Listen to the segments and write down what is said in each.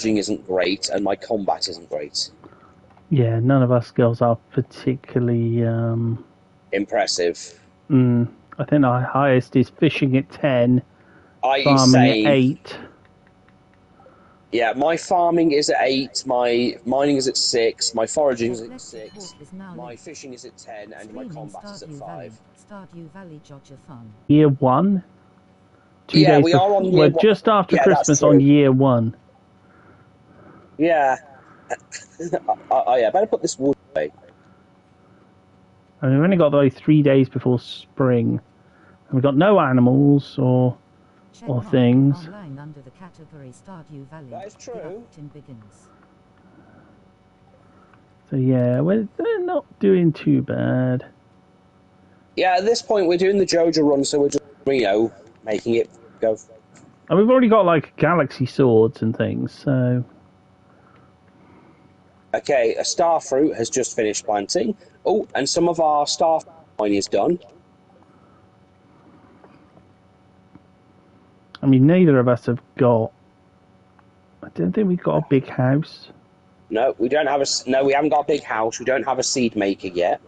isn't great, and my combat isn't great. Yeah, none of our skills are particularly impressive. I think our highest is fishing at 10, farming at same. 8. Yeah, my farming is at 8, my mining is at 6, my foraging is at 6, my fishing is at 10, and my combat is at 5. Stardew Valley Joja Farm. Year 1? 2 days we are on year we're 1. just after Christmas on year 1. Yeah. Better put this wood away. I mean, we've only got like 3 days before spring. And we've got no animals or things. Online under the category Stardew Valley. That is true. So yeah, we're not doing too bad. Yeah, at this point we're doing the Joja run, so we're just, making it go. And we've already got like galaxy swords and things, so... Okay, a star fruit has just finished planting. Oh, and some of our star mine is done. I mean, neither of us have got... I don't think we've got a big house. No, we don't have No, we haven't got a big house. We don't have a seed maker yet.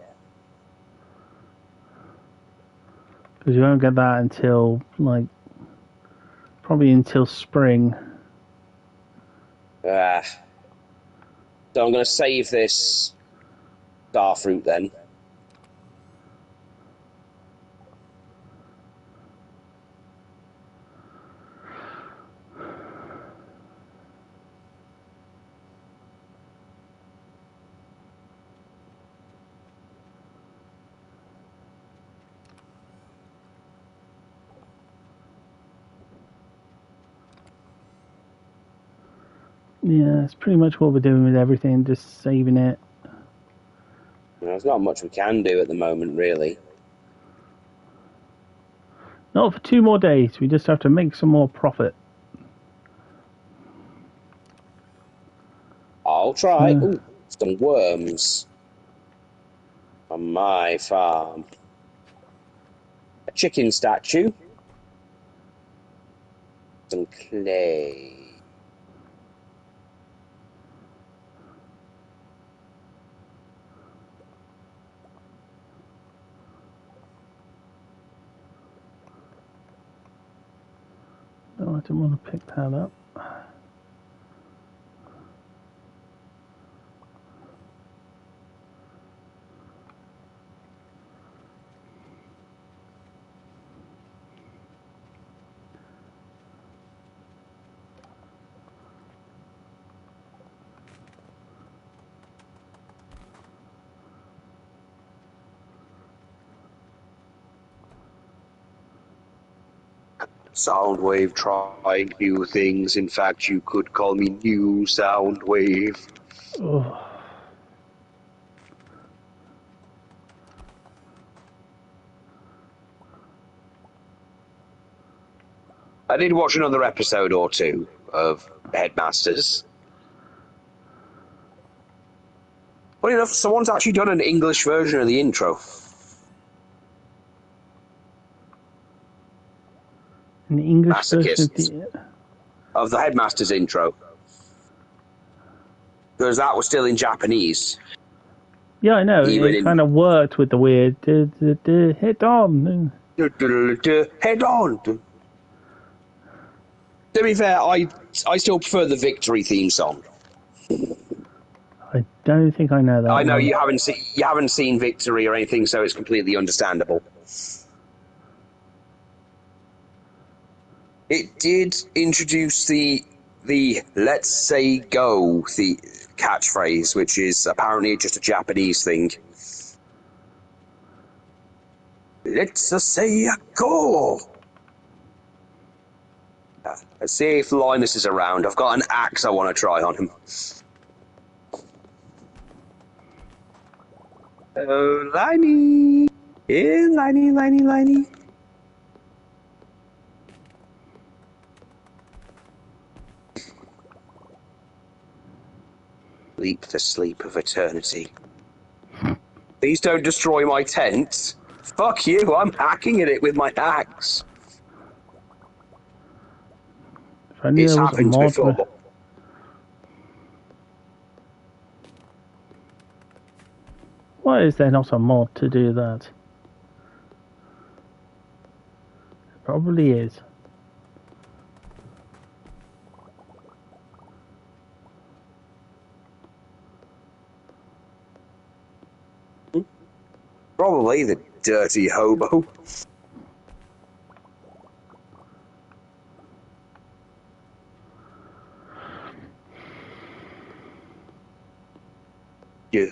Because we won't get that until, like... probably until spring. So I'm going to save this star fruit then. Yeah, that's pretty much what we're doing with everything, just saving it. There's not much we can do at the moment, really. Not for 2 more days, we just have to make some more profit. I'll try. Ooh, some worms. On my farm. A chicken statue. Some clay. No, I didn't want to pick that up. Soundwave trying new things. In fact, you could call me New Soundwave. Oh. I did watch another episode or 2 of Headmasters. Funny enough, someone's actually done an English version of the intro. An English version of the Headmaster's intro. Because that was still in Japanese. Yeah, I know. It kind of worked with the weird head on. Head on. To be fair, I still prefer the Victory theme song. I don't think I know that. I know you haven't seen Victory or anything, so it's completely understandable. It did introduce the "Let's Say Go" the catchphrase, which is apparently just a Japanese thing. Let's say go. Let's see if Linus is around. I've got an axe I want to try on him. Oh, Liney! Yeah, Liney. Leap the sleep of eternity. Please don't destroy my tent. Fuck you, I'm hacking at it with my axe. It's happened before. Why is there not a mod to do that? Probably is. Probably the dirty hobo. Dude.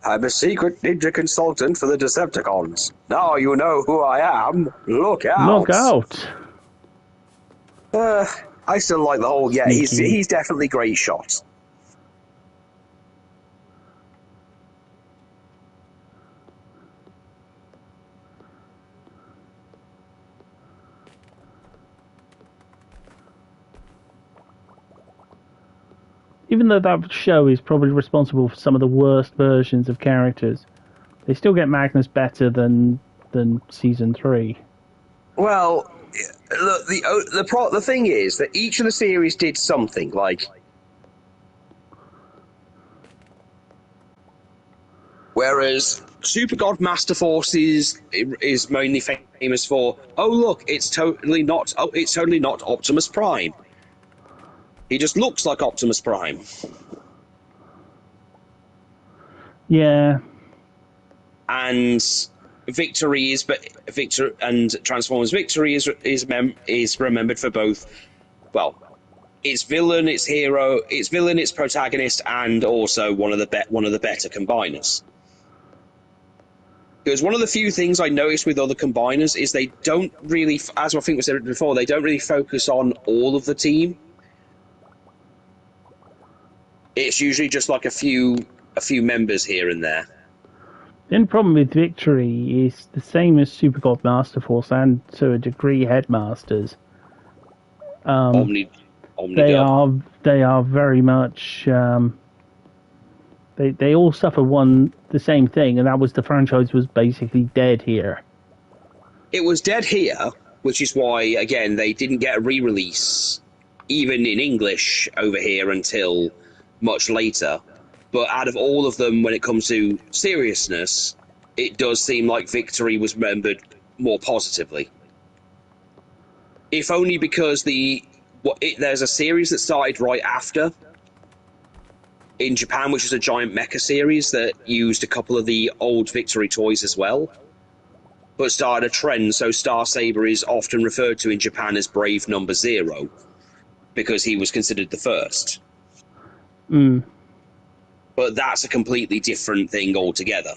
I'm a secret ninja consultant for the Decepticons. Now you know who I am. Look Look out! out! I still like the whole. Yeah, Sneaky. he's definitely great shot. Even though that show is probably responsible for some of the worst versions of characters, they still get Magnus better than season 3. Well, look, the thing is that each of the series did something like. Whereas Super God Master Force is mainly famous for, oh look, it's totally not Optimus Prime. He just looks like Optimus Prime. Yeah. And Victor and Transformers Victory is remembered for both. Well, its villain, its hero, its protagonist, and also one of the better combiners. Because one of the few things I noticed with other combiners is they don't really, as I think we said before, they don't really focus on all of the team. It's usually just like a few members here and there. The only problem with Victory is the same as Super God Master Force and to a degree Headmasters. Omni They are very much. They all suffer the same thing, and that was the franchise was basically dead here. It was dead here, which is why again they didn't get a re-release even in English over here until much later. But out of all of them, when it comes to seriousness, it does seem like Victory was remembered more positively. If only because there's a series that started right after in Japan, which is a giant mecha series that used a couple of the old Victory toys as well, but started a trend. So Star Saber is often referred to in Japan as Brave Number Zero because he was considered the first. Mm. But that's a completely different thing altogether.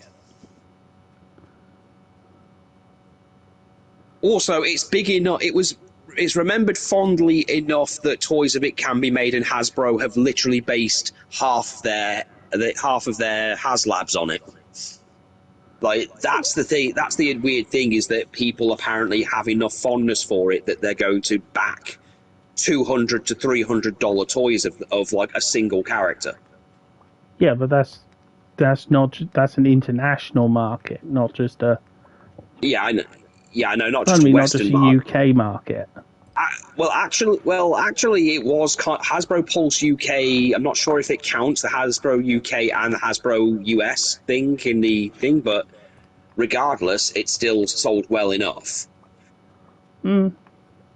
Also, it's big enough. It's remembered fondly enough that toys of it can be made, and Hasbro have literally based half of their HasLabs on it. Like that's the thing. That's the weird thing is that people apparently have enough fondness for it that they're going to back $200 to $300 toys of like a single character. Yeah, but that's an international market, not just a. Yeah, I know. Yeah, I know. Not just Certainly not Western just a market. UK market. Actually, it was Hasbro Pulse UK. I'm not sure if it counts the Hasbro UK and the Hasbro US thing in the thing, but regardless, it still sold well enough. Mm.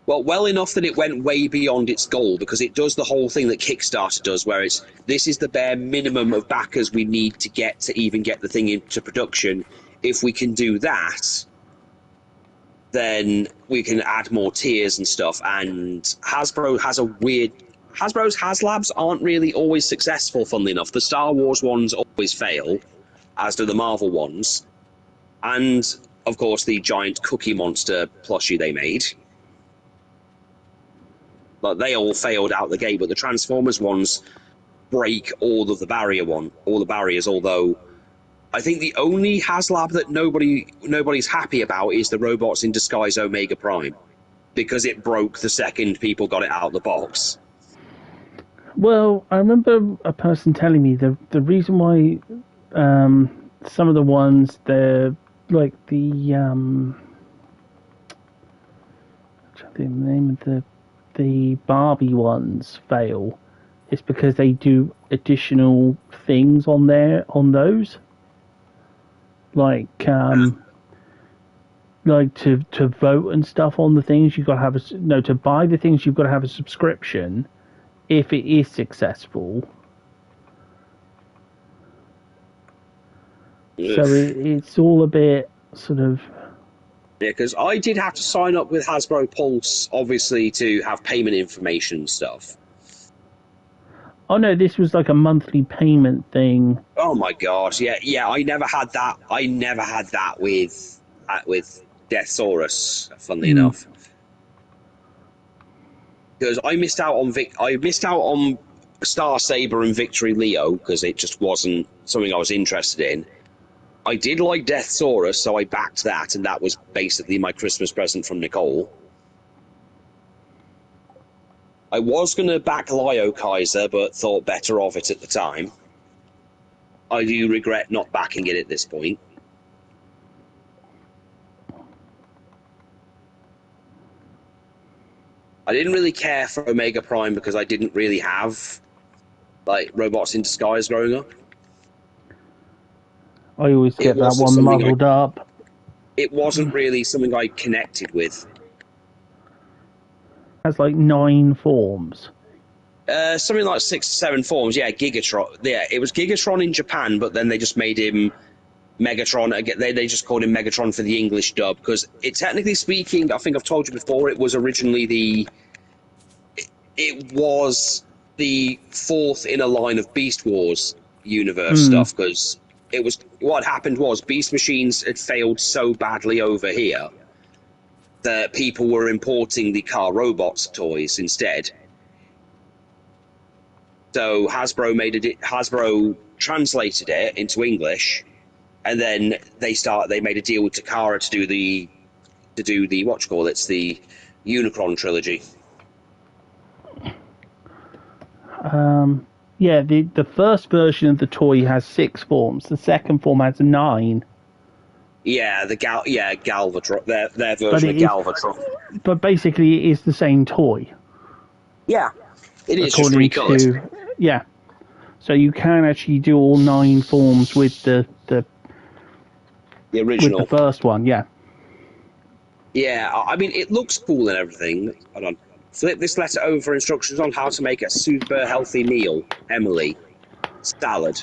Well, well enough that it went way beyond its goal because it does the whole thing that Kickstarter does, where this is the bare minimum of backers we need to get to even get the thing into production. If we can do that, then we can add more tiers and stuff. And Hasbro's HasLabs aren't really always successful, funnily enough. The Star Wars ones always fail, as do the Marvel ones. And, of course, the giant Cookie Monster plushie they made. But they all failed out the gate, but the Transformers ones break all the barriers, although I think the only HasLab that nobody's happy about is the Robots in Disguise Omega Prime, because it broke the second people got it out of the box. Well, I remember a person telling me the reason why some of the ones the like the I'm trying to think of the name of the the Barbie ones fail, it's because they do additional things on those, like to vote and stuff on the things you've got to have to buy the things you've got to have a subscription if it is successful. So it's all a bit sort of. Yeah, because I did have to sign up with Hasbro Pulse, obviously, to have payment information and stuff. Oh no, this was like a monthly payment thing. Oh my god, yeah, I never had that. I never had that with Deathsaurus, funnily enough. Because I missed out on Star Saber and Victory Leo because it just wasn't something I was interested in. I did like Deathsaurus, so I backed that, and that was basically my Christmas present from Nicole. I was going to back Lio Kaiser, but thought better of it at the time. I do regret not backing it at this point. I didn't really care for Omega Prime because I didn't really have like robots in disguise growing up. I always get that one muddled up. It wasn't really something I connected with. Has like 9 forms. Something like 6 or 7 forms. Yeah, Gigatron. Yeah, it was Gigatron in Japan, but then they just made him Megatron again. They just called him Megatron for the English dub because it, technically speaking, I think I've told you before, it was originally it was the 4th in a line of Beast Wars universe stuff because it was what happened was Beast Machines had failed so badly over here that people were importing the Car Robots toys instead. So Hasbro translated it into English, and then they made a deal with Takara to do the the Unicron trilogy. Yeah, the first version of the toy has 6 forms. The second form has 9. Yeah, Galvatron, their version of Galvatron. But basically, it is the same toy. Yeah, it is just recoloured. Yeah, so you can actually do all 9 forms with the original, with the first one. Yeah. Yeah, I mean it looks cool and everything. Hold on. Flip this letter over for instructions on how to make a super healthy meal. Emily, salad.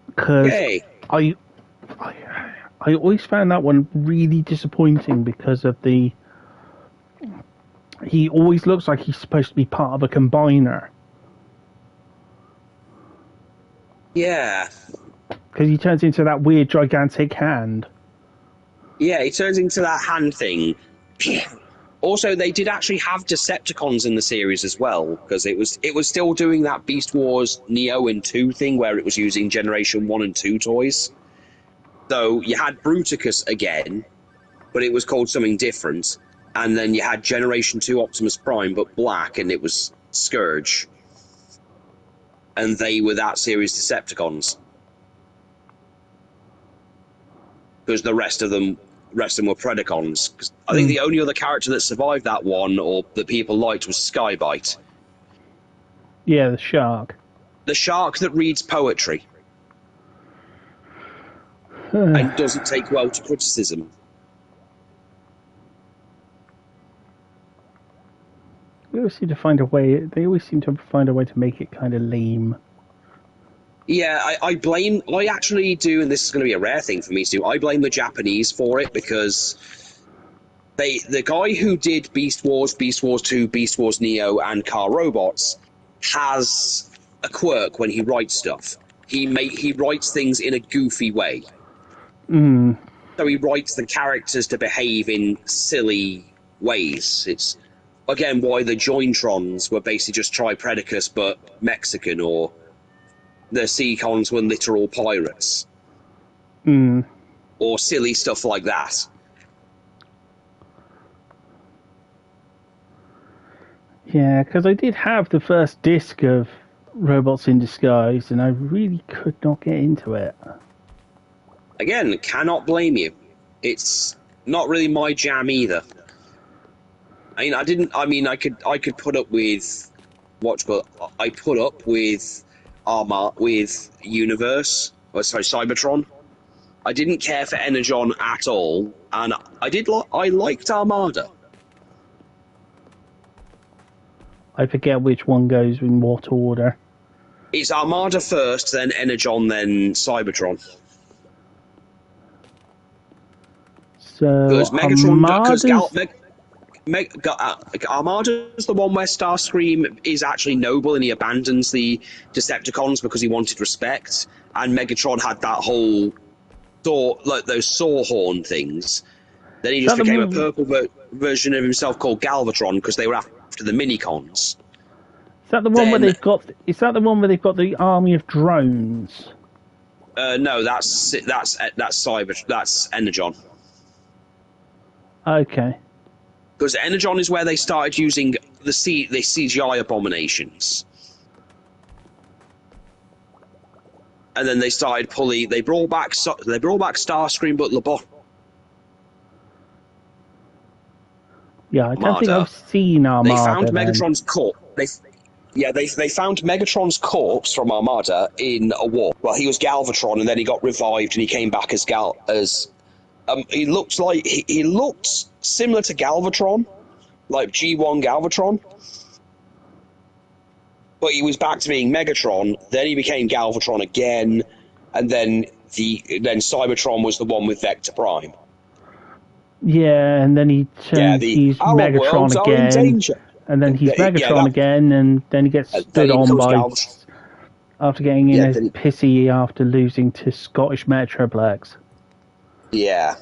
Because I always found that one really disappointing because of he always looks like he's supposed to be part of a combiner. Yeah. Because he turns into that weird gigantic hand. Yeah, he turns into that hand thing. Also, they did actually have Decepticons in the series as well, because it was still doing that Beast Wars Neo and 2 thing where it was using Generation 1 and 2 toys. So you had Bruticus again, but it was called something different. And then you had Generation 2 Optimus Prime, but black, and it was Scourge. And they were that series Decepticons. Because the rest of them were Predacons. 'Cause I think the only other character that survived that one, or that people liked, was Skybite. Yeah, the shark. The shark that reads poetry. And doesn't take well to criticism. They always seem to find a way to make it kind of lame. Yeah, I actually do, and this is going to be a rare thing for me to do, I blame the Japanese for it, because the guy who did Beast Wars 2, Beast Wars Neo, and Car Robots has a quirk when he writes stuff. He writes things in a goofy way. So he writes the characters to behave in silly ways. It's, again, why the Jointrons were basically just Tripredacus but Mexican, or the Seacons were literal pirates. Or silly stuff like that. Yeah, because I did have the first disc of Robots in Disguise, and I really could not get into it. Again, cannot blame you. It's not really my jam either. I mean, I didn't. I mean, I could put up with I put up with with Universe. Or sorry, Cybertron. I didn't care for Energon at all, and I liked Armada. I forget which one goes in what order. It's Armada first, then Energon, then Cybertron. So Because Megatron, because Armada's Armada's the one where Starscream is actually noble and he abandons the Decepticons because he wanted respect, and Megatron had that whole like those saw horn things. Then he just became a purple version of himself called Galvatron because they were after the Minicons. Is that the one where they've got? Is that the one where they've got the army of drones? No, that's Energon. Okay. Because Energon is where they started using the CGI abominations, and then they started pulling. They brought back Starscream, but Yeah, I don't think I've seen Armada. They found Megatron's corpse. They found Megatron's corpse from Armada in a war. Well, he was Galvatron, and then he got revived, and he came back as he looked similar to Galvatron, like G1 Galvatron, but he was back to being Megatron. Then he became Galvatron again, and then Cybertron was the one with Vector Prime. Yeah, and then he turns. He's Megatron again, and then he's Megatron again, and then he gets stood on by after getting in a pissy after losing to Scottish Metroplex. Yeah.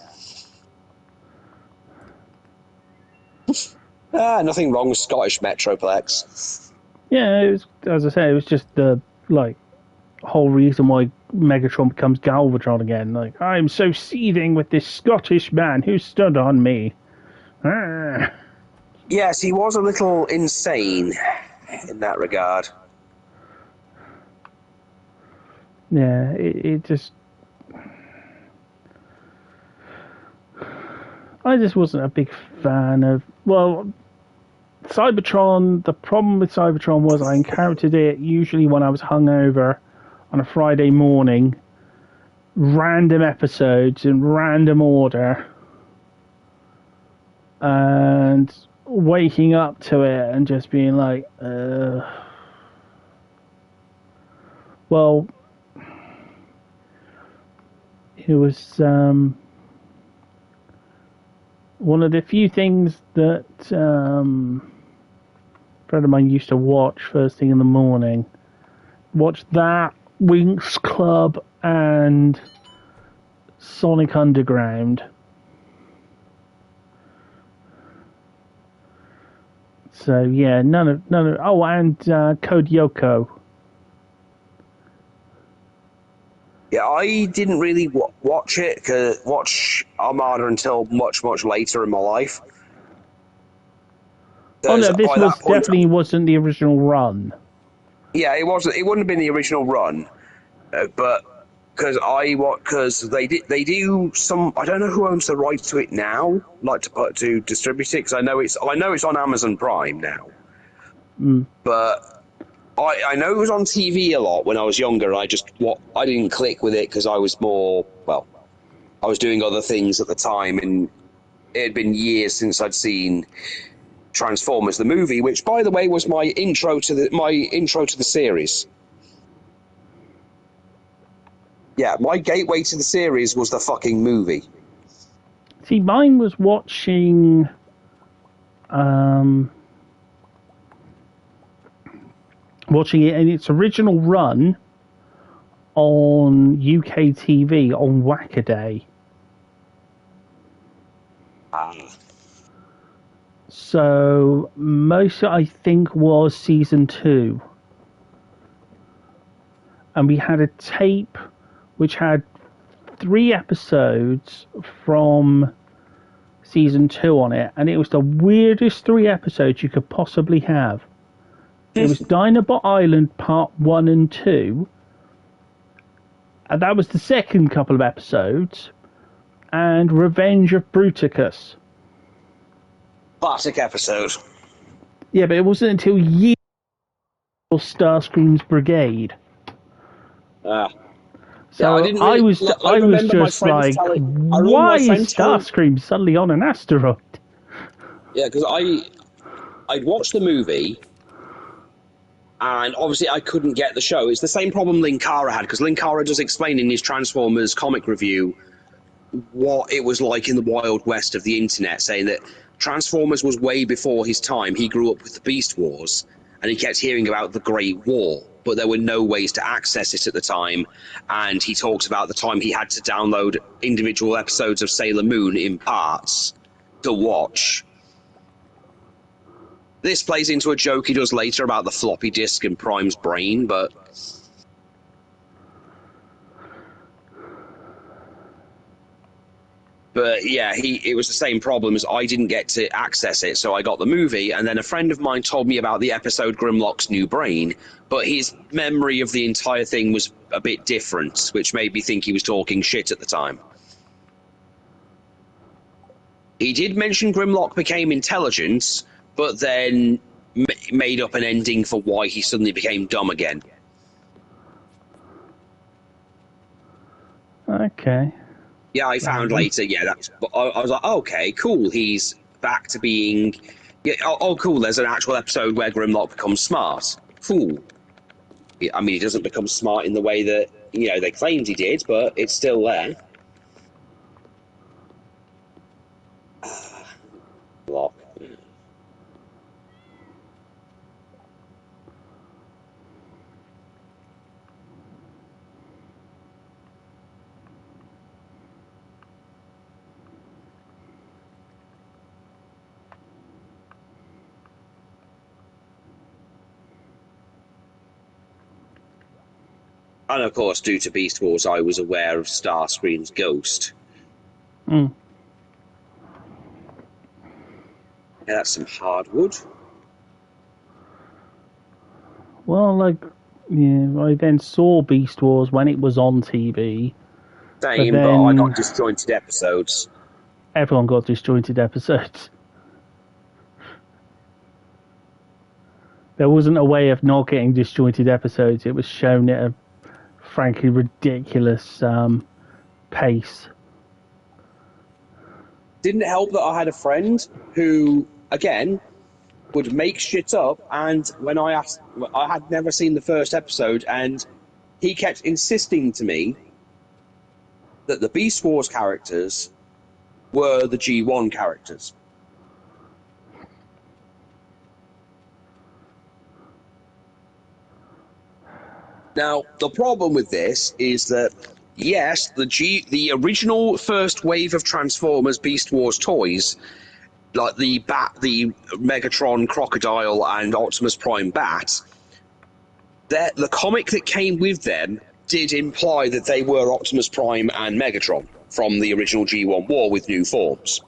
Nothing wrong with Scottish Metroplex. Yeah, it was, as I say, it was just the whole reason why Megatron becomes Galvatron again. Like, I'm so seething with this Scottish man who stood on me. Yes, he was a little insane in that regard. Yeah, it just... I just wasn't a big fan of... Well, Cybertron, the problem with Cybertron was I encountered it usually when I was hungover on a Friday morning. Random episodes in random order. And waking up to it and just being like, well, it was one of the few things that a friend of mine used to watch first thing in the morning. Watch that, Winx Club, and Sonic Underground. So yeah, none of. Oh, and Code Yoko. Yeah, I didn't really watch Armada until much later in my life. Oh no, this definitely wasn't the original run. Yeah, it wasn't. It wouldn't have been the original run, but because they do some. I don't know who owns the rights to it now. Like to distribute it, because I know it's on Amazon Prime now. But I know it was on TV a lot when I was younger. I didn't click with it because I was I was doing other things at the time, and it had been years since I'd seen Transformers the movie, which, by the way, was my intro to the series. Yeah, my gateway to the series was the fucking movie. See, mine was watching it in its original run on UK TV on Whackaday. So most, I think, was season 2. And we had a tape which had 3 episodes from season 2 on it, and it was the weirdest 3 episodes you could possibly have. It was Dinobot Island Part 1 and 2, and that was the second couple of episodes. and Revenge of Bruticus. Classic episode. Yeah, but it wasn't until years Starscream's Brigade. So So I didn't I really. was I remember my just friends like, telling. I remember why my is friend telling. Starscream suddenly on an asteroid? Yeah, because I'd watched the movie, and obviously I couldn't get the show. It's the same problem Linkara had, because Linkara does explain in his Transformers comic review what it was like in the Wild West of the internet, saying that Transformers was way before his time. He grew up with the Beast Wars, and he kept hearing about the Great War, but there were no ways to access it at the time. And he talks about the time he had to download individual episodes of Sailor Moon in parts to watch. This plays into a joke he does later about the floppy disk and Prime's brain, but yeah, it was the same problem as I didn't get to access it, so I got the movie, and then a friend of mine told me about the episode Grimlock's New Brain, but his memory of the entire thing was a bit different, which made me think he was talking shit at the time. He did mention Grimlock became intelligent, but then made up an ending for why he suddenly became dumb again. Okay. Yeah, I found later. Yeah, that's. I was like, okay, cool. He's back to being. Yeah, cool. There's an actual episode where Grimlock becomes smart. Cool. I mean, he doesn't become smart in the way that they claimed he did, but it's still there. Lock. And of course, due to Beast Wars, I was aware of Starscream's ghost. Mm. Yeah, that's some hardwood. Well, I then saw Beast Wars when it was on TV. Same, but I got disjointed episodes. Everyone got disjointed episodes. There wasn't a way of not getting disjointed episodes. It was shown at a frankly ridiculous pace. Didn't help that I had a friend who, again, would make shit up, and when I asked, I had never seen the first episode, and he kept insisting to me that the Beast Wars characters were the G1 characters. Now, the problem with this is that, yes, the original first wave of Transformers Beast Wars toys, like the Megatron Crocodile and Optimus Prime Bat, the comic that came with them did imply that they were Optimus Prime and Megatron from the original G1 War with new forms.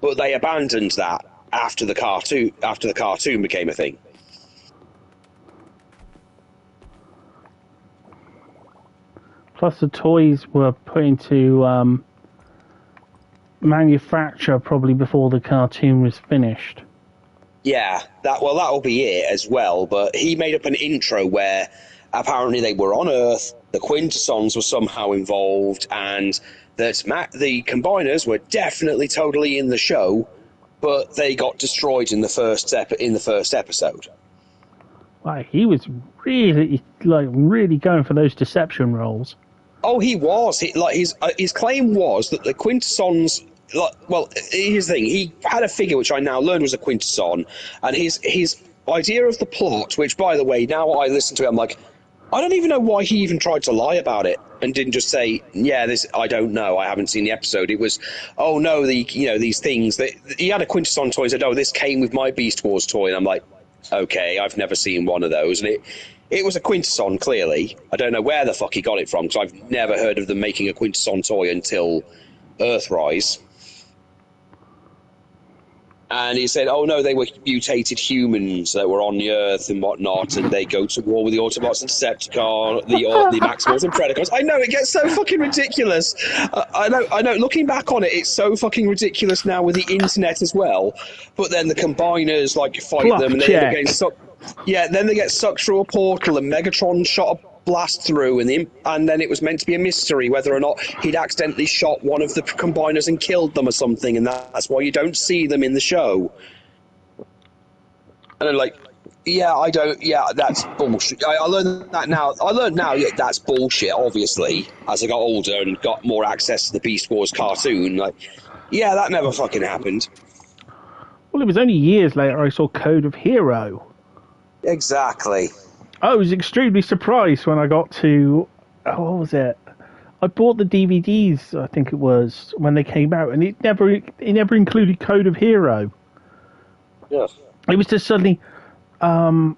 But they abandoned that after the cartoon became a thing. Plus, the toys were put into manufacture probably before the cartoon was finished. Yeah, that'll be it as well. But he made up an intro where apparently they were on Earth, the Quintessons were somehow involved, and that the Combiners were definitely totally in the show, but they got destroyed in the first episode. Wow, he was really going for those deception roles. Oh, he was. His claim was that the Quintessons. Well, here's the thing. He had a figure which I now learned was a Quintesson, and his idea of the plot, which, by the way, now I listen to it, I'm like, I don't even know why he even tried to lie about it and didn't just say, yeah, this, I don't know, I haven't seen the episode. It was, oh no, these things that he had a Quintesson toy, said, oh, this came with my Beast Wars toy, and I'm like, okay, I've never seen one of those, and it was a Quintesson, clearly. I don't know where the fuck he got it from, because I've never heard of them making a Quintesson toy until Earthrise. And he said, "Oh no, they were mutated humans that were on the Earth and whatnot, and they go to war with the Autobots and Decepticons, the Maximals and Predacons." I know it gets so fucking ridiculous. I know. Looking back on it, it's so fucking ridiculous now with the internet as well. But then the Combiners like fight Bluff them, and they end up check. getting sucked. Yeah, then they get sucked through a portal, and Megatron shot a blast through, and then it was meant to be a mystery whether or not he'd accidentally shot one of the Combiners and killed them or something, and that's why you don't see them in the show. And I'm like, yeah, I don't. Yeah, that's bullshit. I learned that now. I learned now that that's bullshit. Obviously, as I got older and got more access to the Beast Wars cartoon, like, yeah, that never fucking happened. Well, it was only years later I saw Code of Hero. Exactly. I was extremely surprised when I got to... Oh, what was it? I bought the DVDs, I think it was, when they came out, and it never included Code of Hero. Yeah. It was just suddenly... suddenly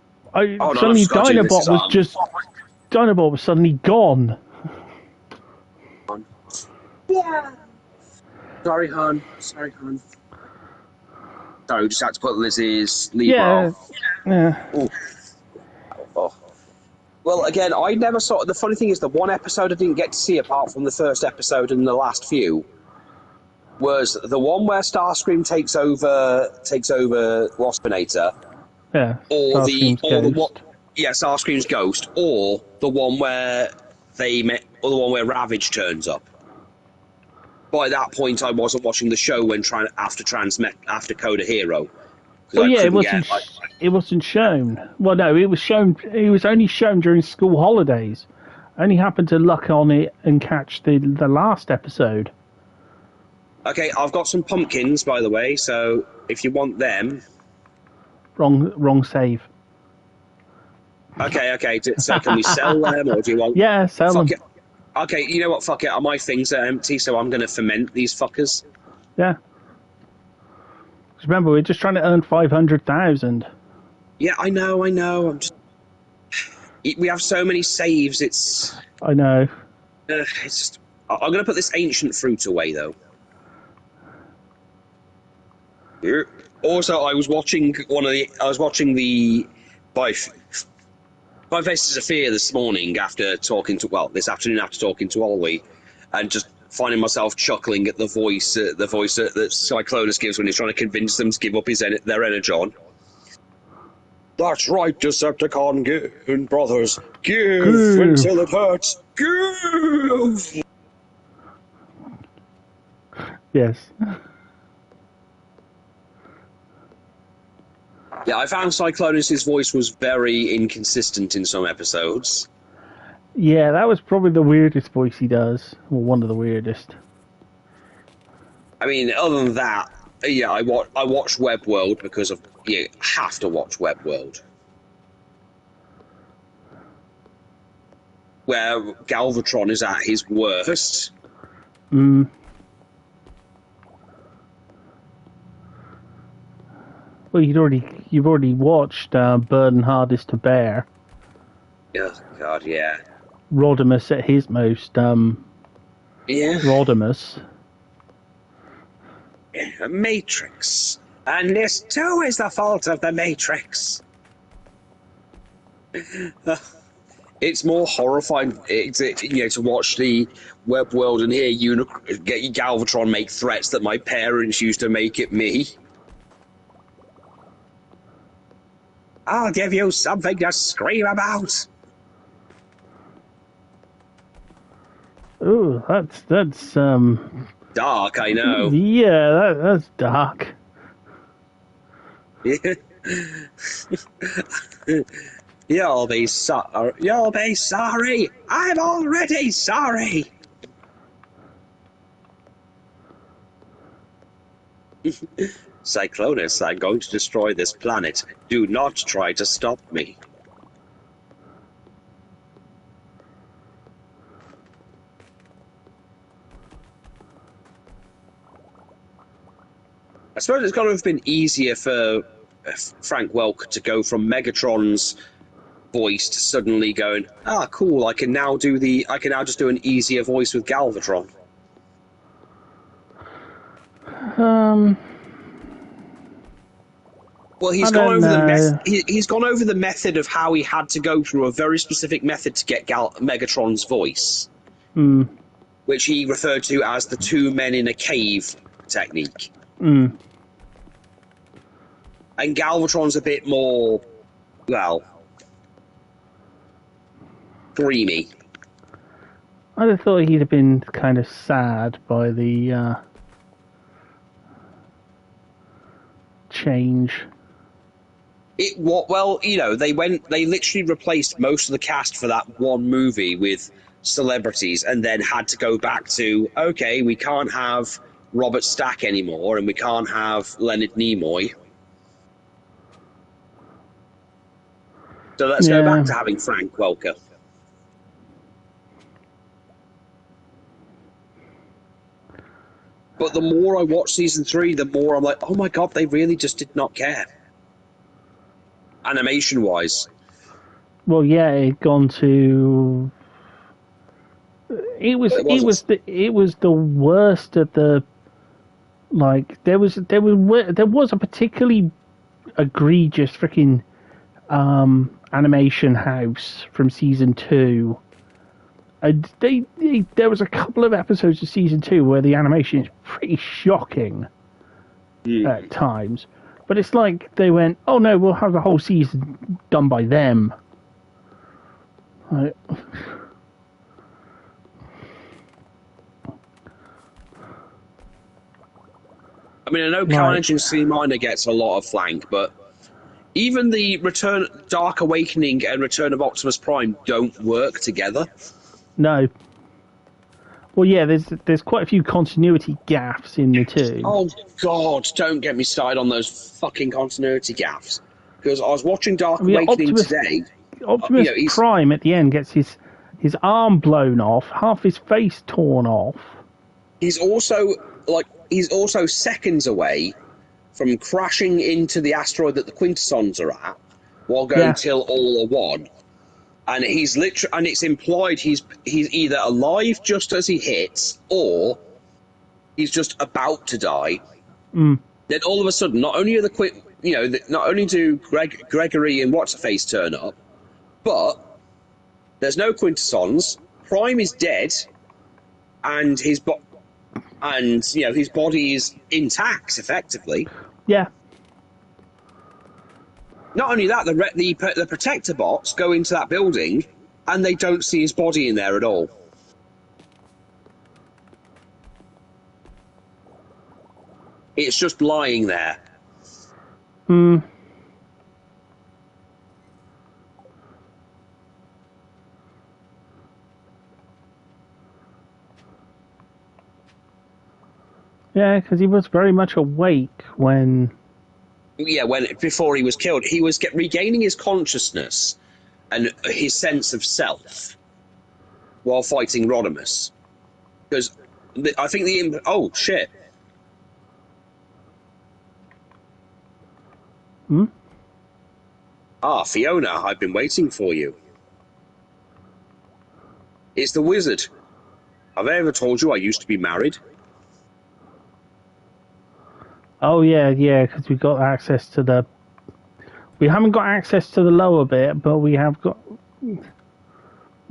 Dinobot was suddenly gone. Yeah. Sorry, hon. Sorry, we just had to put Lizzie's lever off. Yeah. Ooh. Oh. Well, again, I never saw. The funny thing is, the one episode I didn't get to see, apart from the first episode and the last few, was the one where Starscream takes over Waspinator, or Starscream's ghost, or the one where Ravage turns up. By that point, I wasn't watching the show after Code of Hero. Well, yeah, it wasn't shown. Well, no, it was shown. It was only shown during school holidays. I only happened to luck on it and catch the last episode. Okay, I've got some pumpkins, by the way. So if you want them, wrong save. Okay. So can we sell them, or do you want? Yeah, sell them. It. Okay, you know what? Fuck it. My things are empty, so I'm going to ferment these fuckers. Yeah. Remember, we're just trying to earn 500,000. Yeah, I know. I'm just. We have so many saves. It's. I know. It's just. I'm going to put this ancient fruit away, though. Also, I was watching the by Faces of Fear this morning this afternoon after talking to Ollie, and just finding myself chuckling at the voice that Cyclonus gives when he's trying to convince them to give up their energon. That's right, Decepticon, give, brothers. Give until it hurts. Give! Yes. Yeah, I found Cyclonus' voice was very inconsistent in some episodes. Yeah, that was probably the weirdest voice he does. Well, one of the weirdest. I mean, other than that, yeah, I watched Web World because of you have to watch Web World, where Galvatron is at his worst. Well, you've already watched Burden Hardest to Bear. Oh God, yeah. Rodimus at his most. Yeah. Rodimus. Matrix. And this too is the fault of the Matrix. It's more horrifying to watch the Web World and hear Galvatron make threats that my parents used to make at me. I'll give you something to scream about. Ooh, that's Dark, I know. Yeah, that's dark. You'll be sorry. I'm already sorry. Cyclonus, I'm going to destroy this planet. Do not try to stop me. I suppose it's got to have been easier for Frank Welk to go from Megatron's voice to suddenly going, cool, I can now just do an easier voice with Galvatron. Well, I don't know. he's gone over the method of how he had to go through a very specific method to get Megatron's voice, which he referred to as the two men in a cave technique. And Galvatron's a bit more, well, dreamy. I'd have thought he'd have been kind of sad by the change. Well, they literally replaced most of the cast for that one movie with celebrities, and then had to go back to, okay, we can't have Robert Stack anymore, and we can't have Leonard Nimoy. So let's go back to having Frank Welker. But the more I watch season 3, the more I'm like, oh my god, they really just did not care. Animation-wise. Well, yeah, it gone to. It was the worst of the. Like there was a particularly egregious freaking animation house from season 2. There was a couple of episodes of season 2 where the animation is pretty shocking at times, but it's like they went, oh no, we'll have the whole season done by them. Like, I mean, I know Carnage and C Minor gets a lot of flank, but even the Dark Awakening and Return of Optimus Prime don't work together. No. Well, yeah, there's quite a few continuity gaffes in the two. Oh God! Don't get me started on those fucking continuity gaffes. Because I was watching Dark Awakening today. Optimus Prime at the end gets his arm blown off, half his face torn off. He's also seconds away from crashing into the asteroid that the Quintessons are at, while going till all are one. And it's implied he's either alive just as he hits, or he's just about to die. Then all of a sudden, not only do Gregory and What's-Her-Face turn up, but there's no Quintessons. Prime is dead, and his body is intact, effectively. Yeah. Not only that, the protector bots go into that building, and they don't see his body in there at all. It's just lying there. Yeah, because he was very much awake when... Yeah, before he was killed, he was regaining his consciousness and his sense of self while fighting Rodimus. Because I think oh shit! Fiona, I've been waiting for you. It's the wizard. Have I ever told you I used to be married? Oh yeah, because we got access to the... We haven't got access to the lower bit, but we have got... You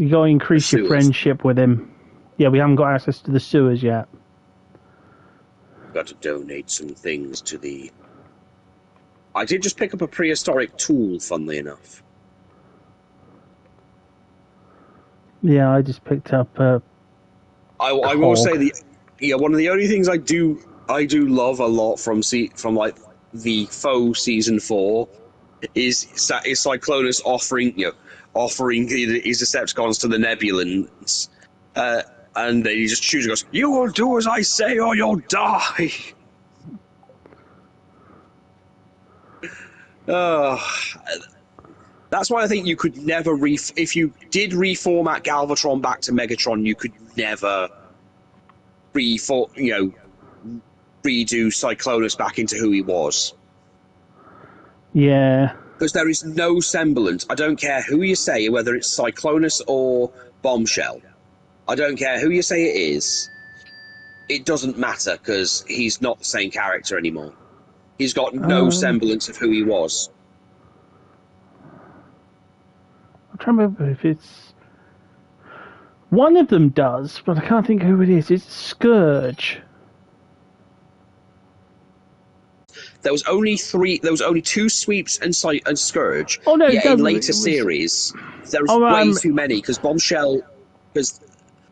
got to increase your friendship with him. Yeah, we haven't got access to the sewers yet. Got to donate some things to the... I did just pick up a prehistoric tool, funnily enough. Yeah, I just picked up I will say one of the only things I do love a lot from like the faux season 4 is Cyclonus offering his Decepticons to the Nebulans, and then he just shoots and goes, "You will do as I say, or you'll die." That's why I think you could never if you did reformat Galvatron back to Megatron, you could never redo Cyclonus back into who he was. Yeah. Because there is no semblance. I don't care who you say, whether it's Cyclonus or Bombshell. I don't care who you say it is. It doesn't matter, because he's not the same character anymore. He's got no semblance of who he was. I'm trying to remember if it's one of them does, but I can't think who it is. It's Scourge. There was only two sweeps and Scourge. Oh no, Yet no, in it later was. series, there's Oh, way too many because Bombshell. Because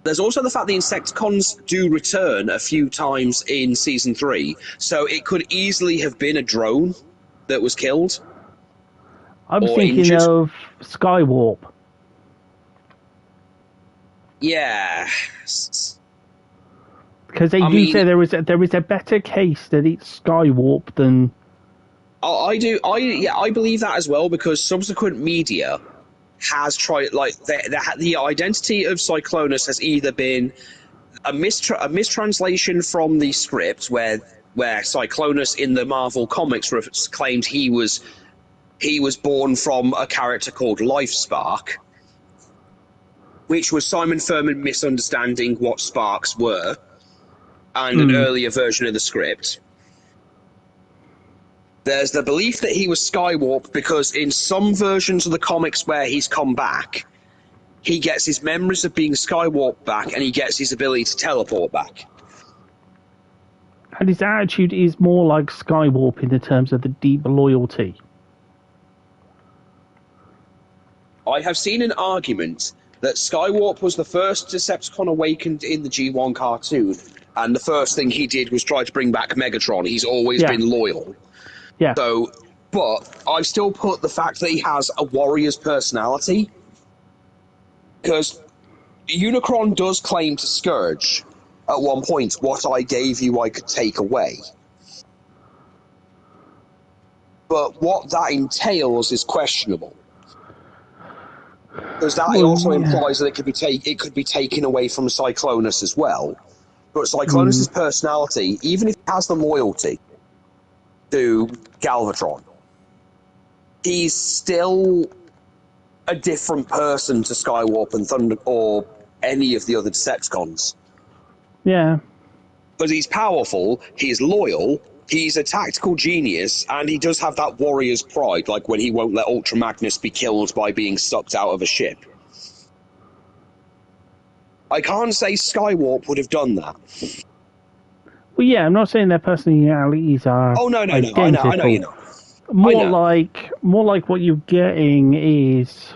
there's also the fact the Insecticons do return a few times in season 3, so it could easily have been a drone that was killed I was or thinking injured. of Skywarp. Yeah. Because they say there is a better case that it's Skywarp than. I do. I believe that as well because subsequent media has tried like the identity of Cyclonus has either been a mistranslation from the script where Cyclonus in the Marvel comics claimed he was born from a character called Lifespark, which was Simon Furman misunderstanding what sparks were, and an earlier version of the script. There's the belief that he was Skywarp because in some versions of the comics where he's come back, he gets his memories of being Skywarp back and he gets his ability to teleport back. And his attitude is more like Skywarp in the terms of the deep loyalty. I have seen an argument that Skywarp was the first Decepticon awakened in the G1 cartoon, and the first thing he did was try to bring back Megatron. He's always been loyal. Yeah. So, but I still put the fact that he has a warrior's personality, because Unicron does claim to Scourge at one point, what I gave you I could take away. But what that entails is questionable. Because that also implies that it could be taken away from Cyclonus as well. But Cyclonus' personality, even if he has the loyalty to Galvatron, he's still a different person to Skywarp and Thunder or any of the other Decepticons. Yeah. Because he's powerful, he's loyal, he's a tactical genius, and he does have that warrior's pride, like when he won't let Ultra Magnus be killed by being sucked out of a ship. I can't say Skywarp would have done that. Well, yeah, I'm not saying their personalities are. Oh no, identical. I know you're not. More like what you're getting is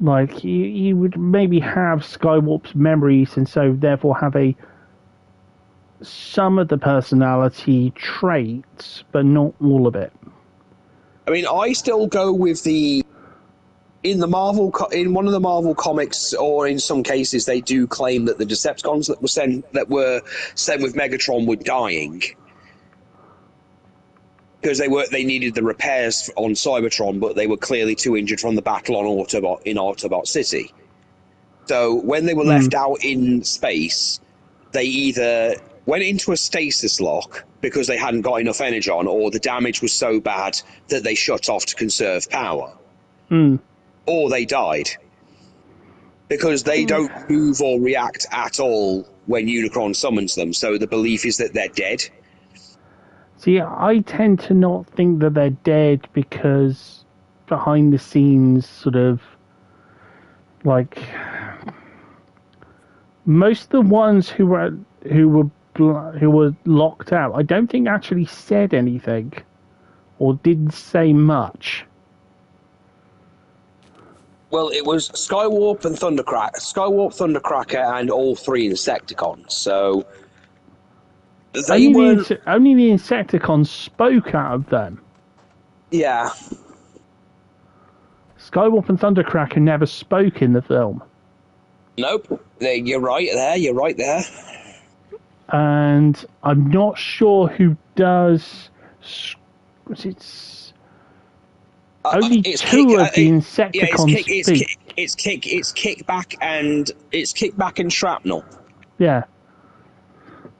like you would maybe have Skywarp's memories, and so therefore have some of the personality traits, but not all of it. I mean, I still go with in one of the Marvel comics, or in some cases, they do claim that the Decepticons that were sent with Megatron were dying because they needed the repairs on Cybertron, but they were clearly too injured from the battle on Autobot City. So when they were left out in space, they either went into a stasis lock because they hadn't got enough energon, or the damage was so bad that they shut off to conserve power. Or they died. Because they don't move or react at all when Unicron summons them, so the belief is that they're dead. See, I tend to not think that they're dead because behind the scenes, sort of, like, most of the ones who were locked out, I don't think actually said anything or didn't say much. Well, it was Skywarp, Thundercracker, and all three Insecticons. So only the Insecticons spoke out of them. Yeah. Skywarp and Thundercracker never spoke in the film. Nope. You're right there. And I'm not sure who does. Only two of the Insecticons speak. It's Kickback and Shrapnel. Yeah.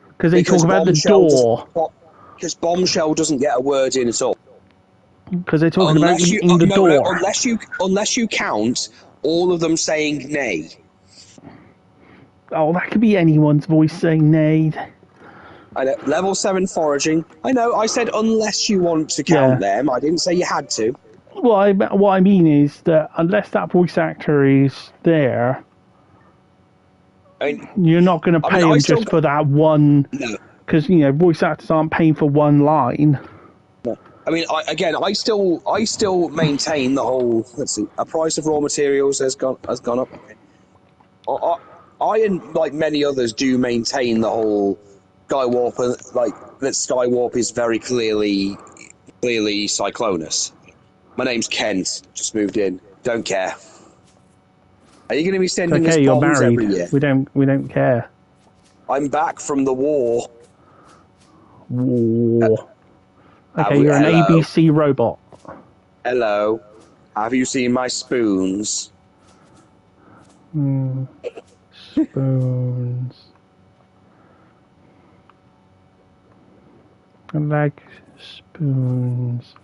Because they talk about the door. Because Bombshell doesn't get a word in at all. Because they're talking about the door. No, unless you count all of them saying nay. Oh, that could be anyone's voice saying nay. I know, level 7 foraging. I know, I said unless you want to count them. I didn't say you had to. Well, what I mean is that unless that voice actor is there, I mean, you're not going to pay I him still... just for that one. No. Because, voice actors aren't paying for one line. I mean, I still maintain the whole. Let's see, a price of raw materials has gone up. Okay. I and like many others do maintain the whole Skywarp, like that Skywarp is very clearly Cyclonus. My name's Kent. Just moved in. Don't care. Are you going to be It's sending us okay, you're bombs married. every year? We don't care. I'm back from the war. War. Okay, you're an Hello. ABC robot. Hello. Have you seen my spoons? Spoons. I like spoons.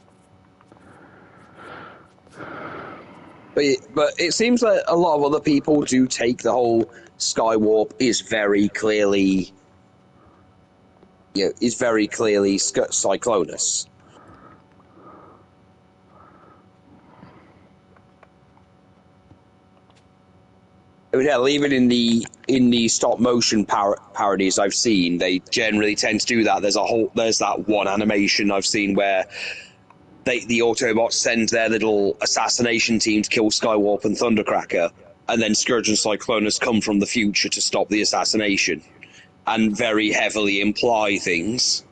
But it seems that a lot of other people do take the whole Skywarp is very clearly, Cyclonus. I mean, hell, even in the stop motion parodies I've seen, they generally tend to do that. There's that one animation I've seen where the Autobots send their little assassination team to kill Skywarp and Thundercracker, and then Scourge and Cyclonus come from the future to stop the assassination, and very heavily imply things.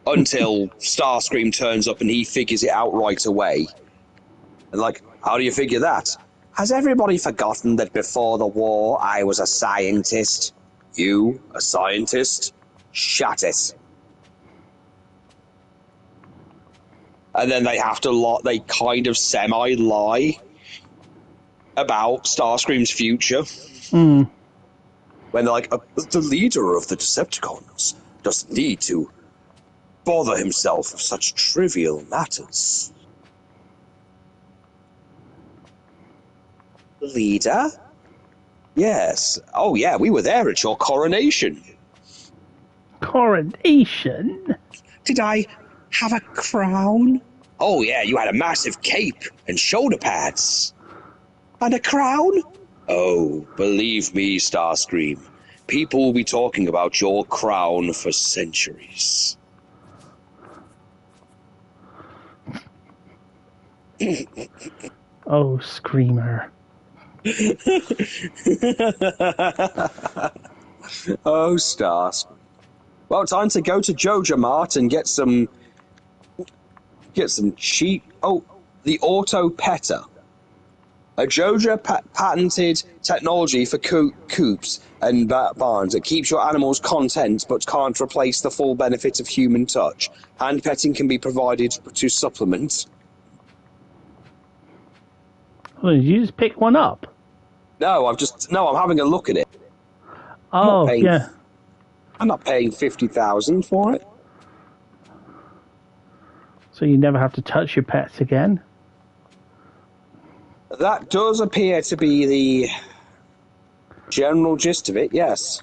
Until Starscream turns up and he figures it out right away. And like, how do you figure that? Has everybody forgotten that before the war I was a scientist? You, a scientist? Shut it. And then they have to they kind of semi-lie about Starscream's future. When they're like, the leader of the Decepticons doesn't need to bother himself with such trivial matters. Leader? Yes. Oh yeah, we were there at your coronation. Coronation? Did I have a crown? Oh yeah, you had a massive cape and shoulder pads. And a crown? Oh, believe me, Starscream, people will be talking about your crown for centuries. Oh, Screamer. Oh, Starscream. Well, time to go to Joja Mart and get some cheap... Oh, the Auto Petter. A Joja patented technology for coops and barns that keeps your animals content but can't replace the full benefit of human touch. Hand petting can be provided to supplement. Oh, did you just pick one up? No, I'm having a look at it. Oh, yeah. I'm not paying 50,000 for it. So you never have to touch your pets again? That does appear to be the general gist of it, yes.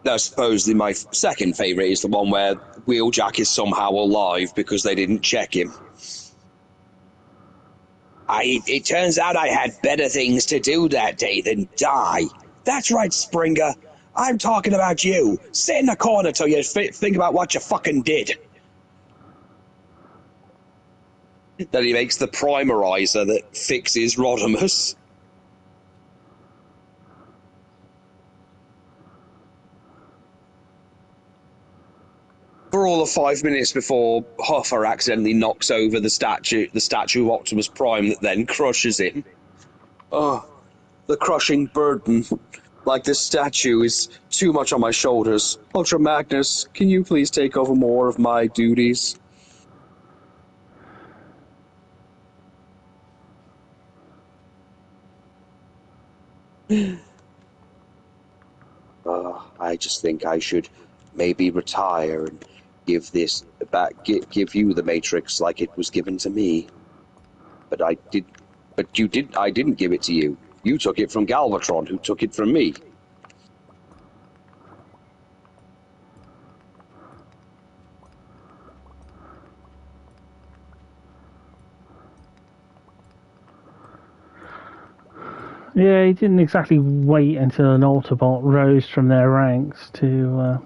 Now, supposedly my second favourite is the one where Wheeljack is somehow alive because they didn't check him. It turns out I had better things to do that day than die. That's right, Springer. I'm talking about you. Sit in the corner till you think about what you fucking did. Then he makes the primerizer that fixes Rodimus. For all of 5 minutes before Huffer accidentally knocks over the statue of Optimus Prime that then crushes him. Oh, the crushing burden. Like this statue is too much on my shoulders. Ultra Magnus, can you please take over more of my duties? I just think I should maybe retire and give this back, give you the Matrix like it was given to me. But I did, but you did. I didn't give it to you. You took it from Galvatron, who took it from me. Yeah, he didn't exactly wait until an Autobot rose from their ranks to.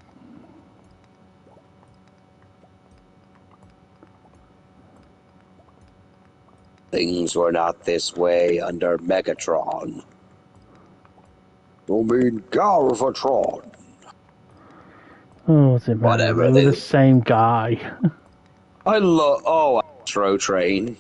Things were not this way under Megatron. You mean Galvatron? Oh, what's it matter? Whatever. They were the same guy. I love. Oh, Astro Train.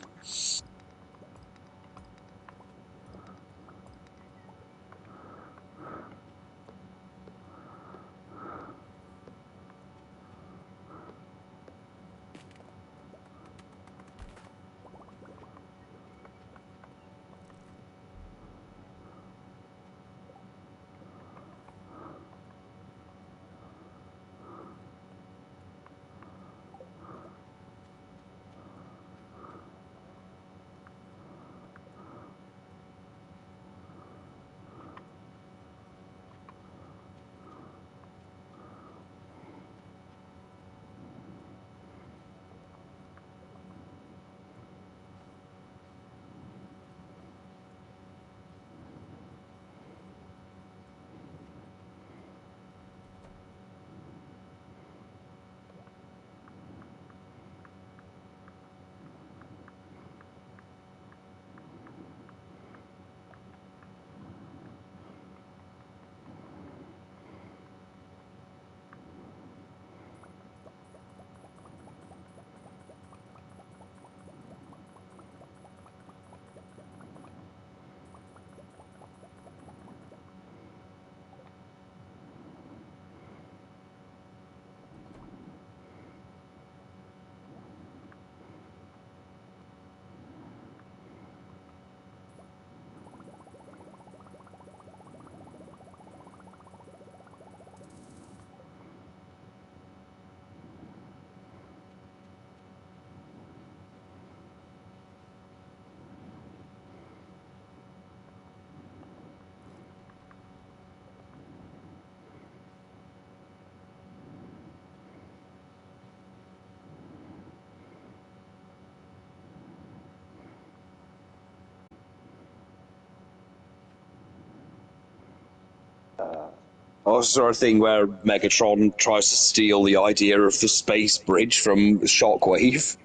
Or sort of thing where Megatron tries to steal the idea of the space bridge from Shockwave.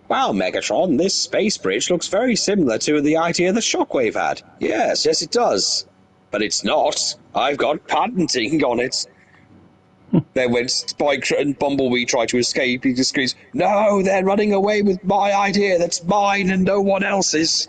Wow, Megatron, this space bridge looks very similar to the idea that Shockwave had. Yes, it does. But it's not. I've got patenting on it. Then when Spike and Bumblebee try to escape, he just screams, "No, they're running away with my idea that's mine and no one else's."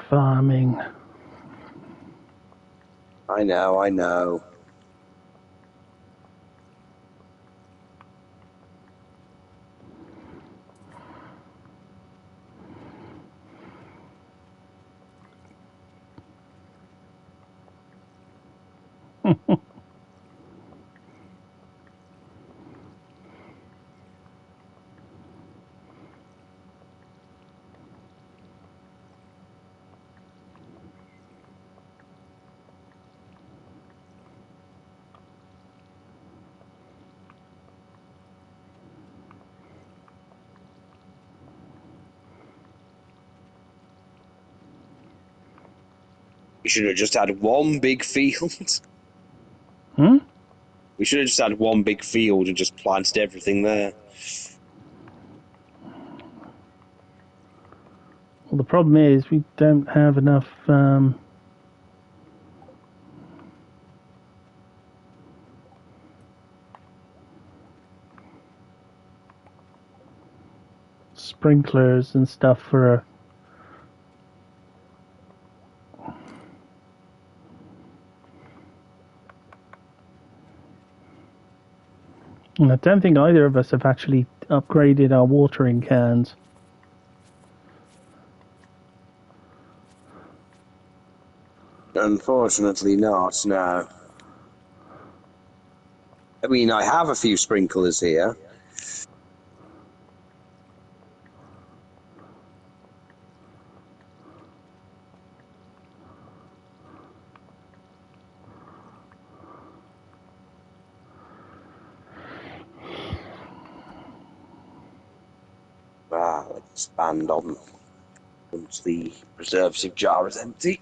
Farming. I know, I know. We should have just had one big field. Hmm? We should have just had one big field and just planted everything there. Well, the problem is we don't have enough sprinklers and stuff for a... And I don't think either of us have actually upgraded our watering cans. Unfortunately not, no. I mean, I have a few sprinklers here. Let's expand on once the preservative jar is empty.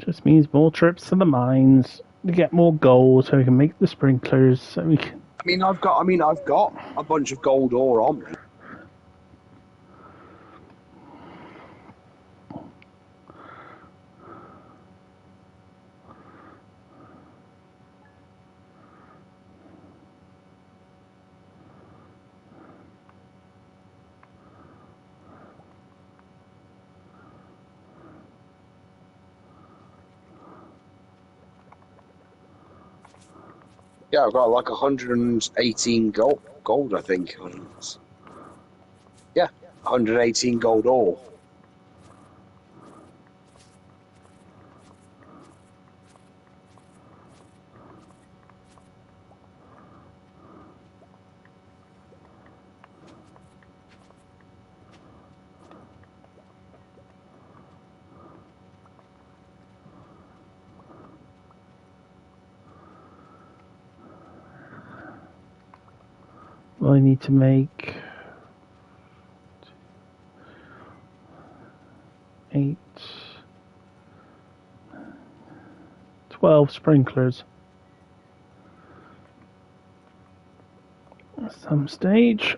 Just means more trips to the mines to get more gold so we can make the sprinklers so we can... I've got a bunch of gold ore on me. Yeah, I've got like 118 gold, I think. Yeah, 118 gold ore. Well, I need to make 8, 12 sprinklers at some stage.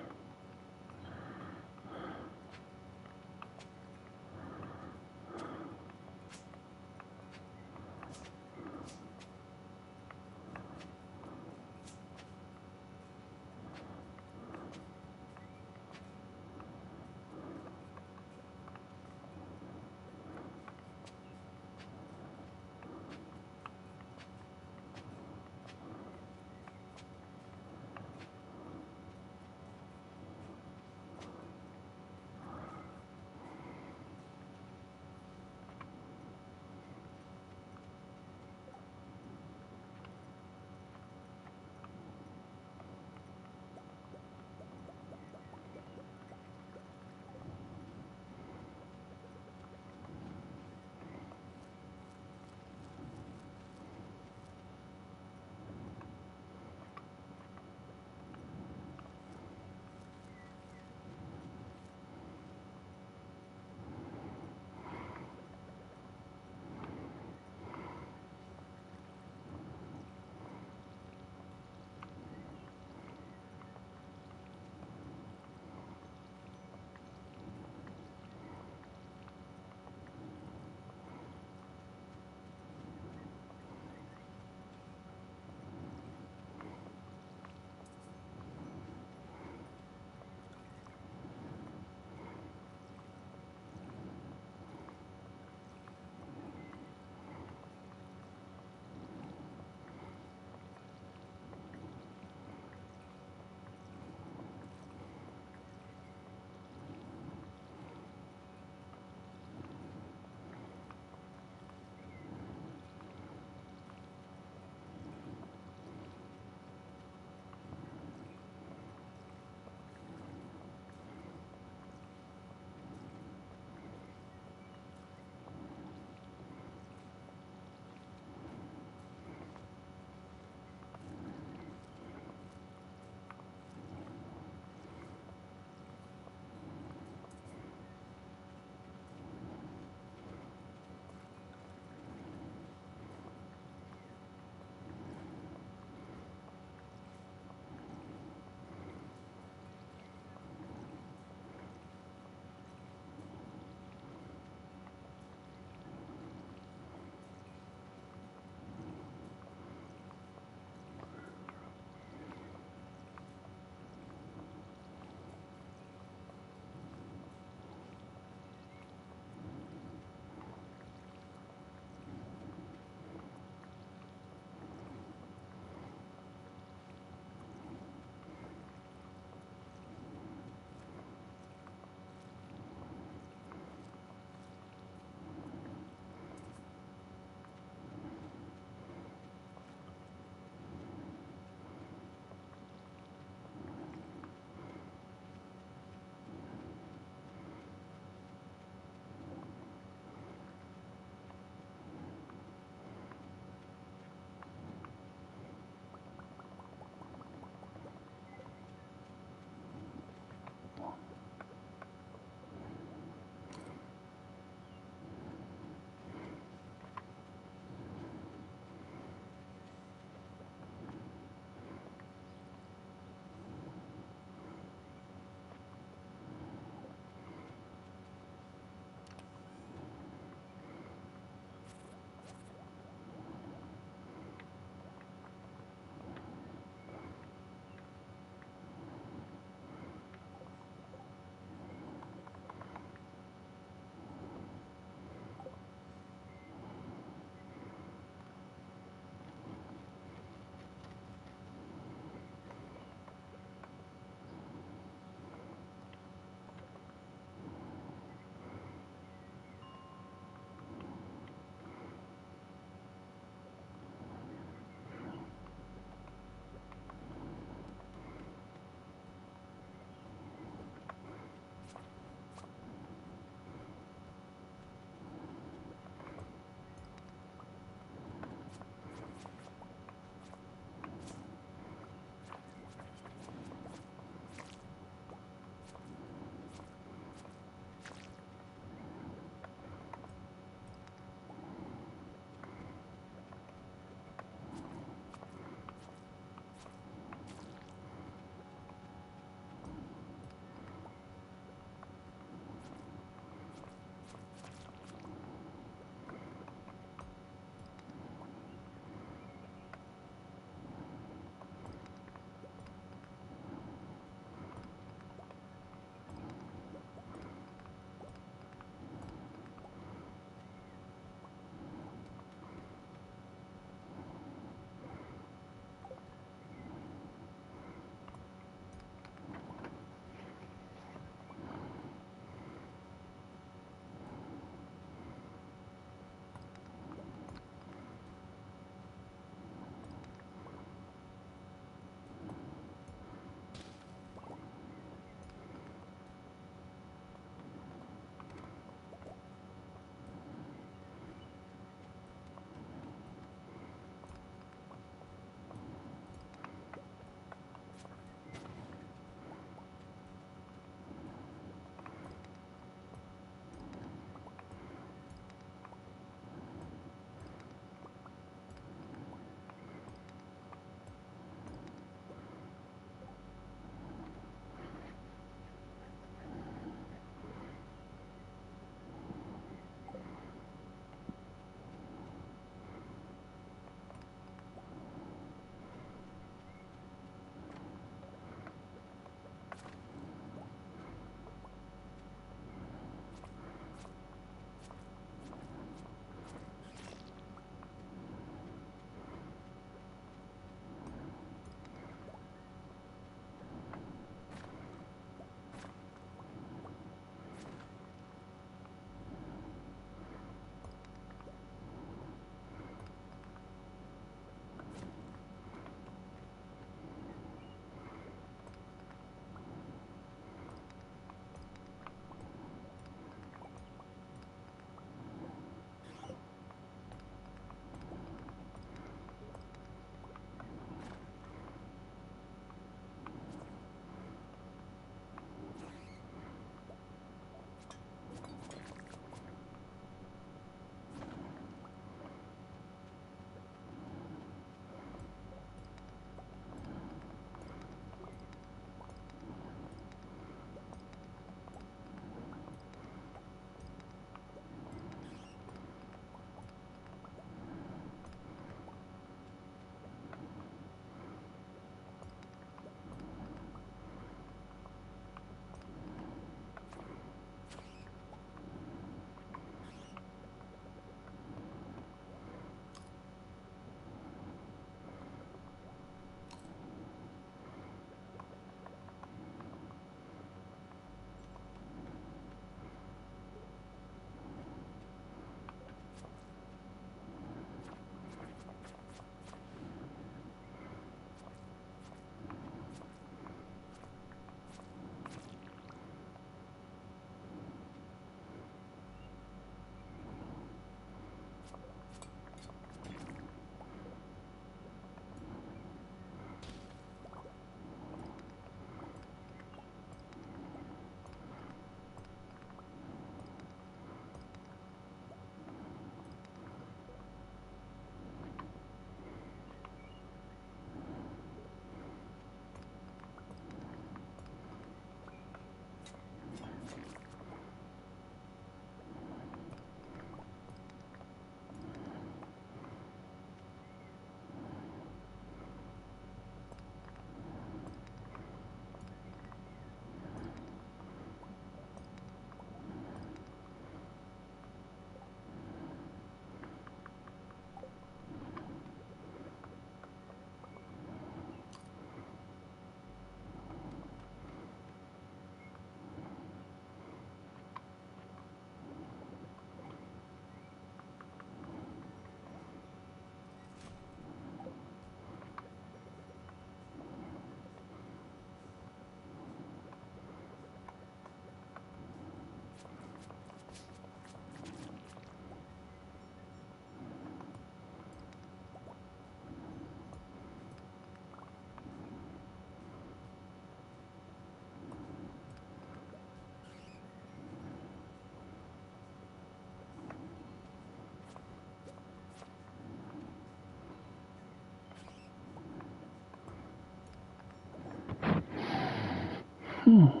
Oh,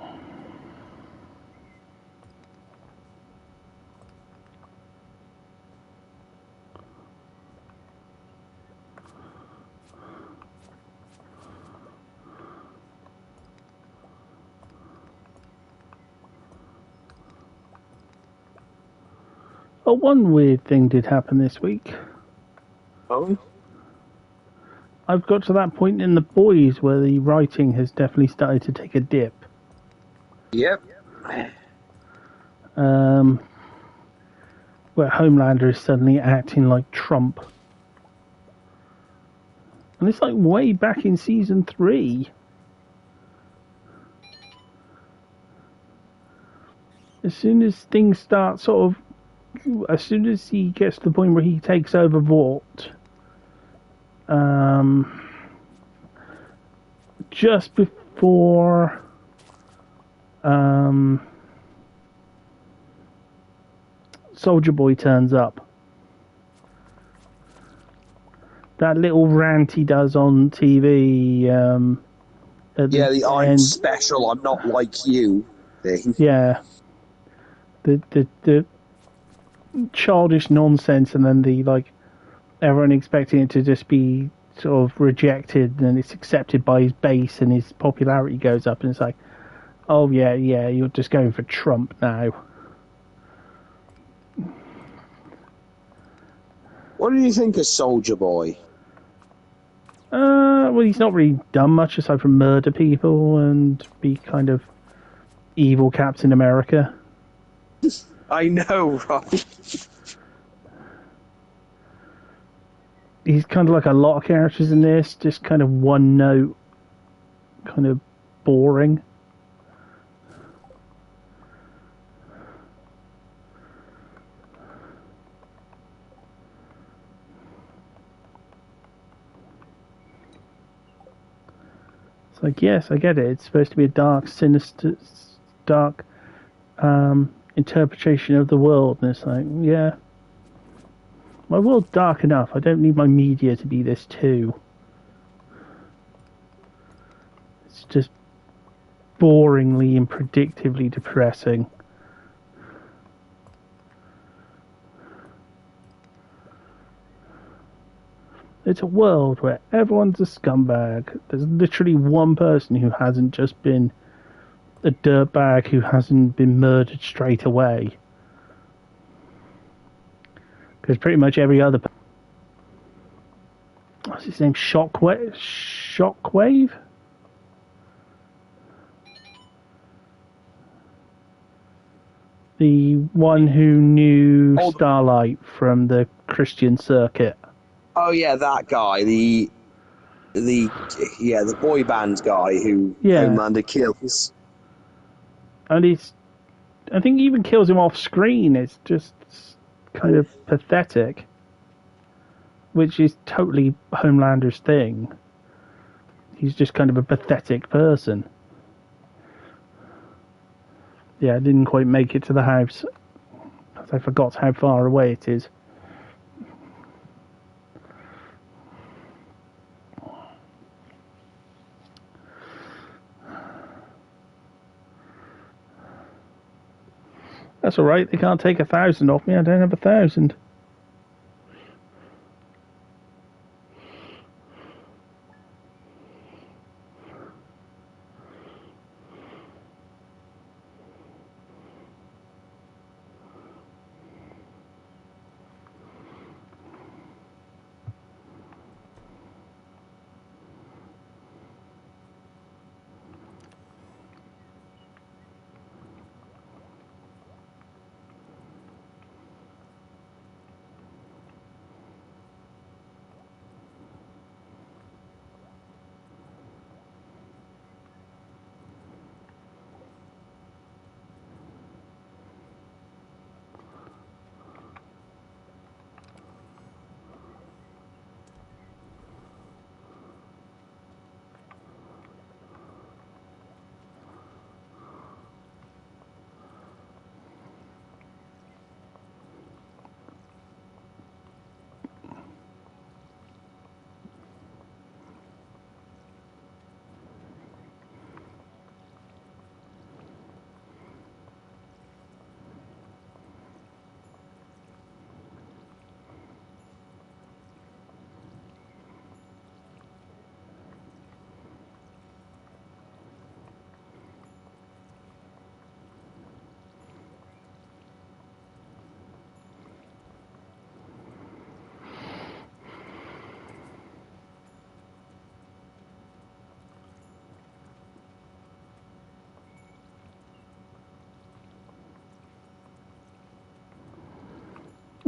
one weird thing did happen this week. Oh? I've got to that point in the boys where the writing has definitely started to take a dip. Yep. Where Homelander is suddenly acting like Trump. And it's like way back in season 3. As soon as things start as soon as he gets to the point where he takes over Vought, just before Soldier Boy turns up, that little rant he does on TV. The I'm special, I'm not like you thing. Yeah. The childish nonsense, and then the everyone expecting it to just be sort of rejected, and it's accepted by his base, and his popularity goes up, and it's like, oh yeah, you're just going for Trump now. What do you think of Soldier Boy? Well, he's not really done much aside from murder people and be kind of evil Captain America. I know, right? He's kind of like a lot of characters in this, just kind of one note, kind of boring. It's like, yes, I get it. It's supposed to be a dark, sinister, dark interpretation of the world. And it's like, yeah, my world's dark enough. I don't need my media to be this too. It's just boringly and predictively depressing. It's a world where everyone's a scumbag. There's literally one person who hasn't just been a dirtbag who hasn't been murdered straight away. Because pretty much every other... What's his name? Shockwave? The one who knew Starlight from the Christian circuit. Oh yeah, that guy, the boy band guy who Homelander kills. And I think he even kills him off screen. It's just kind of pathetic. Which is totally Homelander's thing. He's just kind of a pathetic person. Yeah, I didn't quite make it to the house. I forgot how far away it is. That's alright, they can't take 1,000 off me, I don't have 1,000.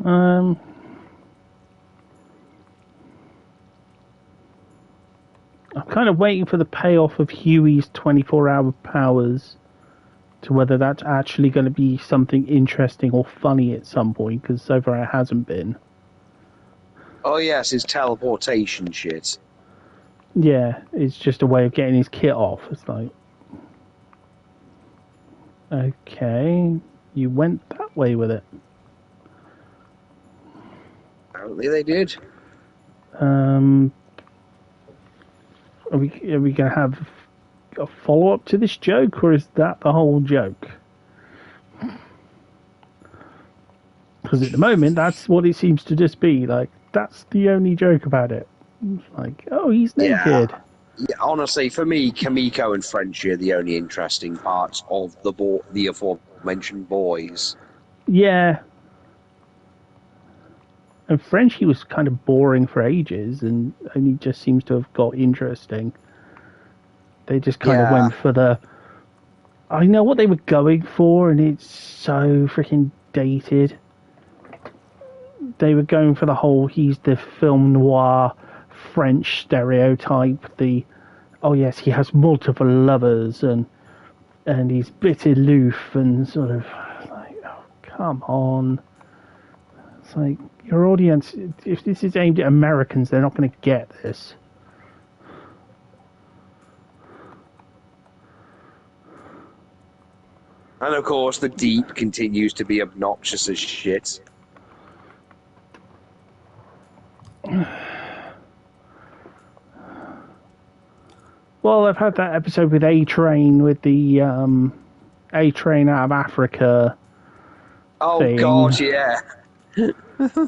Um, I'm kind of waiting for the payoff of Huey's 24-hour powers to whether that's actually going to be something interesting or funny at some point, because so far it hasn't been. Oh yes, his teleportation shit. Yeah, it's just a way of getting his kit off. It's like, okay, you went that way with it. Apparently they did. Are we going to have a follow up to this joke, or is that the whole joke? Because at the moment, that's what it seems to just be. Like, that's the only joke about it. It's like, oh, he's naked. Yeah, honestly, for me, Kamiko and Frenchie are the only interesting parts of the aforementioned boys. Yeah. And Frenchie was kind of boring for ages, and only just seems to have got interesting. They just kind of went for the... I know what they were going for, and it's so freaking dated. They were going for the whole, he's the film noir French stereotype, the, oh yes, he has multiple lovers, and he's a bit aloof, and sort of like, oh, come on. It's like, your audience, if this is aimed at Americans, they're not going to get this. And of course, the Deep continues to be obnoxious as shit. Well, I've had that episode with A-Train, with the A-Train out of Africa thing. God, yeah.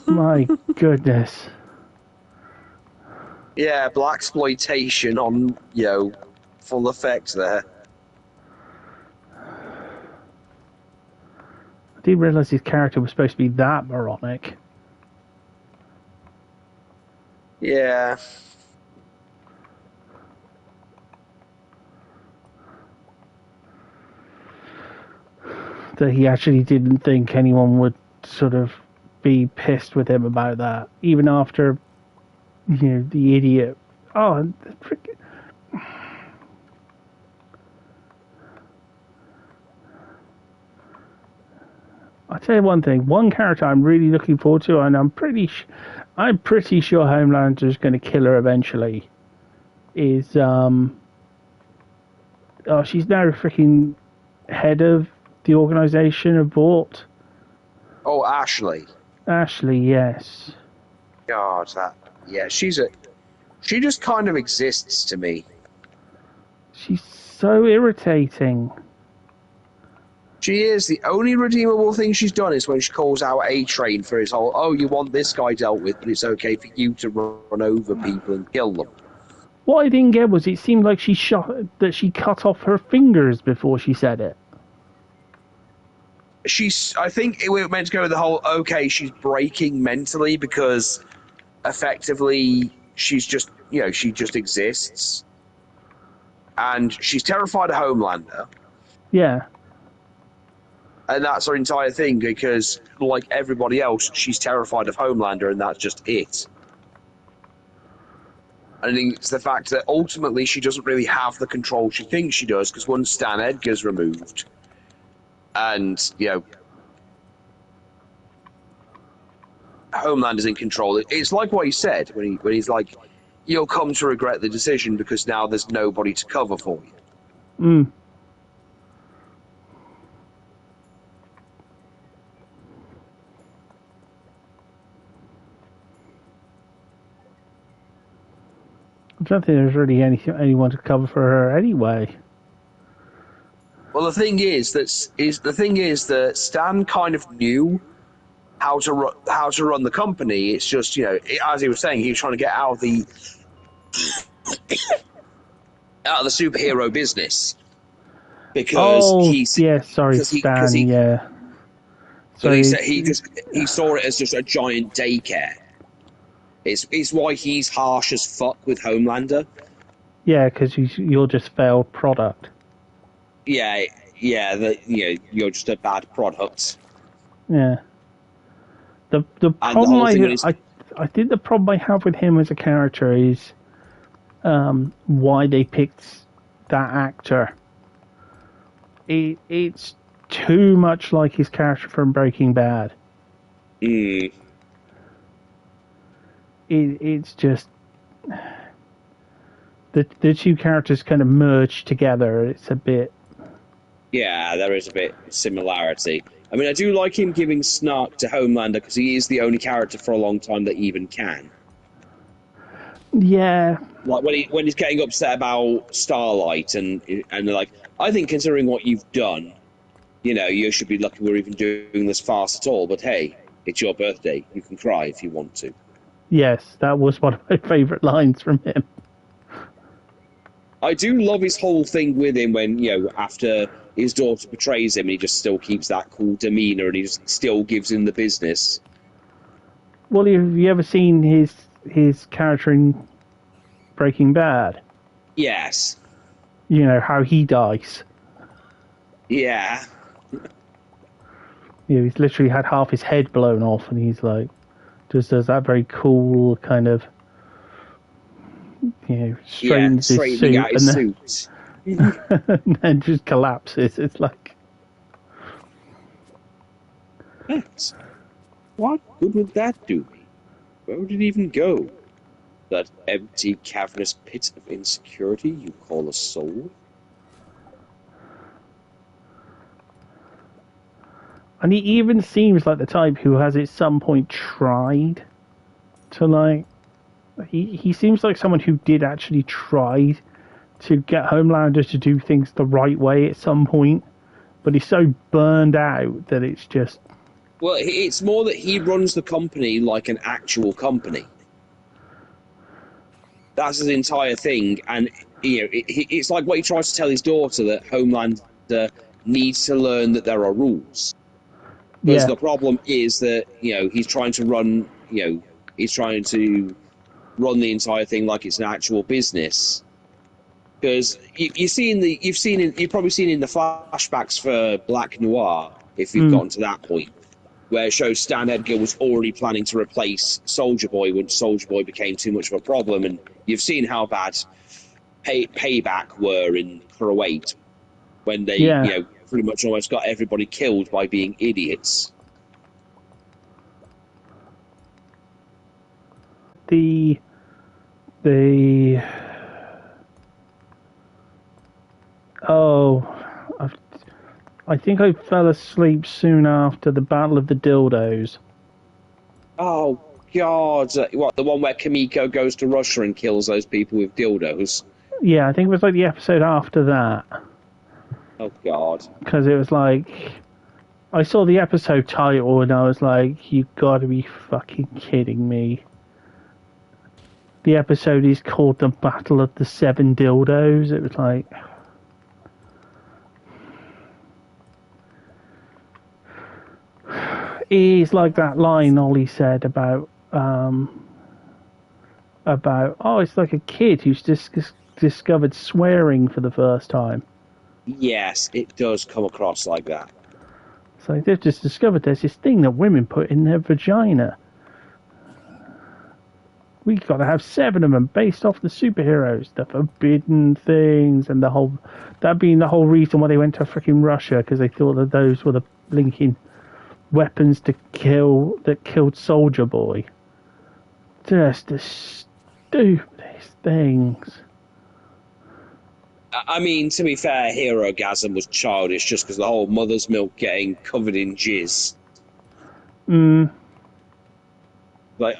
My goodness. Yeah, blaxploitation on, full effect there. I didn't realise his character was supposed to be that moronic. Yeah. That he actually didn't think anyone would sort of be pissed with him about that, even after, the idiot. Oh, freaking. I'll tell you one thing. One character I'm really looking forward to, and I'm pretty sure Homelander's going to kill her eventually. Is she's now freaking head of the organization of Vought. Oh, Ashley. Ashley, yes. God, she just kind of exists to me. She's so irritating. She is. The only redeemable thing she's done is when she calls out A-Train for his whole, oh, you want this guy dealt with, but it's okay for you to run over people and kill them. What I didn't get was it seemed like she cut off her fingers before she said it. I think we were meant to go with the whole, okay, she's breaking mentally because effectively she's just, she just exists. And she's terrified of Homelander. Yeah. And that's her entire thing because, like everybody else, she's terrified of Homelander and that's just it. And I think it's the fact that ultimately she doesn't really have the control she thinks she does because once Stan Edgar's removed and, Homelander's in control, it's like what he said when he's like, you'll come to regret the decision because now there's nobody to cover for you. Mm. I don't think there's really anyone to cover for her anyway. Well, the thing is that Stan kind of knew how to run the company. It's just as he was saying, he was trying to get out of the superhero business because Stan. Yeah. So he saw it as just a giant daycare. It's why he's harsh as fuck with Homelander. Yeah, because you're just failed product. Yeah, you're just a bad product. Yeah. The And the problem whole thing when he's I think the problem I have with him as a character is why they picked that actor. It's too much like his character from Breaking Bad. It's just the two characters kind of merge together. It's a bit. Yeah, there is a bit of similarity. I mean, I do like him giving snark to Homelander because he is the only character for a long time that even can. Yeah, Like when he's getting upset about Starlight and they're like, I think considering what you've done, you should be lucky we're even doing this farce at all. But hey, it's your birthday. You can cry if you want to. yes, that was one of my favourite lines from him. I do love his whole thing with him when, after his daughter betrays him and he just still keeps that cool demeanour and he just still gives him the business. Well, have you ever seen his character in Breaking Bad? Yes. You know how he dies. Yeah. He's literally had half his head blown off, and he's like, just does that very cool kind of, straightens his straightening suit out his suit. and then just collapses. It's like, Thanks. What good would that do me? Where would it even go? That empty, cavernous pit of insecurity you call a soul? and he even seems like the type who has at some point tried to like. He seems like someone who did actually try to get Homelander to do things the right way at some point, but he's so burned out that it's just. Well, it's more that he runs the company like an actual company. That's his entire thing, and it's like what he tries to tell his daughter, that Homelander needs to learn that there are rules. Because Yeah, the problem is that he's trying to run the entire thing like it's an actual business. Because you've probably seen in the flashbacks for Black Noir, if you've gotten to that point, where it shows Stan Edgar was already planning to replace Soldier Boy when Soldier Boy became too much of a problem, and you've seen how bad Payback were in Kuwait when they yeah. pretty much almost got everybody killed by being idiots. The oh, I think I fell asleep soon after the Battle of the Dildos. Oh God! What, the one where Kimiko goes to Russia and kills those people with dildos? Yeah, I think it was like the episode after that, Oh God! because it was like I saw the episode title and I was like, "You got to be fucking kidding me!" The episode is called "The Battle of the Seven Dildos." It was like. It's like that line Ollie said about it's like a kid who's just discovered swearing for the first time. Yes, it does come across like that. So they've just discovered there's this thing that women put in their vagina. We've got to have 7 of them based off the superheroes, the forbidden things, and that being the whole reason why they went to freaking Russia, because they thought that those were the blinking weapons that killed Soldier Boy. Just the stupidest things. I mean, to be fair, Herogasm was childish just because the whole mother's milk getting covered in jizz. Like,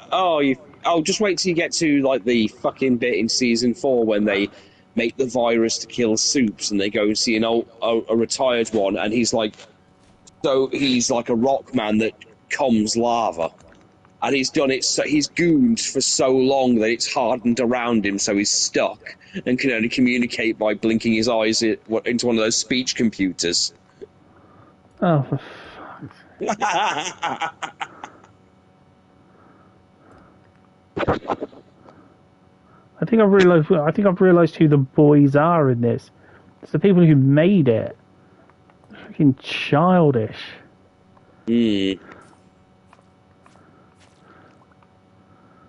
just wait till you get to like the fucking bit in season 4 when they make the virus to kill Soups and they go and see a retired one, and he's like a rock man that comes lava. And he's done it, so he's gooned for so long that it's hardened around him, so he's stuck and can only communicate by blinking his eyes into one of those speech computers. Oh, for fuck's sake. I think I've realised who the boys are in this. It's the people who made it. Freaking childish.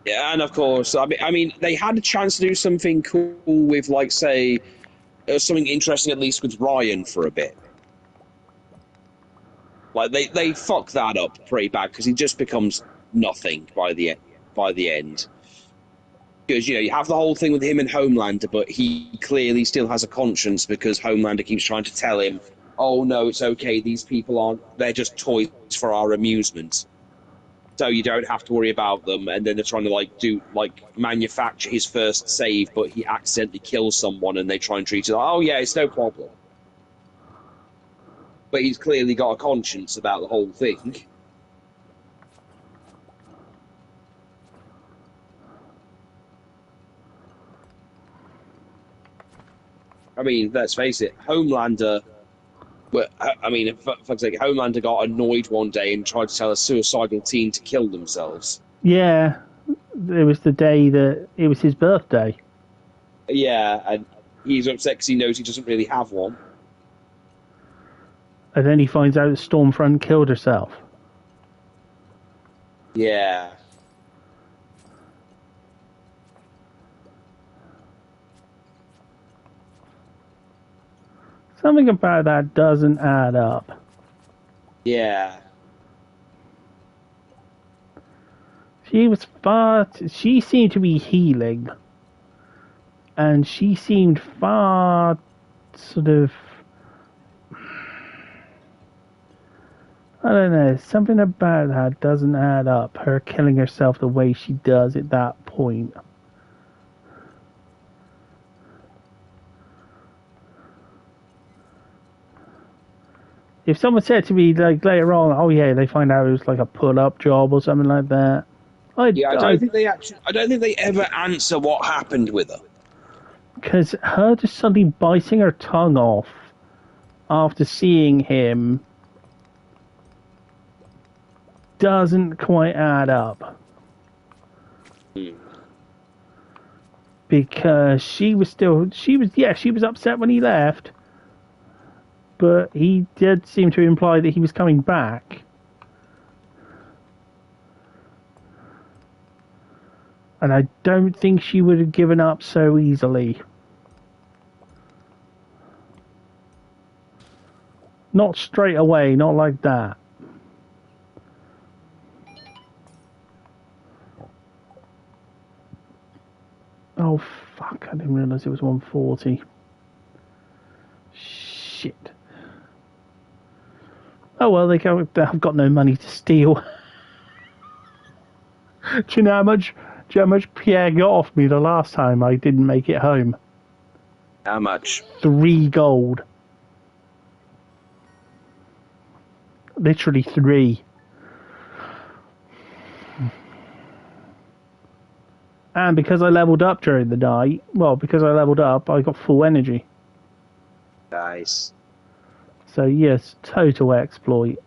Yeah, and of course, I mean, they had a chance to do something cool with, like, say, something interesting at least with Ryan for a bit. Like they fuck that up pretty bad because he just becomes nothing by the end. Because you have the whole thing with him and Homelander, but he clearly still has a conscience because Homelander keeps trying to tell him, "Oh no, it's okay. These people aren't. They're just toys for our amusement. So you don't have to worry about them." And then they're trying to manufacture his first save, but he accidentally kills someone, and they try and treat it like, "Oh yeah, it's no problem." But he's clearly got a conscience about the whole thing. I mean, let's face it, Homelander. Well, I mean, for fuck's sake, Homelander got annoyed one day and tried to tell a suicidal teen to kill themselves. Yeah, it was the day that it was his birthday. Yeah, and he's upset because he knows he doesn't really have one. And then he finds out that Stormfront killed herself. Yeah. Something about that doesn't add up. Yeah. She seemed to be healing. And she seemed far sort of. I don't know, something about that doesn't add up. Her killing herself the way she does at that point. If someone said to me like later on, "Oh yeah," they find out it was like a pull-up job or something like that, Yeah, I I don't think they ever answer what happened with her. because her just suddenly biting her tongue off after seeing him doesn't quite add up. Hmm. Because she was upset when he left, but he did seem to imply that he was coming back. And I don't think she would have given up so easily. Not straight away, not like that. Oh fuck, I didn't realise it was 140. Shit. Oh well, I've got no money to steal. Do you know how much Pierre got off me the last time I didn't make it home? How much? 3 gold. Literally 3. And because I leveled up during the night, because I leveled up, I got full energy. Nice. So yes, total exploit.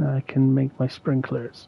I can make my sprinklers.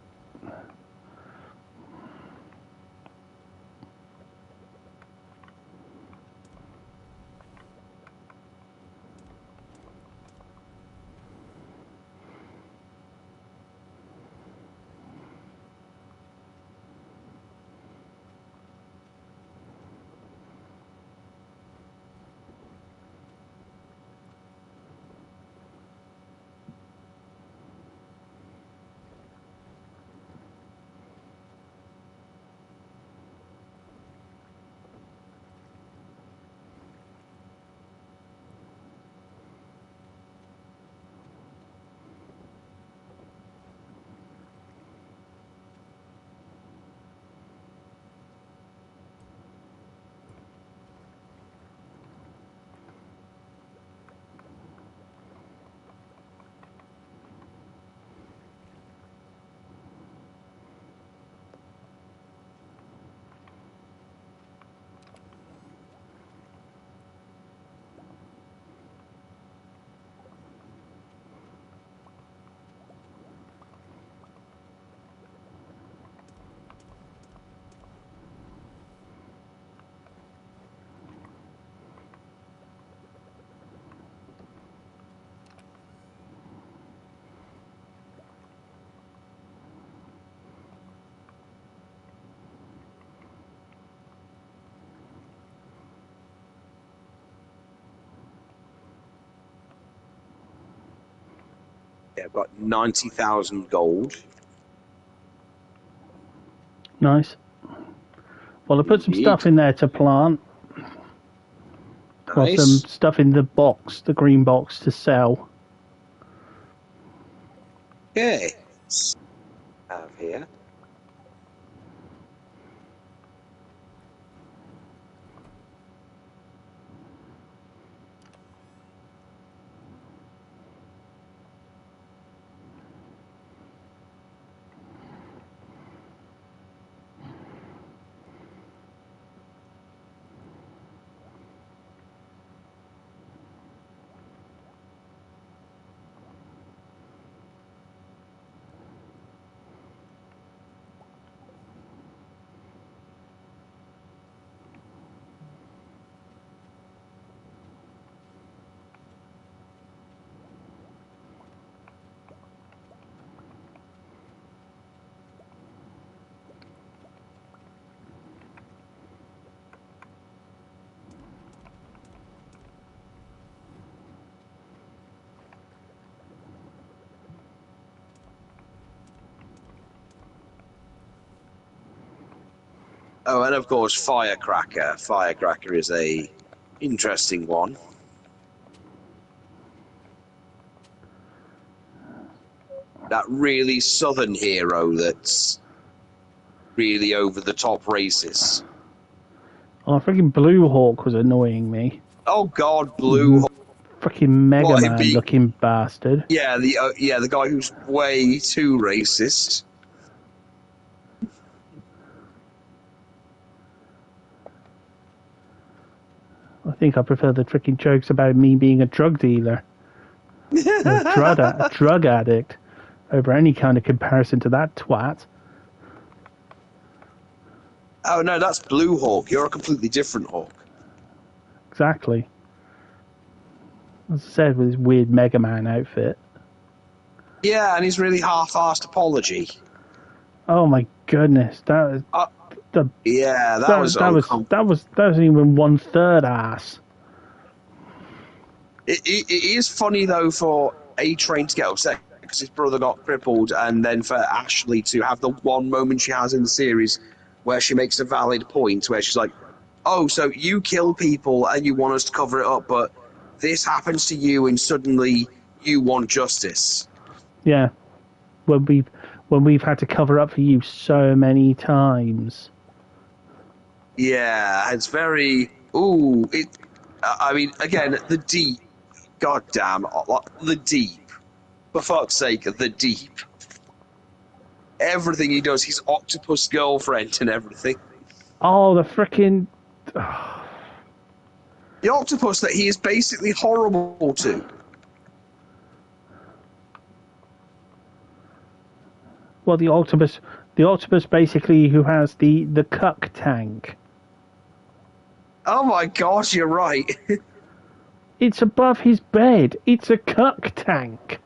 Yeah, I've got 90,000 gold. Nice. Well, I put some Indeed. stuff in there to plant. Well, some Nice. stuff in the box, the green box, to sell. Okay. Let's have here. Oh, and of course, Firecracker. Firecracker is a interesting one. That really southern hero that's really over the top racist. Oh, freaking Blue Hawk was annoying me. Oh God, Blue. Freaking Mega Well, it'd Man be looking bastard. the guy who's way too racist. I think I prefer the freaking jokes about me being a drug dealer, a drug addict, over any kind of comparison to that twat. Oh no, that's Blue Hawk. You're a completely different Hawk. Exactly. As I said, with his weird Mega Man outfit. Yeah, and his really half-assed apology. Oh my goodness, that was the Yeah, that that, was that wasn't even 1/3 ass. It is funny though for A-Train to get upset because his brother got crippled, and then for Ashley to have the one moment she has in the series where she makes a valid point, where she's like, "Oh, so you kill people and you want us to cover it up, but this happens to you, and suddenly you want justice." Yeah, when we've had to cover up for you so many times. Yeah, it's very. Ooh, it. I mean, again, the deep. God damn, the deep. For fuck's sake, the deep. Everything he does, his octopus girlfriend and everything. Oh, the freaking The octopus that he is basically horrible to. well, the octopus basically who has the cuck tank. Oh my gosh, you're right. It's above his bed. It's a cuck tank.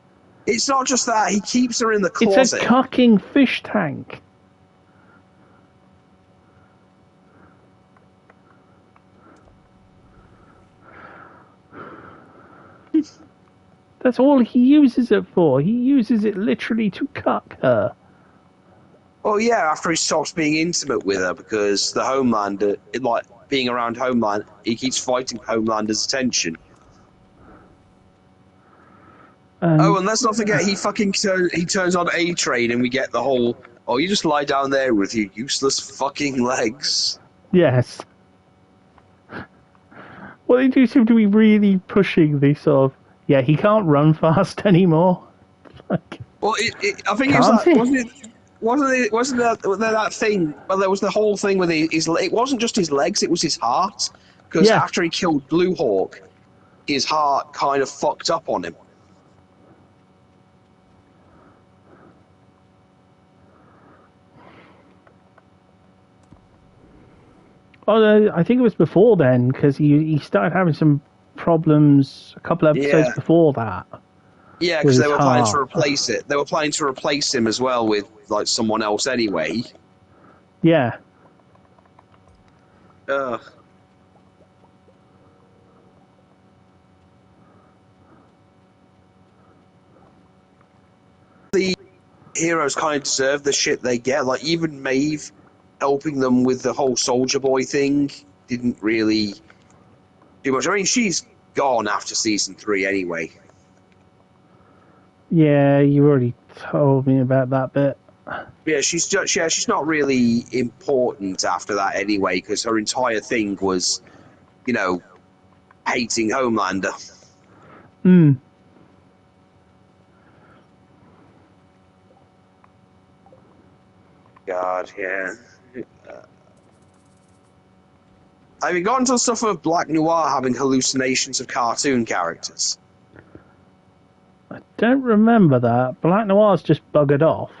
It's not just that, he keeps her in the It's a closet. cucking fish tank. That's all he uses it for. He uses it literally to cuck her. Well, yeah, after he stops being intimate with her because the Homelander, like being around Homeland, he keeps fighting Homelander's attention. Oh, and let's not forget, he turns on A-Train, and we get the whole, "Oh, you just lie down there with your useless fucking legs." Yes. Well, they do seem to be really pushing the sort of, yeah, he can't run fast anymore. Like, Well, I think it was can't that, he? wasn't that thing? Well, there was the whole thing with his. It wasn't just his legs; it was his heart. Because Yeah. after he killed Blue Hawk, his heart kind of fucked up on him. Oh, no, I think it was before then because he started having some problems a couple episodes Yeah, before that yeah, with because they his were planning to heart. replace it. They were planning to replace him as well with like someone else anyway. Yeah. Ugh. the heroes kind of deserve the shit they get. Like, even Maeve helping them with the whole Soldier Boy thing didn't really do much. I mean, she's gone after season 3 anyway. Yeah, you already told me about that bit. Yeah, she's not really important after that anyway, because her entire thing was, hating Homelander. God, yeah. Have you gotten to the stuff of Black Noir having hallucinations of cartoon characters? I don't remember that. Black Noir's just buggered off.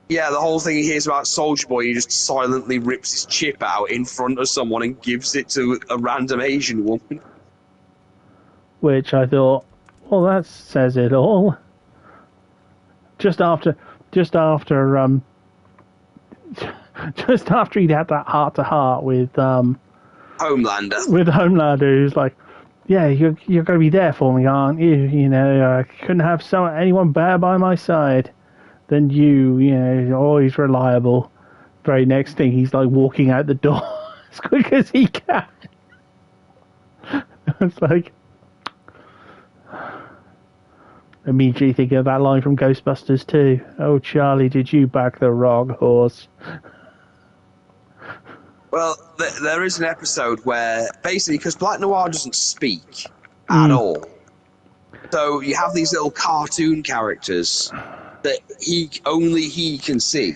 Yeah, the whole thing he hears about Soldier Boy, he just silently rips his chip out in front of someone and gives it to a random Asian woman. Which I thought, well, that says it all. Just after just after he'd had that heart-to-heart with Homelander, who's like, yeah, you're going to be there for me, aren't you? I couldn't have anyone better by my side than you. You're always reliable. Very next thing, he's like walking out the door as quick as he can. It's like, immediately thinking of that line from Ghostbusters 2. Oh, Charlie, did you back the wrong horse? Well, there is an episode where, basically, because Black Noir doesn't speak at all, so you have these little cartoon characters that only he can see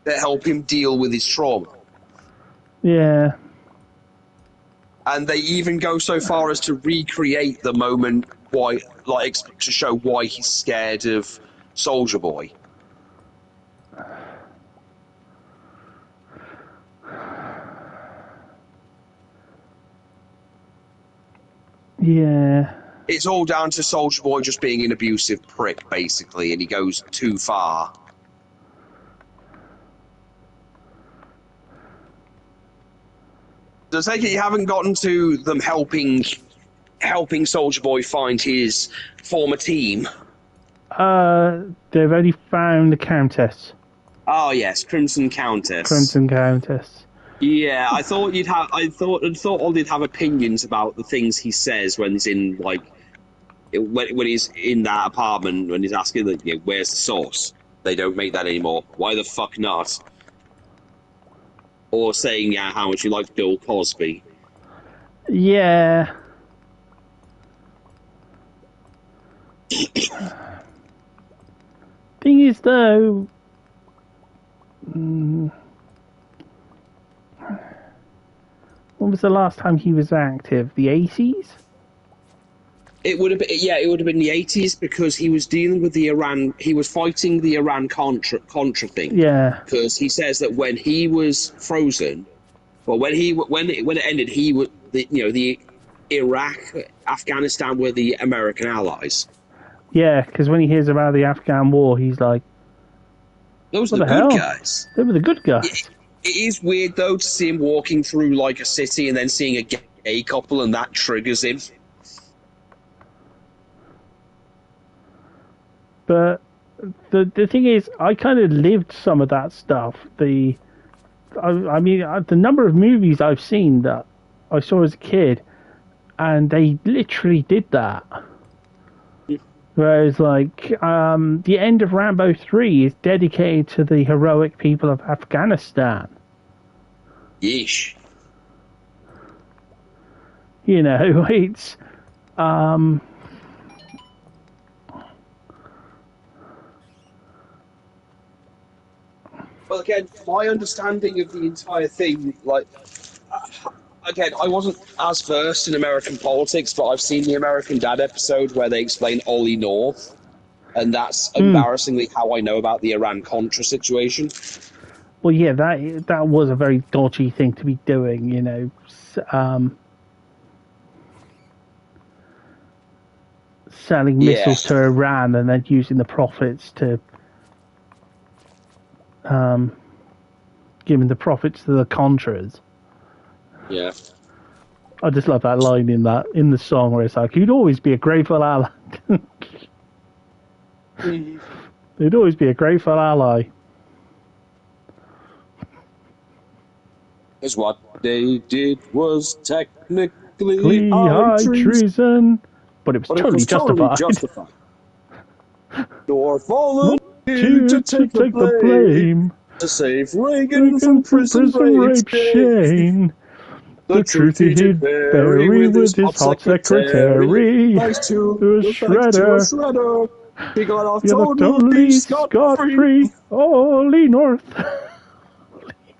that help him deal with his trauma. Yeah. And they even go so far as to recreate the moment to show why he's scared of Soldier Boy. Yeah. It's all down to Soldier Boy just being an abusive prick, basically, and he goes too far. So I take it you haven't gotten to them helping Soldier Boy find his former team? They've only found the Countess. Oh yes, Crimson Countess. Crimson Countess. Yeah, I thought Ollie'd have opinions about the things he says when he's in when he's in that apartment, when he's asking where's the source? They don't make that anymore. Why the fuck not? Or saying how much you like Bill Cosby. Yeah. Thing is, though, when was the last time he was active? The 80s? It would have been, it would have been the 80s, because he was dealing with he was fighting the Iran-Contra thing. Yeah. Because he says that when he was frozen, well, when it ended, he was, the Iraq, Afghanistan were the American allies. Yeah, because when he hears about the Afghan war, he's like, those are the good guys. They were the good guys. It is weird, though, to see him walking through, like, a city and then seeing a gay couple, and that triggers him. But the thing is, I kind of lived some of that stuff. The number of movies I've seen that I saw as a kid, and they literally did that. Whereas, the end of Rambo 3 is dedicated to the heroic people of Afghanistan. Yeesh. It's... Well, again, my understanding of the entire thing, again, I wasn't as versed in American politics, but I've seen the American Dad episode where they explain Ollie North, and that's embarrassingly how I know about the Iran-Contra situation. Well, yeah, that was a very dodgy thing to be doing, selling missiles to Iran and then using the profits to giving the profits to the Contras. Yeah. I just love that line in the song where it's like, "You'd always be a grateful ally." They'd always be a grateful ally. Because what they did was technically High high treason, treason. But it was but it totally was totally justified. justified. Nor volunteered to To take the blame to save Reagan from prison rape shame. The truth he did bury with his hot secretary. Thanks to a shredder. He got off totally scot-free. Holy North.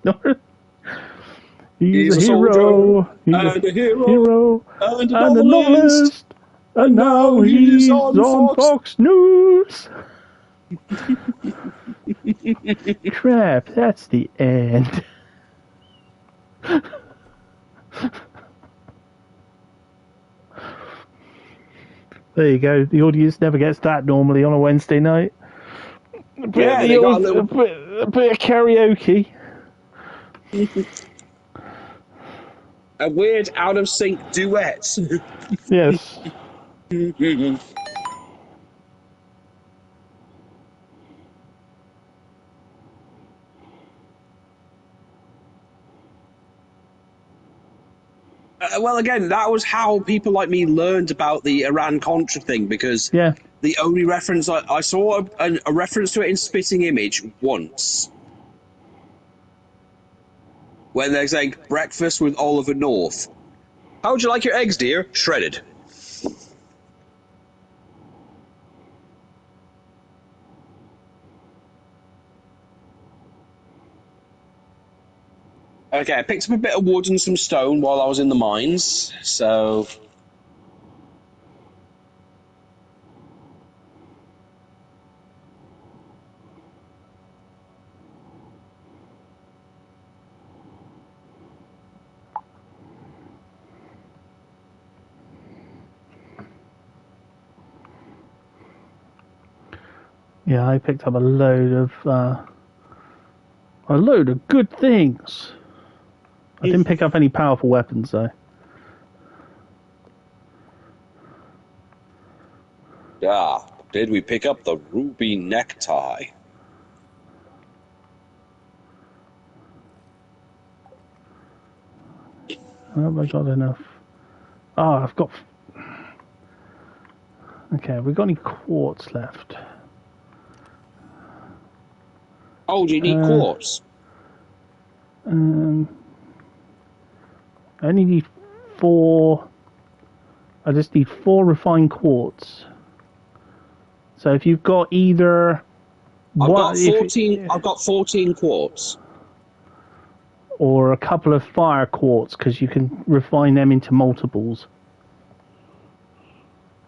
North. He's a hero. He's and a hero. hero. And a And a novelist. novelist. And now he's on Fox News. Crap, that's the end. There you go. The audience never gets that normally on a Wednesday night. A bit of karaoke. A weird out of sync duet. Yes. Well, again, that was how people like me learned about the Iran-Contra thing, because the only reference I saw a reference to it in Spitting Image once. When they're saying, breakfast with Oliver North. How would you like your eggs, dear? Shredded. Okay, I picked up a bit of wood and some stone while I was in the mines, so... Yeah, I picked up a load of good things. I didn't pick up any powerful weapons though. Ah, did we pick up the ruby necktie? Have I got enough? Ah, I've got... Okay, have we got any quartz left? Oh, do you need quartz? I only need 4... I just need 4 refined quartz. So if you've got either... I've got 14 quartz. Or a couple of fire quartz, because you can refine them into multiples.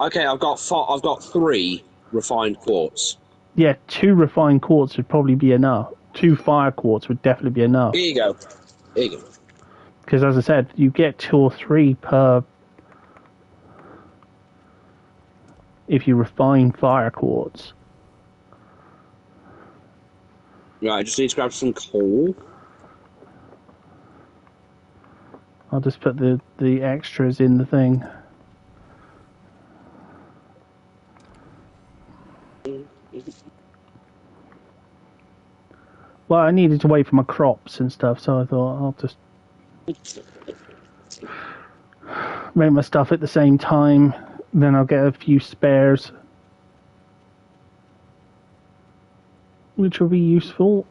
Okay, I've got 3 refined quartz. Yeah, 2 refined quartz would probably be enough. 2 fire quartz would definitely be enough. Here you go. Here you go. Because as I said, you get 2 or 3 per... if you refine fire quartz. Right, I just need to grab some coal. I'll just put the extras in the thing. Well, I needed to wait for my crops and stuff, so I thought I'll just make my stuff at the same time. Then I'll get a few spares, which will be useful.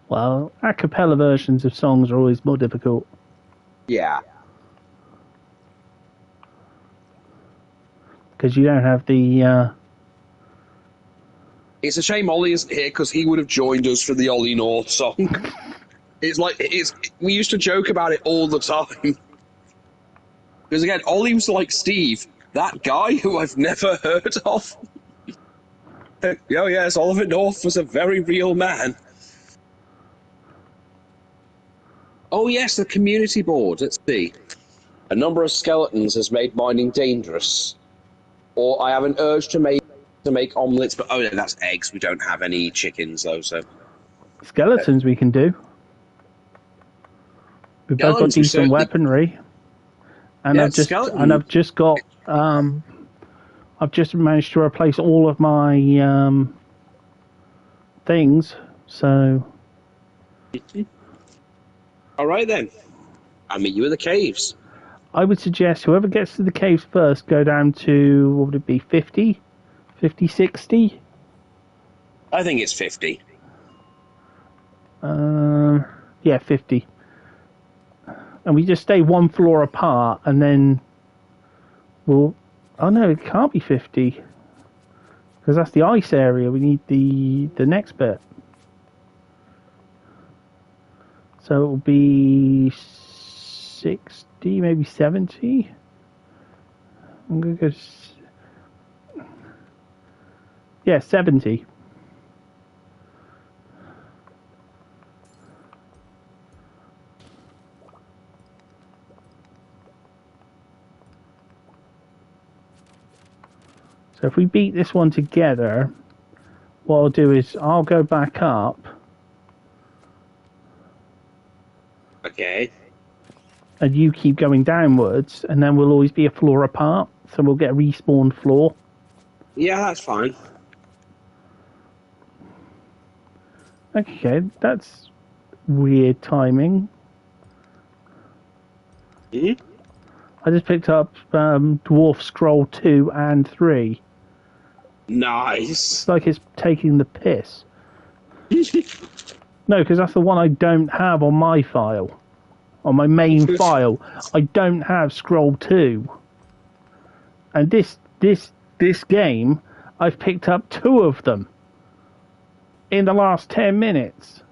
Well, a cappella versions of songs are always more difficult. Yeah. Because you don't have the... It's a shame Ollie isn't here, because he would have joined us for the Ollie North song. We used to joke about it all the time. Because again, Ollie was like Steve, that guy who I've never heard of. Oh, yes, Oliver North was a very real man. Oh, yes, the community board. Let's see. A number of skeletons has made mining dangerous. Or I have an urge to make omelets, but oh, no, that's eggs. We don't have any chickens, though, so... Skeletons we can do. We've both got Skeletons, we decent certainly... weaponry. And Yeah, I've just got I've just managed to replace all of my things, so All right, then. I'll meet you in the caves. I would suggest whoever gets to the caves first go down to, what would it be, 50? 50, 60? I think it's 50. Yeah, 50. And we just stay one floor apart, and then we'll... Oh no, it can't be 50. Because that's the ice area. We need the next bit. So it'll be 60, maybe 70. I'm going to go... Yeah, 70. So if we beat this one together, what I'll do is I'll go back up. Okay. And you keep going downwards, and then we'll always be a floor apart. So we'll get a respawned floor. Yeah, that's fine. Okay, that's weird timing. Mm-hmm. I just picked up Dwarf Scroll 2 and 3. Nice. It's like it's taking the piss. No, because that's the one I don't have on my file. On my main file, I don't have Scroll 2. And this game, I've picked up 2 of them in the last 10 minutes.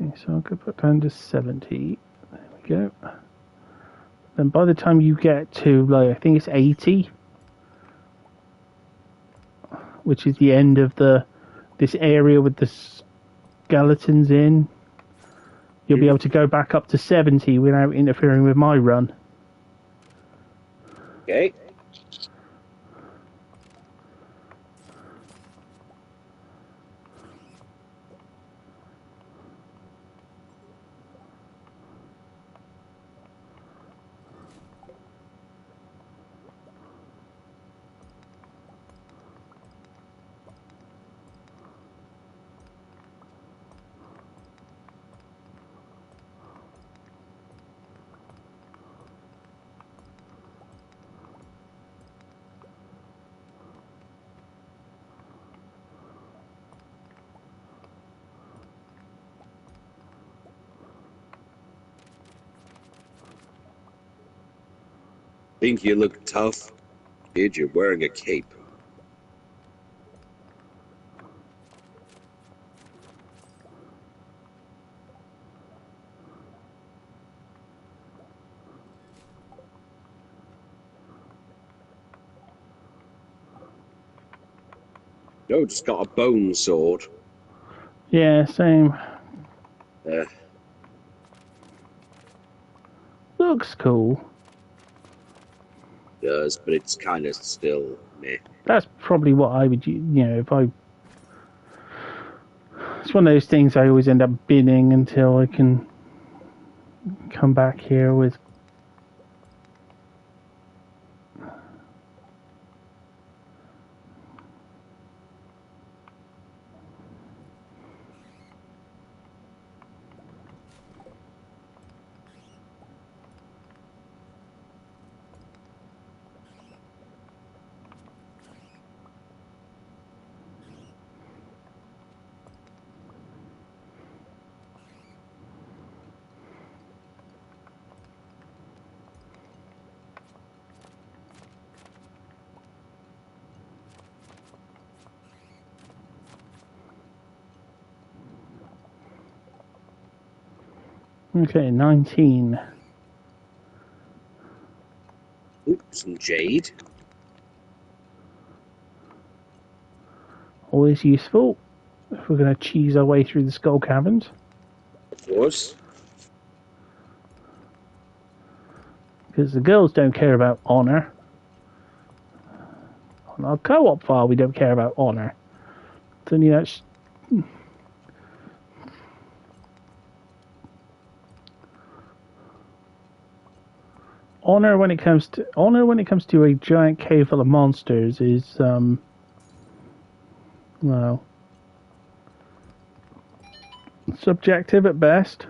Okay, so I'll go put down to 70. There we go. Then by the time you get to, like, I think it's 80, which is the end of this area with the skeletons in, you'll be able to go back up to 70 without interfering with my run. Okay. Think you look tough? Kid, you're wearing a cape. Oh, just got a bone sword. Yeah, same. Uh, Looks cool. does, but it's kind of still meh. That's probably what I would, if I... It's one of those things I always end up binning until I can come back here with... Okay, 19. Ooh, some jade. Always useful if we're going to cheese our way through the skull caverns. Of course. Because the girls don't care about honour. On our co-op file, we don't care about honour. It's only that. Honor when it comes to a giant cave full of monsters is well, subjective at best.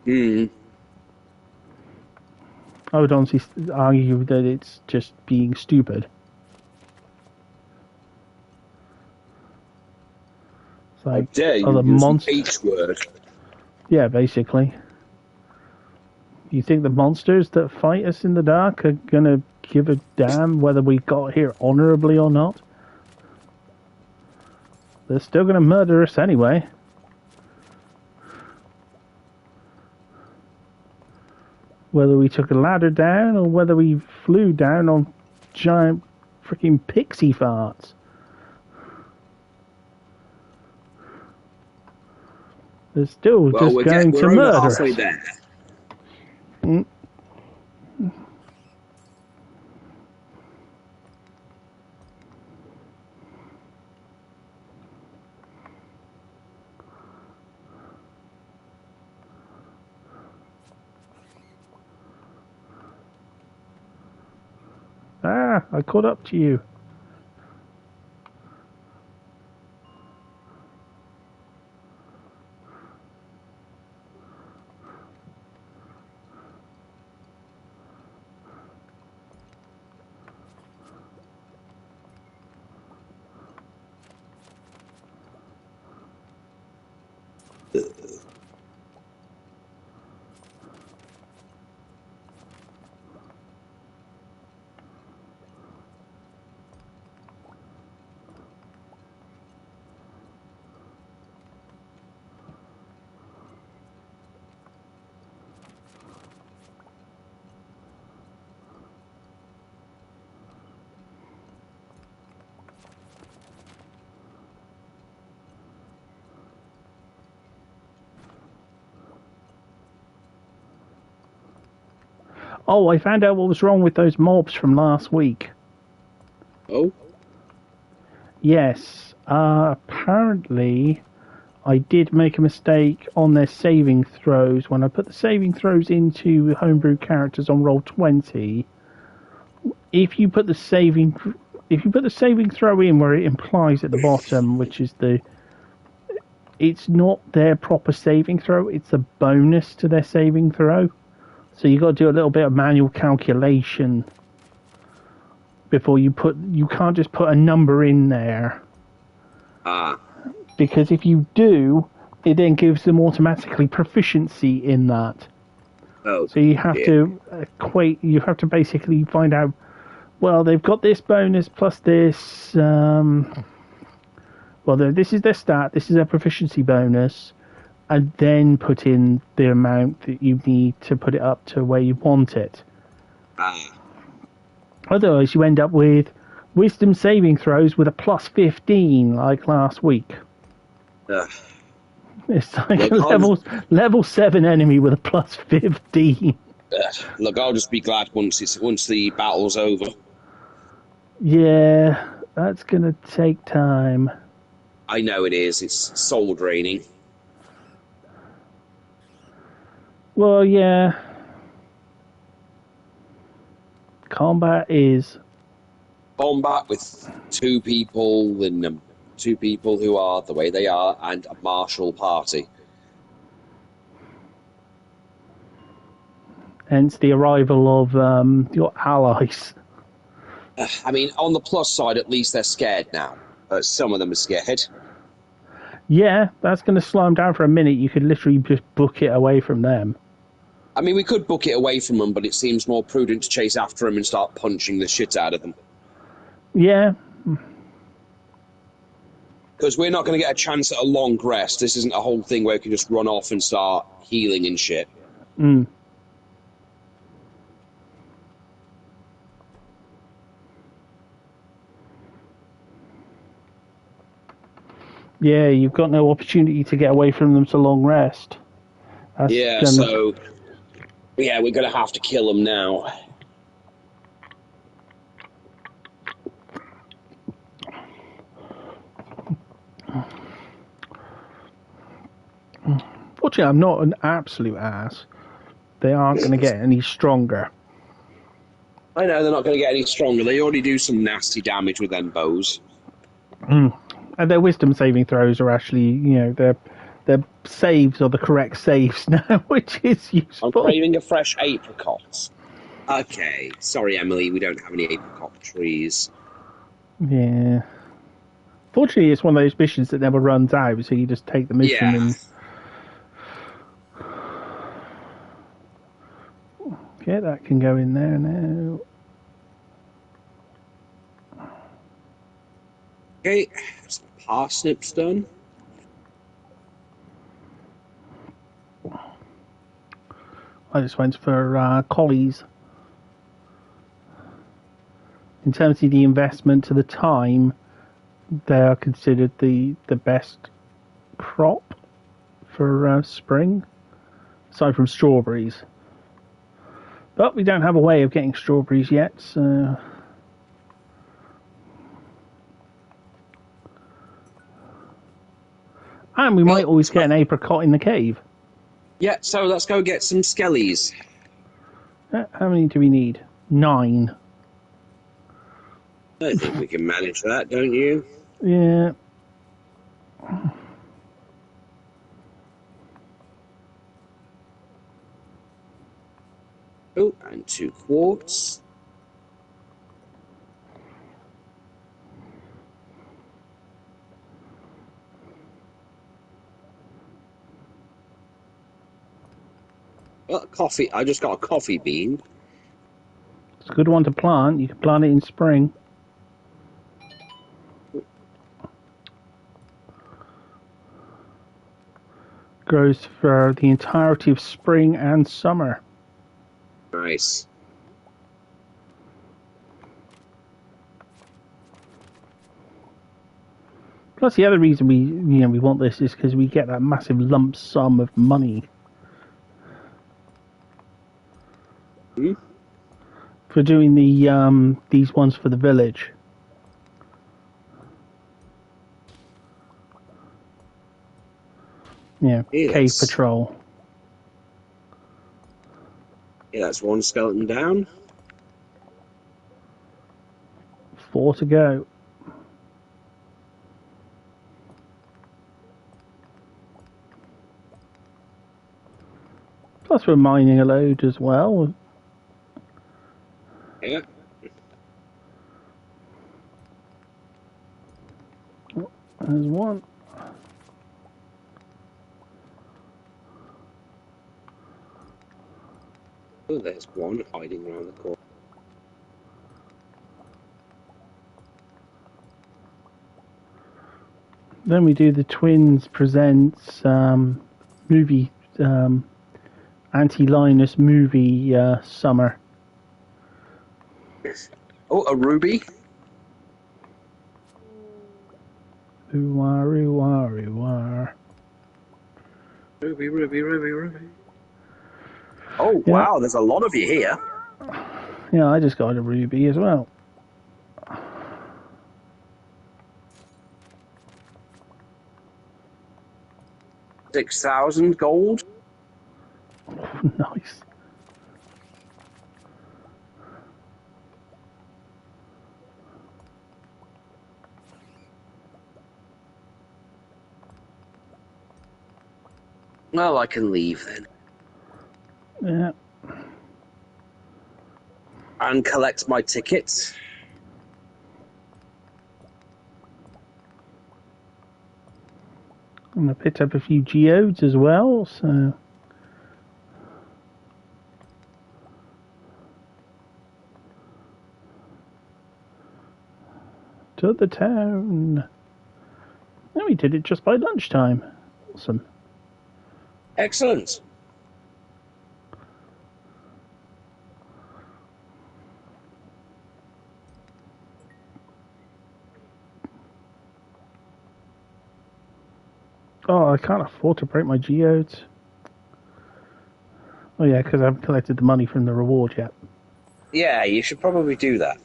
I would honestly argue that it's just being stupid. It's How like dare you other use the monsters. H word? Yeah, basically. You think the monsters that fight us in the dark are gonna give a damn whether we got here honorably or not? They're still gonna murder us anyway. Whether we took a ladder down or whether we flew down on giant freaking pixie farts. They're still Well, just going to we're over murder halfway us. there. Ah, I caught up to you. Oh, I found out what was wrong with those mobs from last week. Oh? Yes, apparently I did make a mistake on their saving throws. When I put the saving throws into homebrew characters on roll 20, if you put the saving throw in where it implies at the bottom, which is it's not their proper saving throw, it's a bonus to their saving throw. So you got to do a little bit of manual calculation before you can't just put a number in there. Because if you do, it then gives them automatically proficiency in that. Oh. So you have to you have to basically find out, well, they've got this bonus plus this, this is their stat, this is their proficiency bonus, and then put in the amount that you need to put it up to where you want it. Otherwise, you end up with wisdom saving throws with a plus 15, like last week. It's like Look, a level 7 enemy with a plus 15. Look, I'll just be glad once the battle's over. Yeah, that's gonna take time. I know it is. It's soul draining. Well, yeah. Combat is Combat with two people who are the way they are, and a martial party. hence the arrival of your allies. I mean, on the plus side, at least they're scared now. Some of them are scared. Yeah, that's going to slow them down for a minute. You could literally just book it away from them. I mean, we could book it away from them, but it seems more prudent to chase after them and start punching the shit out of them. Yeah. Because we're not going to get a chance at a long rest. This isn't a whole thing where we can just run off and start healing and shit. Mm. Yeah, you've got no opportunity to get away from them to long rest. That's Yeah, gonna... so... Yeah, we're going to have to kill them now. Fortunately, I'm not an absolute ass. They aren't going to get any stronger. I know they're not going to get any stronger. They already do some nasty damage with them bows. And their wisdom saving throws are actually, their saves are the correct saves now, which is I'm useful. craving a fresh apricot. Okay, sorry, Emily, we don't have any apricot trees. Yeah. Fortunately, it's one of those missions that never runs out, so you just take the mission Yeah. and... Okay, that can go in there now. Okay, parsnips done. I just went for collies. In terms of the investment to the time, they are considered the best crop for spring, aside from strawberries. But we don't have a way of getting strawberries yet, so... And we might always get an apricot in the cave. Yeah, so let's go get some skellies. How many do we need? 9. I think we can manage that, don't you? Yeah. Oh, and 2 quartz. Coffee. I just got a coffee bean. It's a good one to plant. You can plant it in spring. Grows for the entirety of spring and summer. Nice. Plus, the other reason we want this is because we get that massive lump sum of money for doing the these ones for the village. Yeah, cave patrol. Yeah, that's 1 skeleton down. 4 to go. Plus, we're mining a load as well. Yeah. There's 1. Oh, there's 1 hiding around the corner. Then we do the Twins Presents movie, anti-Linus movie summer. Oh, a ruby. Ooh-wah, ooh-wah, ooh-wah. Ruby, ruby, ruby, ruby. Oh, Yeah. wow, there's a lot of you here. Yeah, I just got a ruby as well. 6,000 gold. Nice. Well, I can leave then. Yeah. And collect my tickets. And I picked up a few geodes as well, so... To the town. And we did it just by lunchtime. Awesome. Excellent. Oh, I can't afford to break my geodes. Oh yeah, because I haven't collected the money from the reward yet. Yeah, you should probably do that. I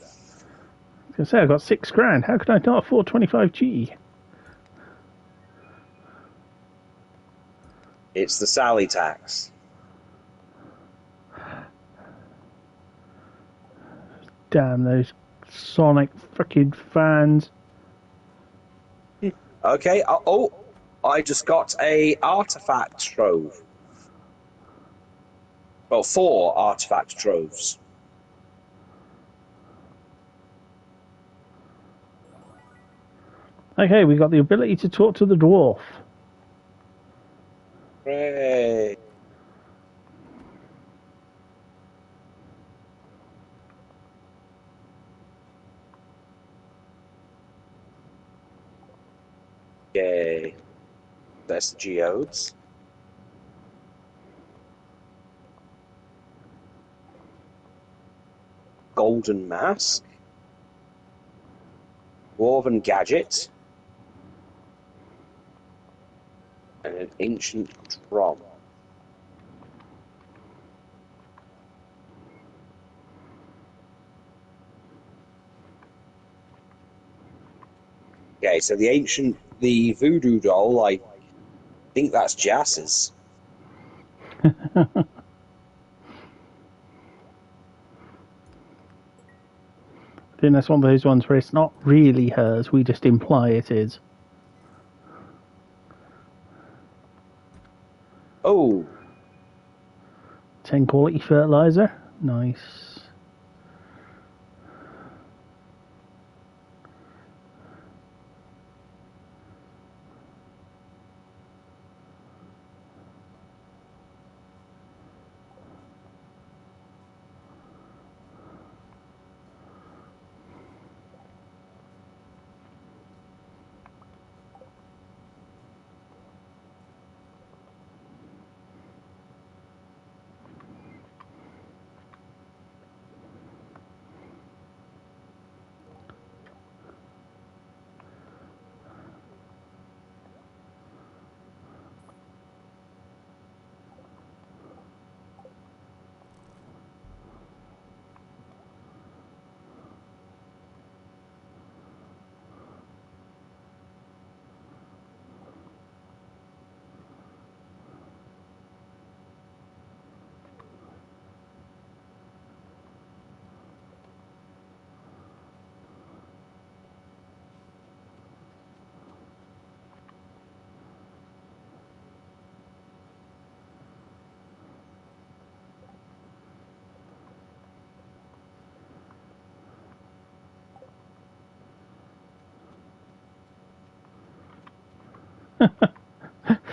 was going to say, I got £6,000. How could I not afford 25G? It's the Sally tax. Damn those Sonic freaking fans. Okay. I just got a artifact trove. Well, 4 artifact troves. Okay, we got the ability to talk to the dwarf. Hooray. Yay. There's the geodes. Golden mask. Woven gadget. And an ancient drum. Okay, so the voodoo doll, I think that's Jass's. I think that's one of those ones where it's not really hers, we just imply it is. Oh, 10 quality fertilizer. Nice.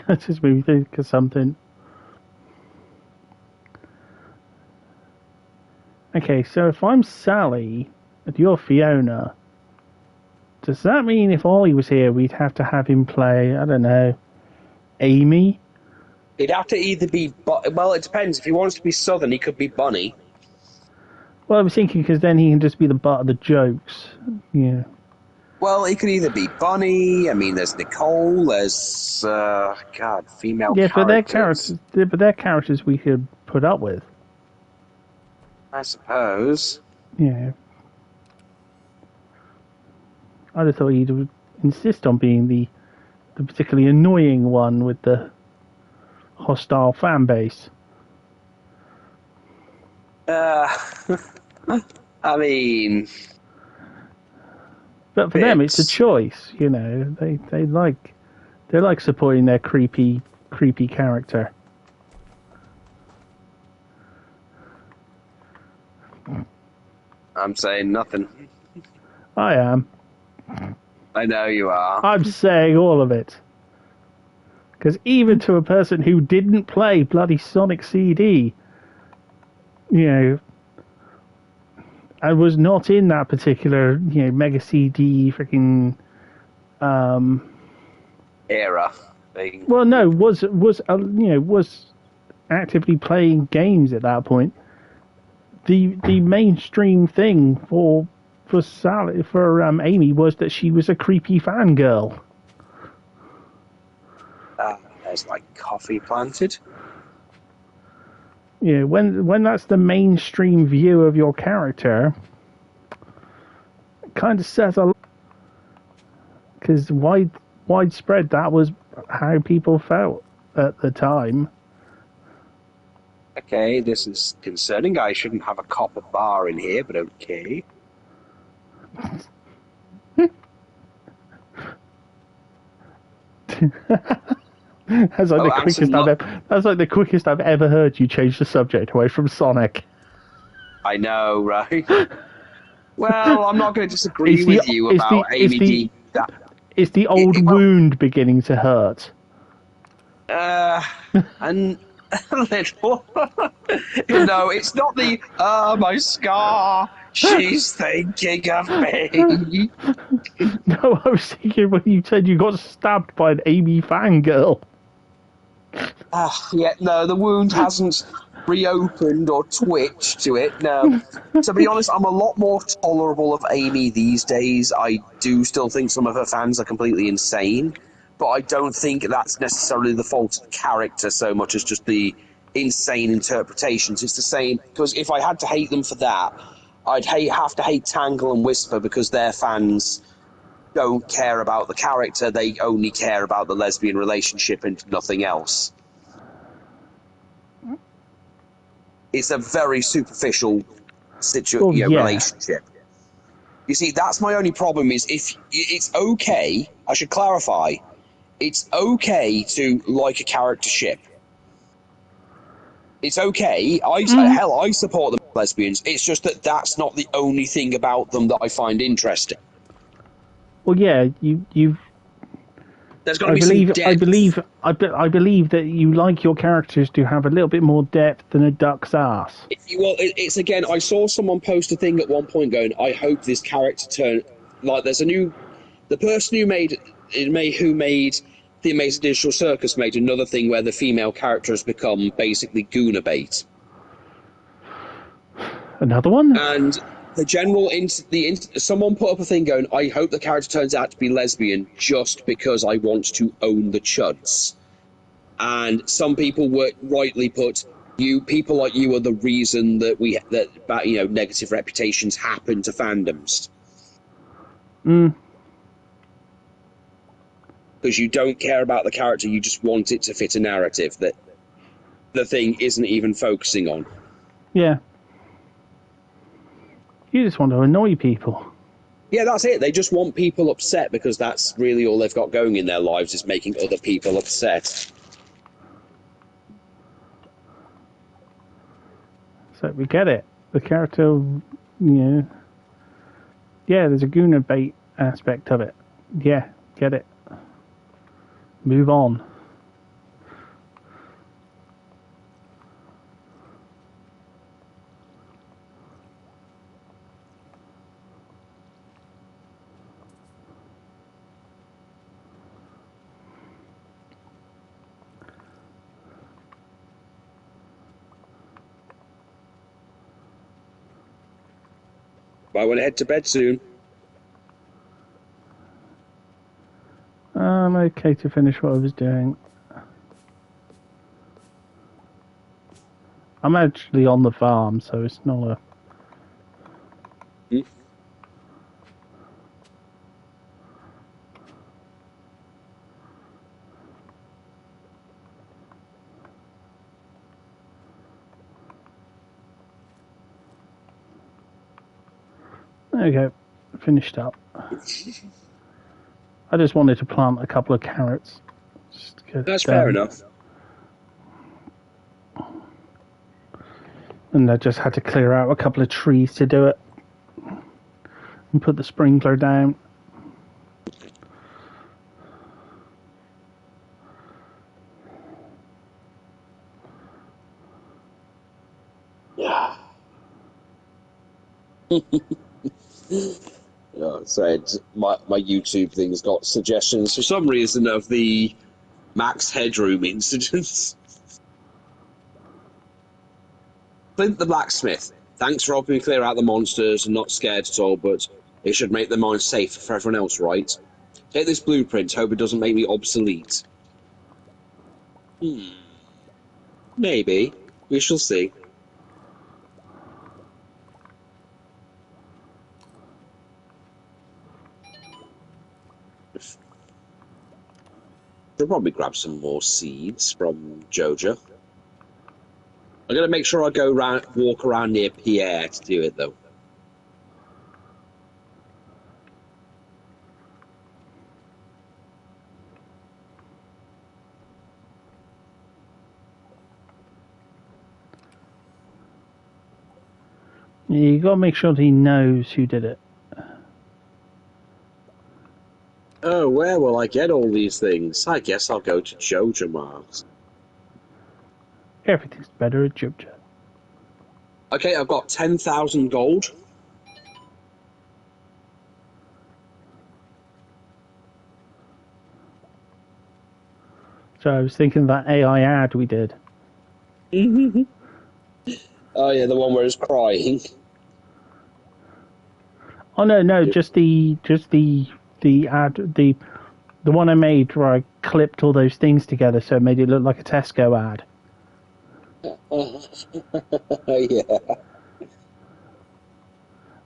That just made me think of something. Okay, so if I'm Sally and you're Fiona, does that mean if Ollie was here, we'd have to have him play, I don't know, Amy? it'd have to either be... Well, it depends. If he wants to be Southern, he could be Bunny. Well, I was thinking because then he can just be the butt of the jokes. Yeah. Well, he could either be Bunny. I mean, there's Nicole. There's God, female Yeah, characters. but they're characters we could put up with. I suppose. Yeah. I'd have thought he'd insist on being the particularly annoying one with the hostile fan base. I mean, But for them, it's a choice. You know, they like supporting their creepy character. I'm saying nothing. I am. I know you are. I'm saying all of it. Because even to a person who didn't play bloody Sonic CD, you know, I was not in that particular, Mega CD freaking era thing. Well, no, was actively playing games at that point. The mainstream thing for Sally for Amy was that she was a creepy fangirl. There's my coffee planted. You know, when that's the mainstream view of your character, it kind of says a lot. Because widespread, that was how people felt at the time. Okay, this is concerning. I shouldn't have a copper bar in here, but okay. That's like that's like the quickest I've ever heard you change the subject away from Sonic. I know, right? Well, I'm not going to disagree Is the with you is about the is Amy the D. is the old Well, wound beginning to hurt? and a little. No, it's not the my scar. She's thinking of me. No, I was thinking when you said you got stabbed by an Amy fangirl. Yeah, no, the wound hasn't reopened or twitched to it. No, to be honest, I'm a lot more tolerable of Amy these days. I do still think some of her fans are completely insane, but I don't think that's necessarily the fault of the character so much as just the insane interpretations. It's the same, because if I had to hate them for that, have to hate Tangle and Whisper because their fans don't care about the character, they only care about the lesbian relationship and nothing else. It's a very superficial Yeah. relationship. You see, that's my only problem. Is if it's okay, I should clarify. It's okay to like a character ship. It's okay. I support them lesbians. It's just that that's not the only thing about them that I find interesting. Well, yeah, you've. There's got to be some depth. I believe that you like your characters to have a little bit more depth than a duck's ass. It's again. I saw someone post a thing at one point going, "I hope this character turn like there's a new." The person who made the Amazing Digital Circus made another thing where the female character has become basically Gooner bait, Another one? and someone put up a thing going, "I hope the character turns out to be lesbian just because I want to own the chuds." And some people were rightly put, "You people like you are the reason that negative reputations happen to fandoms." Because you don't care about the character, you just want it to fit a narrative that the thing isn't even focusing on. Yeah. You just want to annoy people. Yeah, that's it. They just want people upset because that's really all they've got going in their lives is making other people upset. So we get it. The character, yeah, there's a Gooner bait aspect of it. Yeah, get it. Move on. I want to head to bed soon. I'm okay to finish what I was doing. I'm actually on the farm, so it's not a... There you go. Finished up. I just wanted to plant a couple of carrots. That's fair enough. And I just had to clear out a couple of trees to do it. And put the sprinkler down. Said my YouTube thing's got suggestions for some reason of the Max Headroom incidents. Flint the blacksmith. Thanks for helping me clear out the monsters. I'm not scared at all, but it should make the mine safer for everyone else, right? Take this blueprint. Hope it doesn't make me obsolete. Maybe. We shall see. I'll probably grab some more seeds from Joja. I'm gonna make sure I walk around near Pierre to do it, though. You got to make sure that he knows who did it. Oh, where will I get all these things? I guess I'll go to Joja Mart. Everything's better at Joja. Okay, I've got 10,000 gold. So I was thinking of that AI ad we did. Oh yeah, the one where it's crying. Oh no, just the ad, the one I made where I clipped all those things together so it made it look like a Tesco ad. Yeah.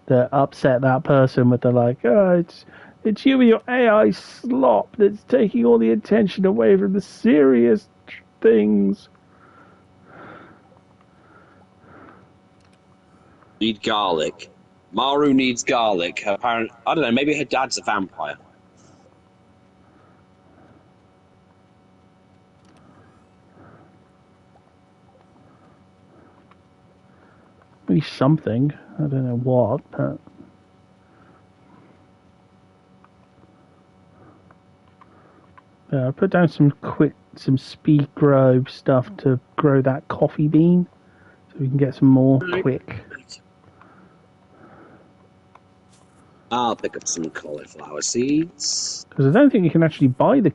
That upset that person with the like, oh, it's you and your AI slop that's taking all the attention away from the serious things. Need garlic. Maru needs garlic. Apparently, I don't know. Maybe her dad's a vampire. Maybe something. I don't know what, but I put down some speed grow stuff to grow that coffee bean, so we can get some more quick. I'll pick up some cauliflower seeds. Because I don't think you can actually buy the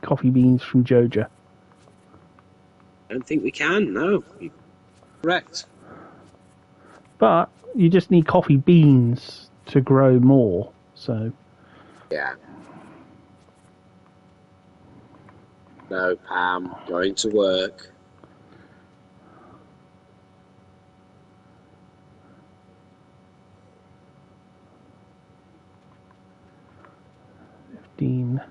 coffee beans from Joja. I don't think we can. No, you're correct. But you just need coffee beans to grow more. So Yeah. No, Pam, going to work. Dean.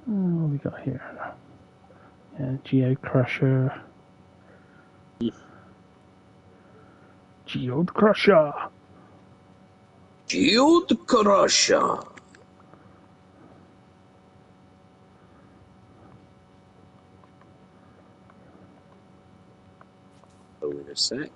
What have we got here? Yeah, Geode Crusher. Geode Crusher. Geode Crusher. Oh, in a sec.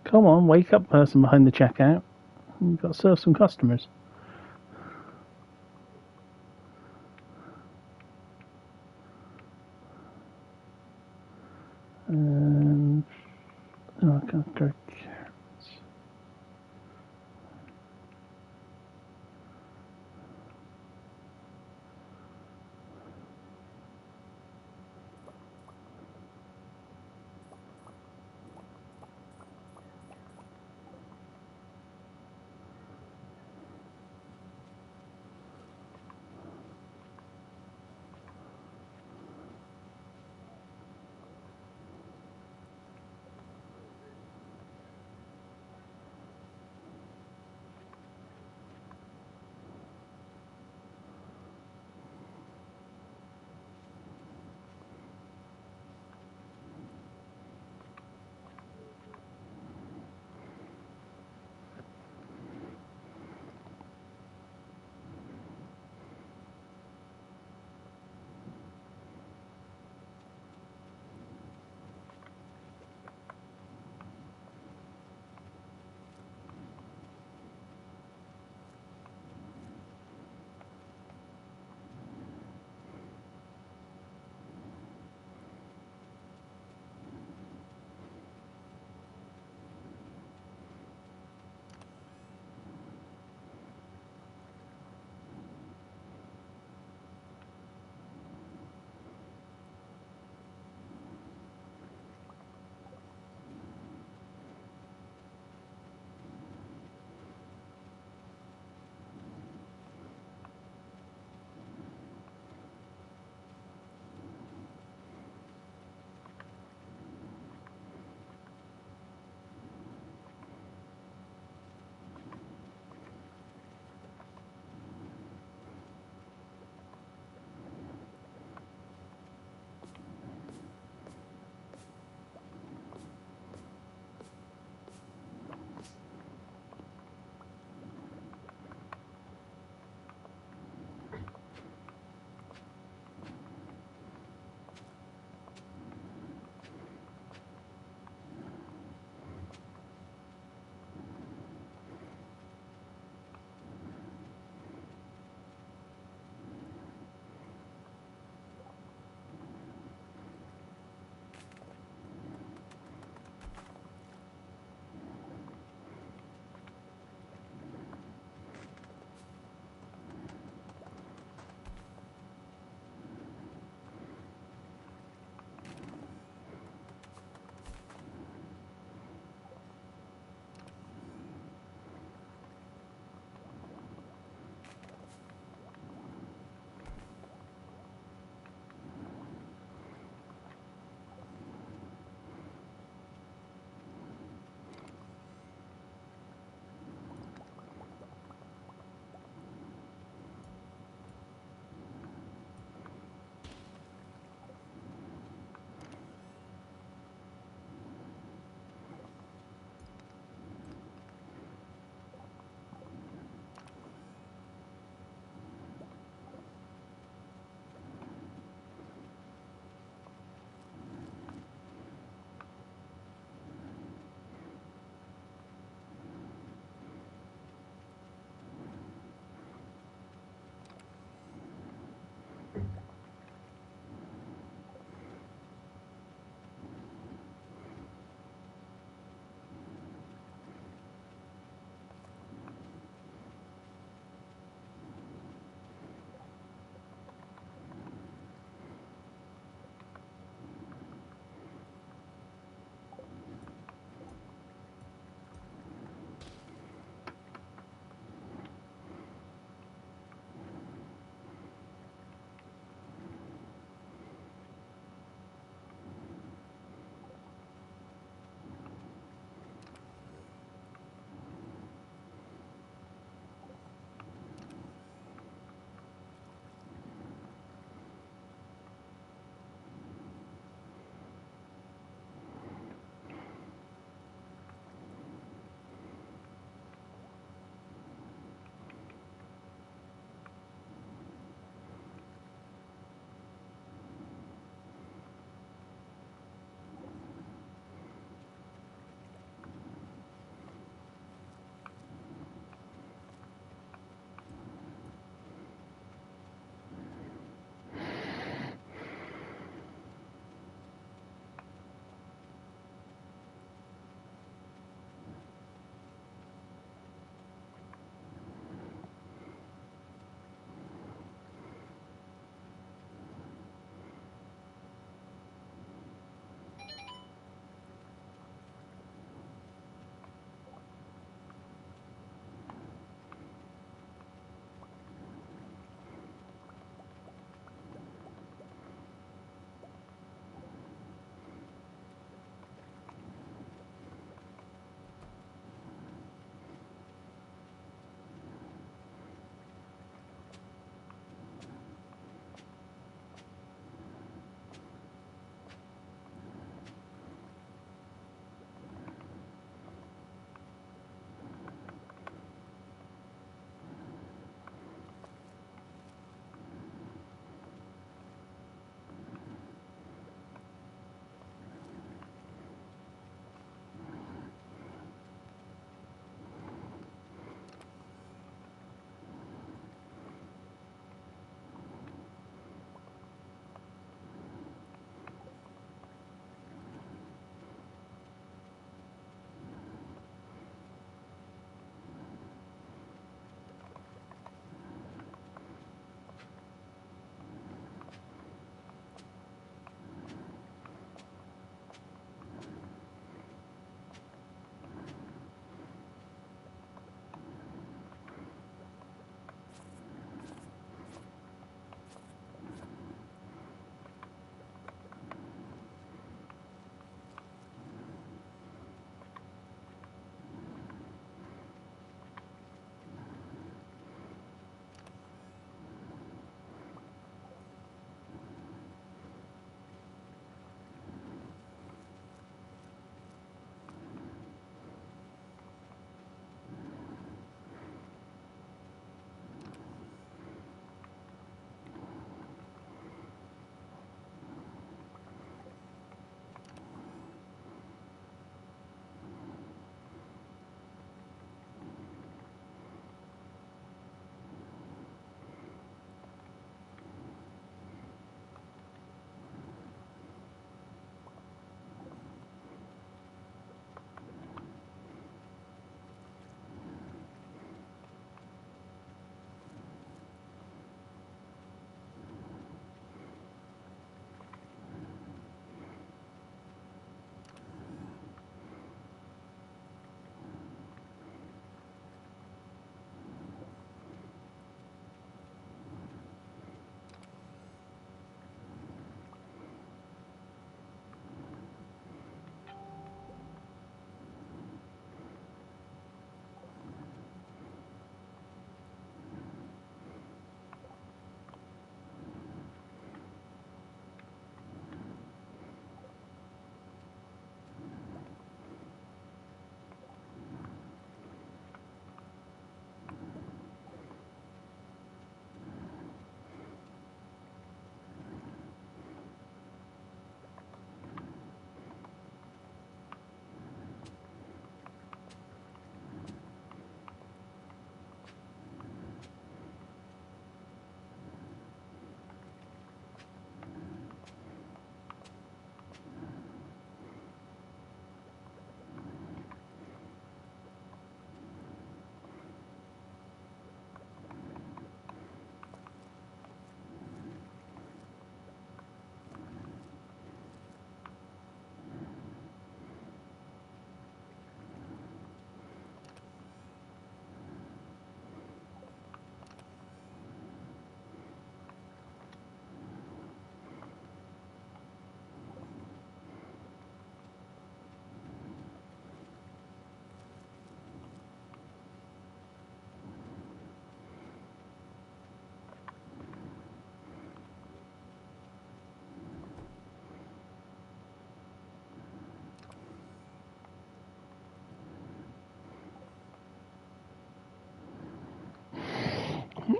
Come on, wake up, person behind the checkout. You've got to serve some customers. Oh, I can't go.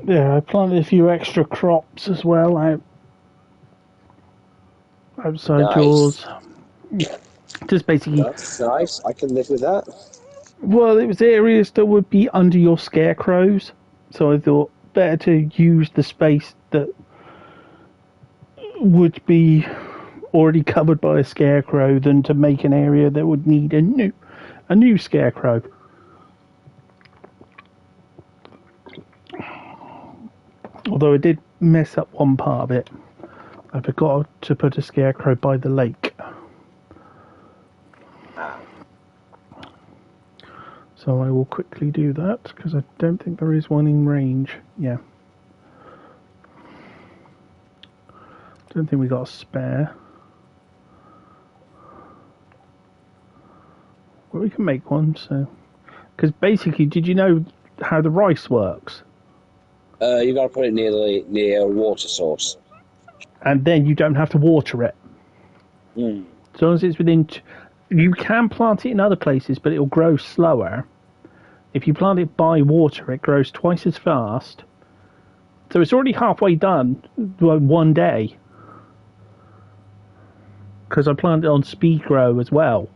Yeah, I planted a few extra crops as well outside Nice. yours. Just basically, That's nice. I can live with that. well, it was areas that would be under your scarecrows. So I thought better to use the space that would be already covered by a scarecrow than to make an area that would need a new scarecrow. Although I did mess up one part of it. I forgot to put a scarecrow by the lake. Ah, So I will quickly do that because I don't think there is one in range. Yeah. Don't think we got a spare. But we can make one, so. Because basically, did you know how the rice works? you got to put it near a water source. And then you don't have to water it. Mm. As long as it's within. You can plant it in other places, but it'll grow slower. If you plant it by water, it grows twice as fast. So it's already halfway done, like one day. Because I planted it on speed grow as well.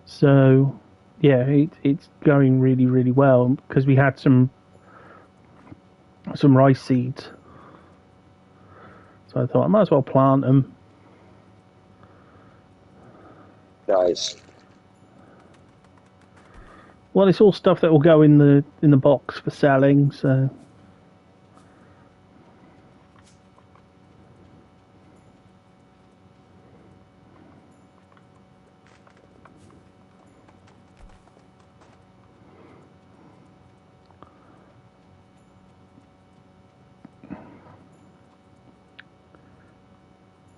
So, yeah, it's going really, really well. Because we had some rice seeds. So I thought I might as well plant them. Nice. Well, it's all stuff that will go in the box for selling. So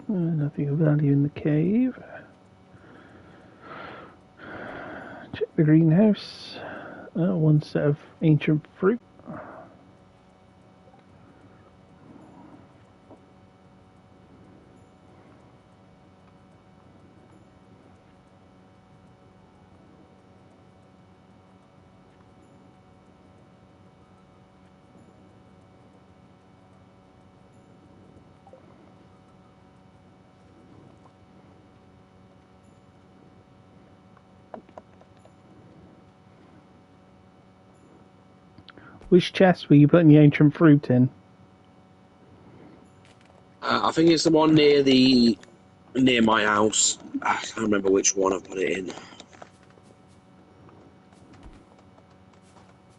nothing of value in the cave. Check the greenhouse. One set of ancient fruit. Which chest were you putting the ancient fruit in? I think it's the one near my house. I can't remember which one I put it in.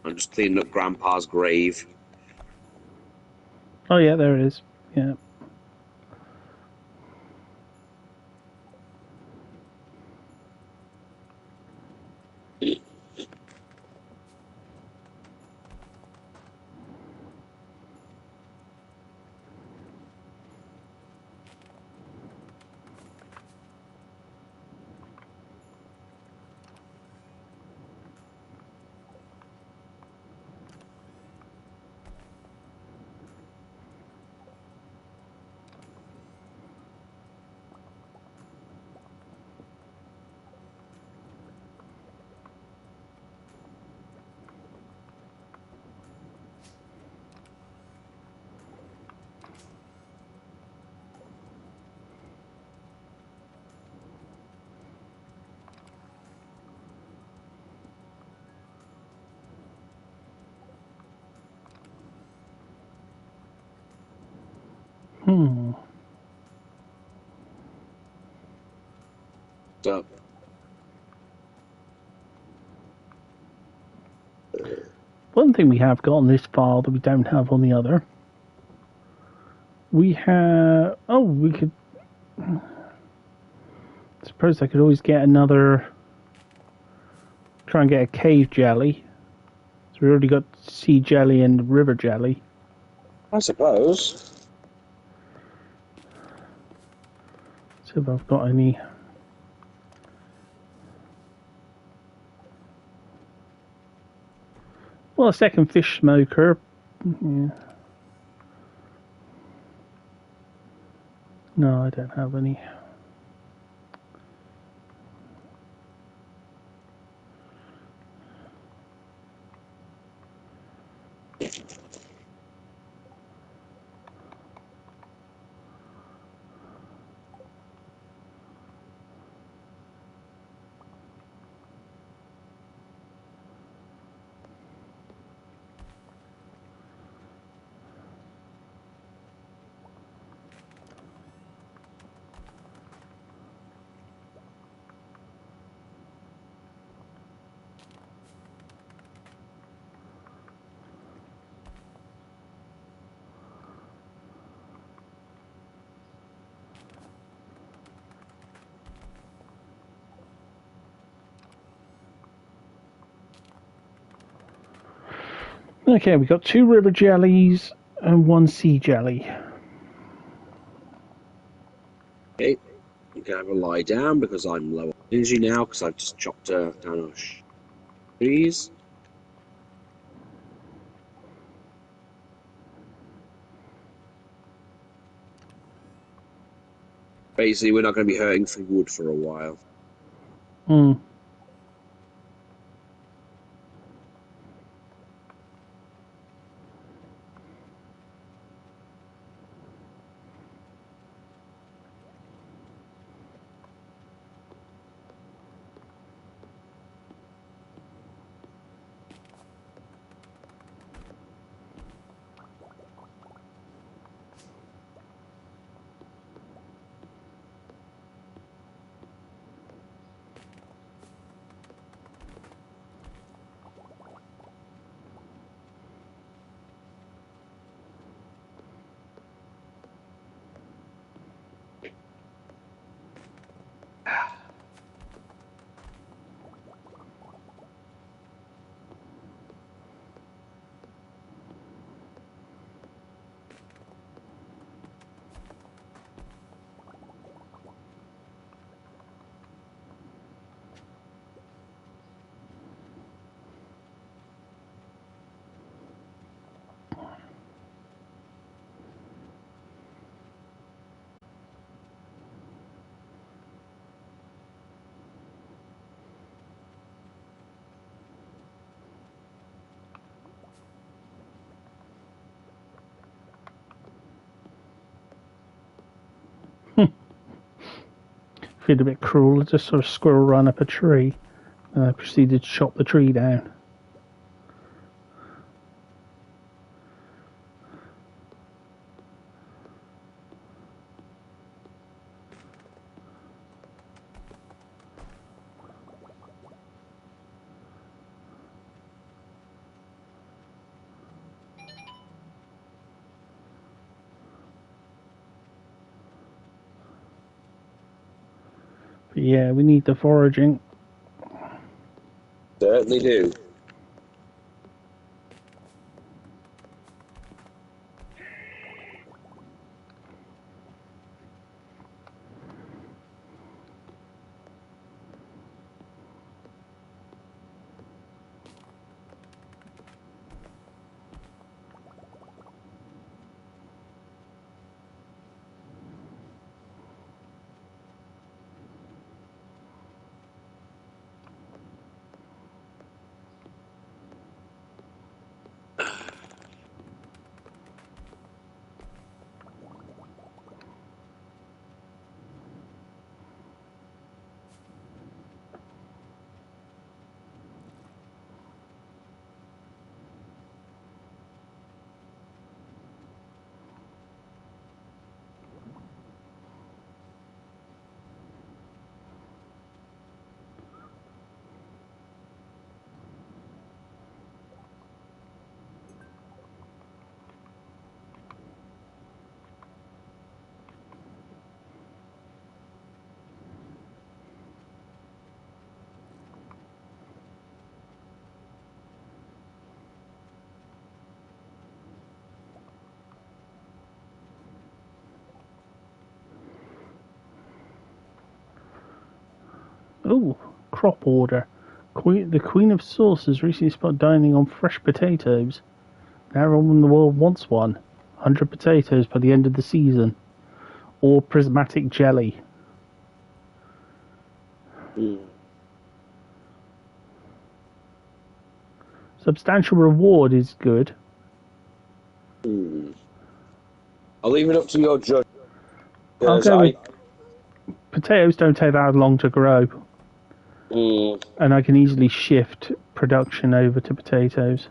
I'm just cleaning up Grandpa's grave. Oh yeah, there it is. Yeah. Hmm. So, One thing we have got on this file that we don't have on the other. We have. Oh, we could. Suppose I could always get another. Try and get a cave jelly. So we already got sea jelly and river jelly. I suppose. See if I've got any. Well, a second fish smoker. Yeah. No, I don't have any. Okay, we got 2 river jellies and 1 sea jelly. Okay, I'm gonna have a lie down because I'm low on energy now because I've just chopped down a trees. Basically, we're not going to be hurting for wood for a while. Hmm. Feel a bit cruel. Just sort of squirrel run up a tree. And I proceeded to chop the tree down. But yeah, we need the foraging. Certainly do. Ooh, crop order. The Queen of Sauce has recently spotted dining on fresh potatoes. Now everyone in the world wants one. 100 potatoes by the end of the season. Or prismatic jelly. Mm. Substantial reward is good. Mm. I'll leave it up to your judge. I'll Because go with potatoes don't take that long to grow. Mm, And I can easily shift production over to potatoes.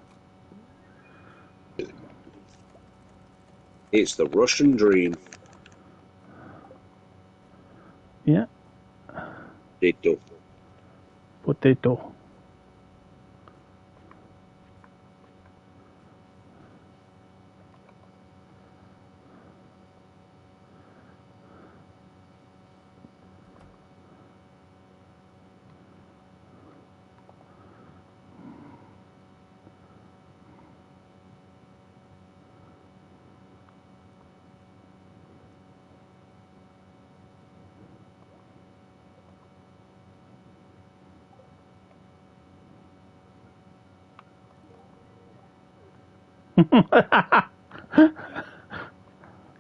it's the Russian dream. Yeah, Ditto. potato.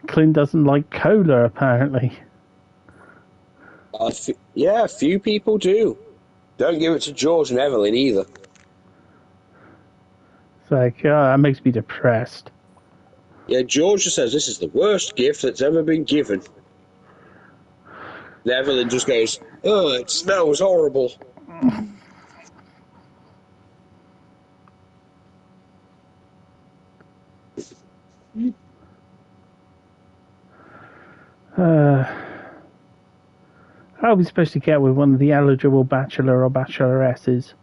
Clint doesn't like cola, apparently. Yeah, a few people do. Don't give it to George and Evelyn either. It's like, oh, that makes me depressed. Yeah, George just says this is the worst gift that's ever been given. And Evelyn just goes, "Oh, it smells horrible." How are we supposed to get with one of the eligible bachelor or bacheloresses?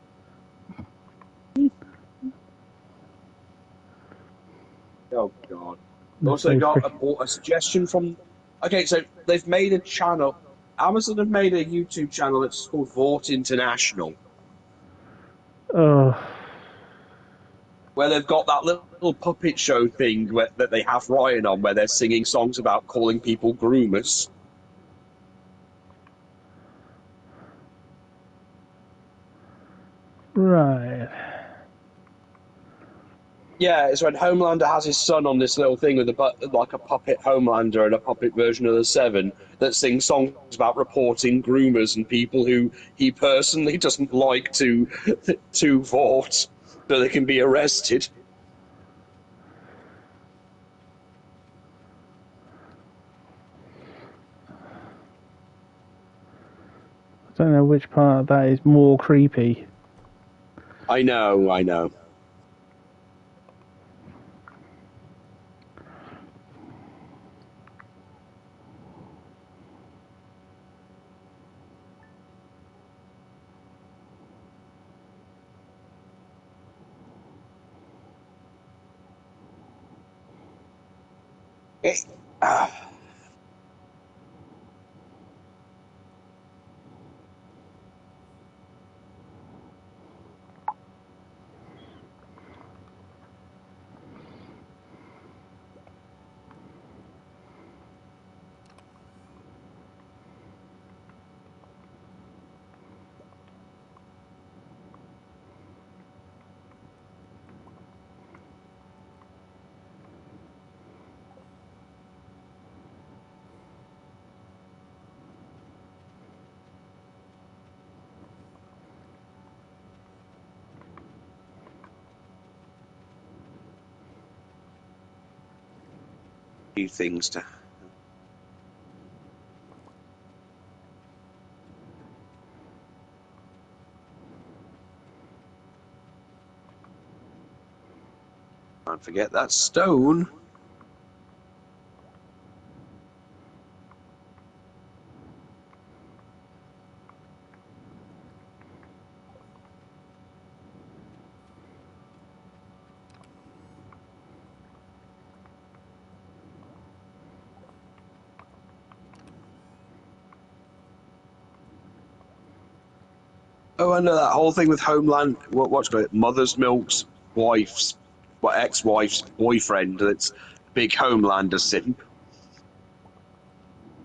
Oh God! They're Also so got free. a suggestion from. Okay, so they've made a channel. Amazon have made a YouTube channel that's called Vought International, Oh, where they've got that little puppet show thing that they have Ryan on, where they're singing songs about calling people groomers. right. Yeah, it's when Homelander has his son on this little thing with like a puppet Homelander and a puppet version of the Seven that sings songs about reporting groomers and people who he personally doesn't like to vaunt so they can be arrested. I don't know which part of that is more creepy. I know, I know. Eh, ah. Few things to. Can't forget that stone. Oh, I know that whole thing with Homeland. What's it? Mother's Milk's wife's, ex-wife's boyfriend. That's big Homelander simp.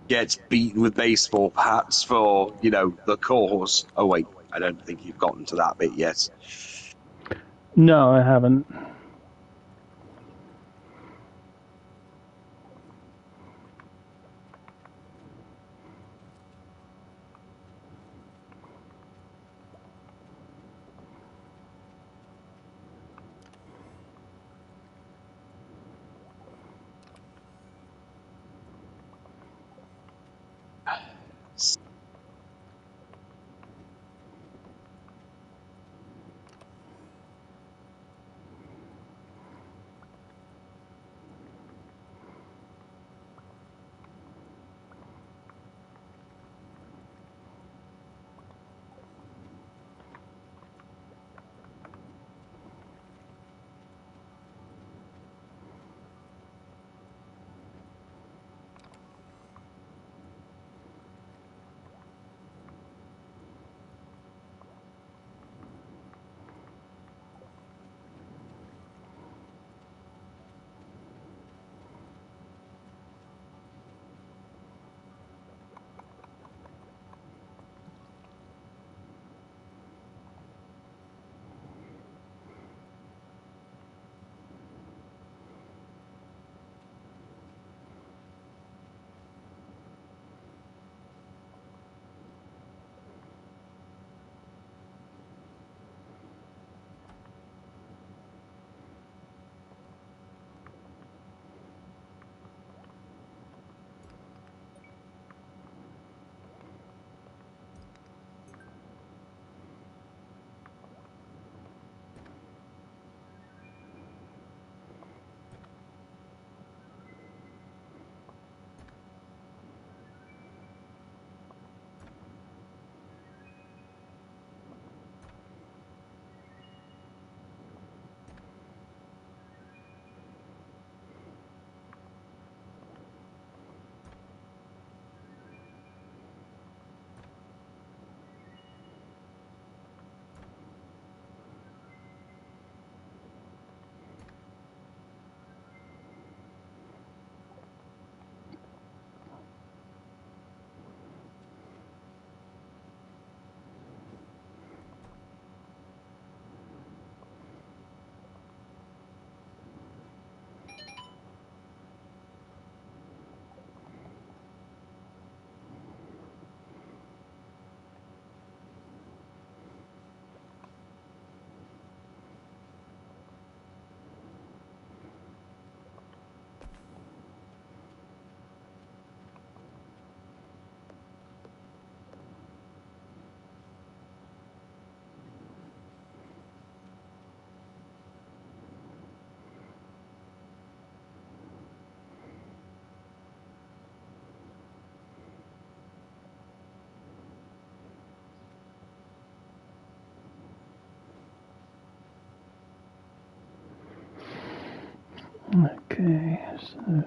Gets beaten with baseball bats for the cause. Oh wait, I don't think you've gotten to that bit yet. No, I haven't. Okay, so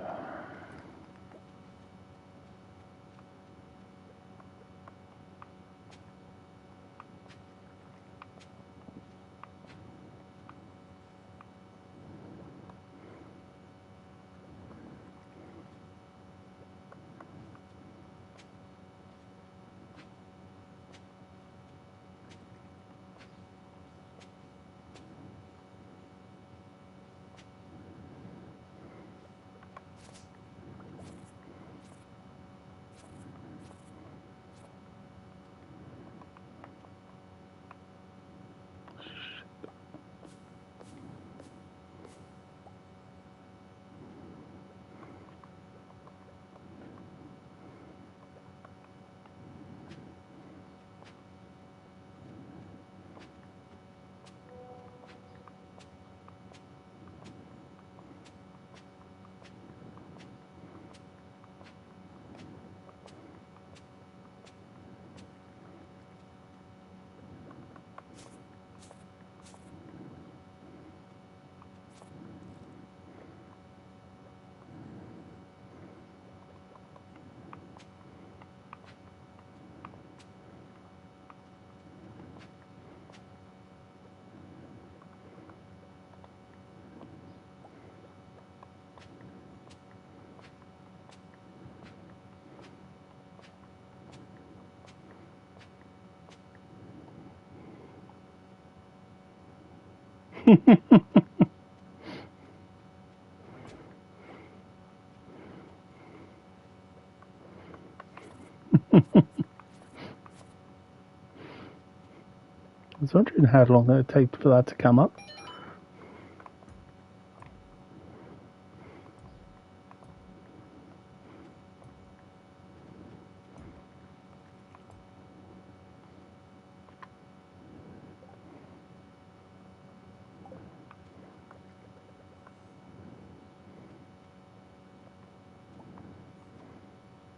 I was wondering how long it would take for that to come up.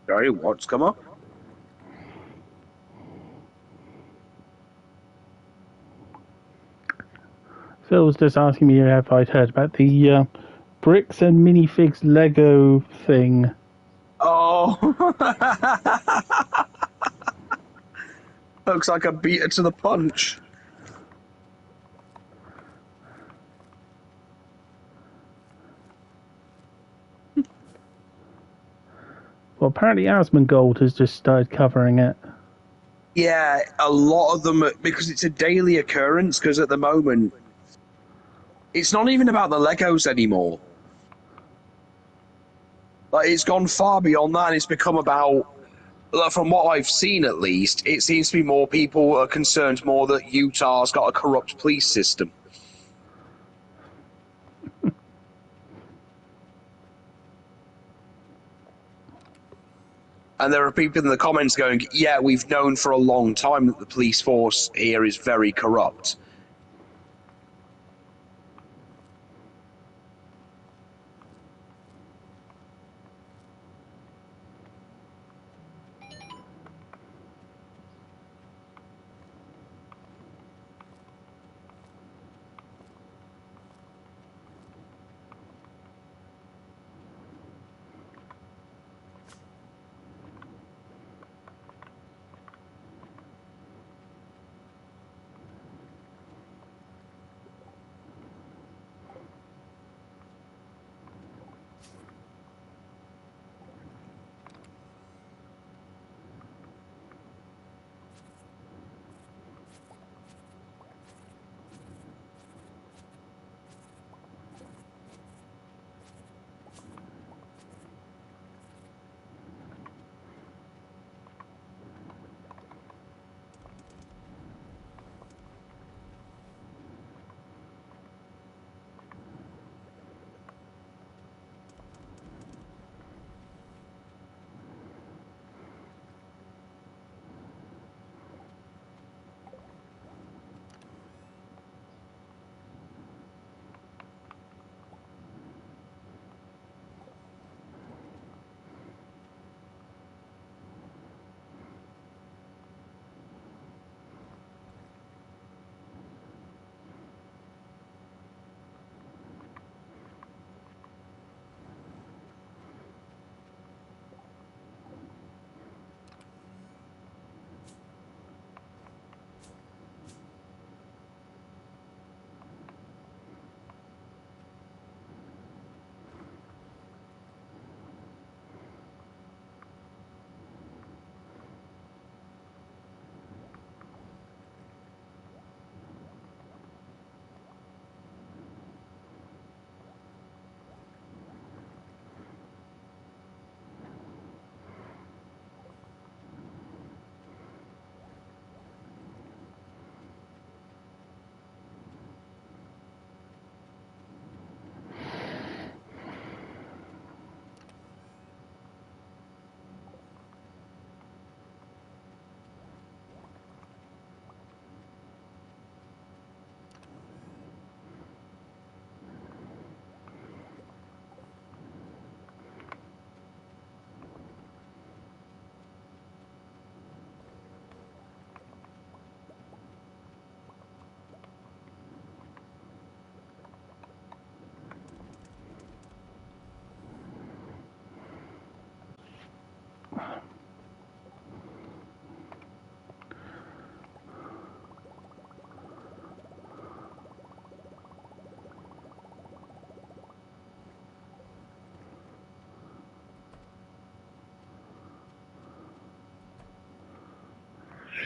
Sorry, what's come up? Phil was just asking me if I'd heard about the bricks and minifigs Lego thing. Oh, looks like a beater to the punch. Well, apparently Asmongold has just started covering it. Yeah, a lot of them, because it's a daily occurrence, because at the moment, it's not even about the Legos anymore. Like, it's gone far beyond that, and it's become about, like, from what I've seen at least, it seems to be more people are concerned more that Utah's got a corrupt police system. And there are people in the comments going, yeah, we've known for a long time that the police force here is very corrupt.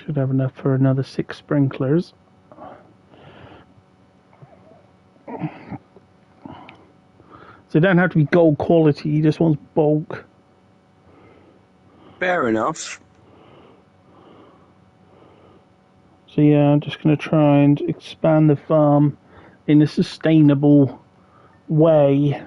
Should have enough for another 6 sprinklers. So they don't have to be gold quality, you just want bulk. Fair enough. So yeah, I'm just going to try and expand the farm in a sustainable way.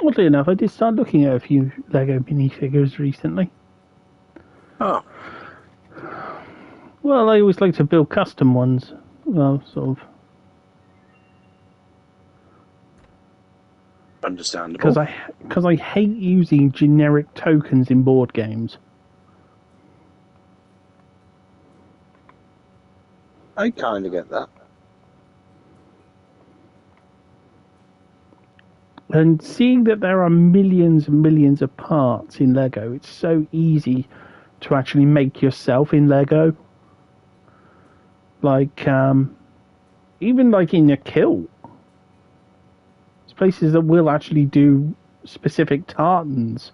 Oddly enough, I did start looking at a few Lego minifigures recently. Oh. Well, I always like to build custom ones. Well, sort of. Understandable. Because I hate using generic tokens in board games. I kind of get that. And seeing that there are millions and millions of parts in Lego, it's so easy to actually make yourself in Lego. Like, even like in a kilt. There's places that will actually do specific tartans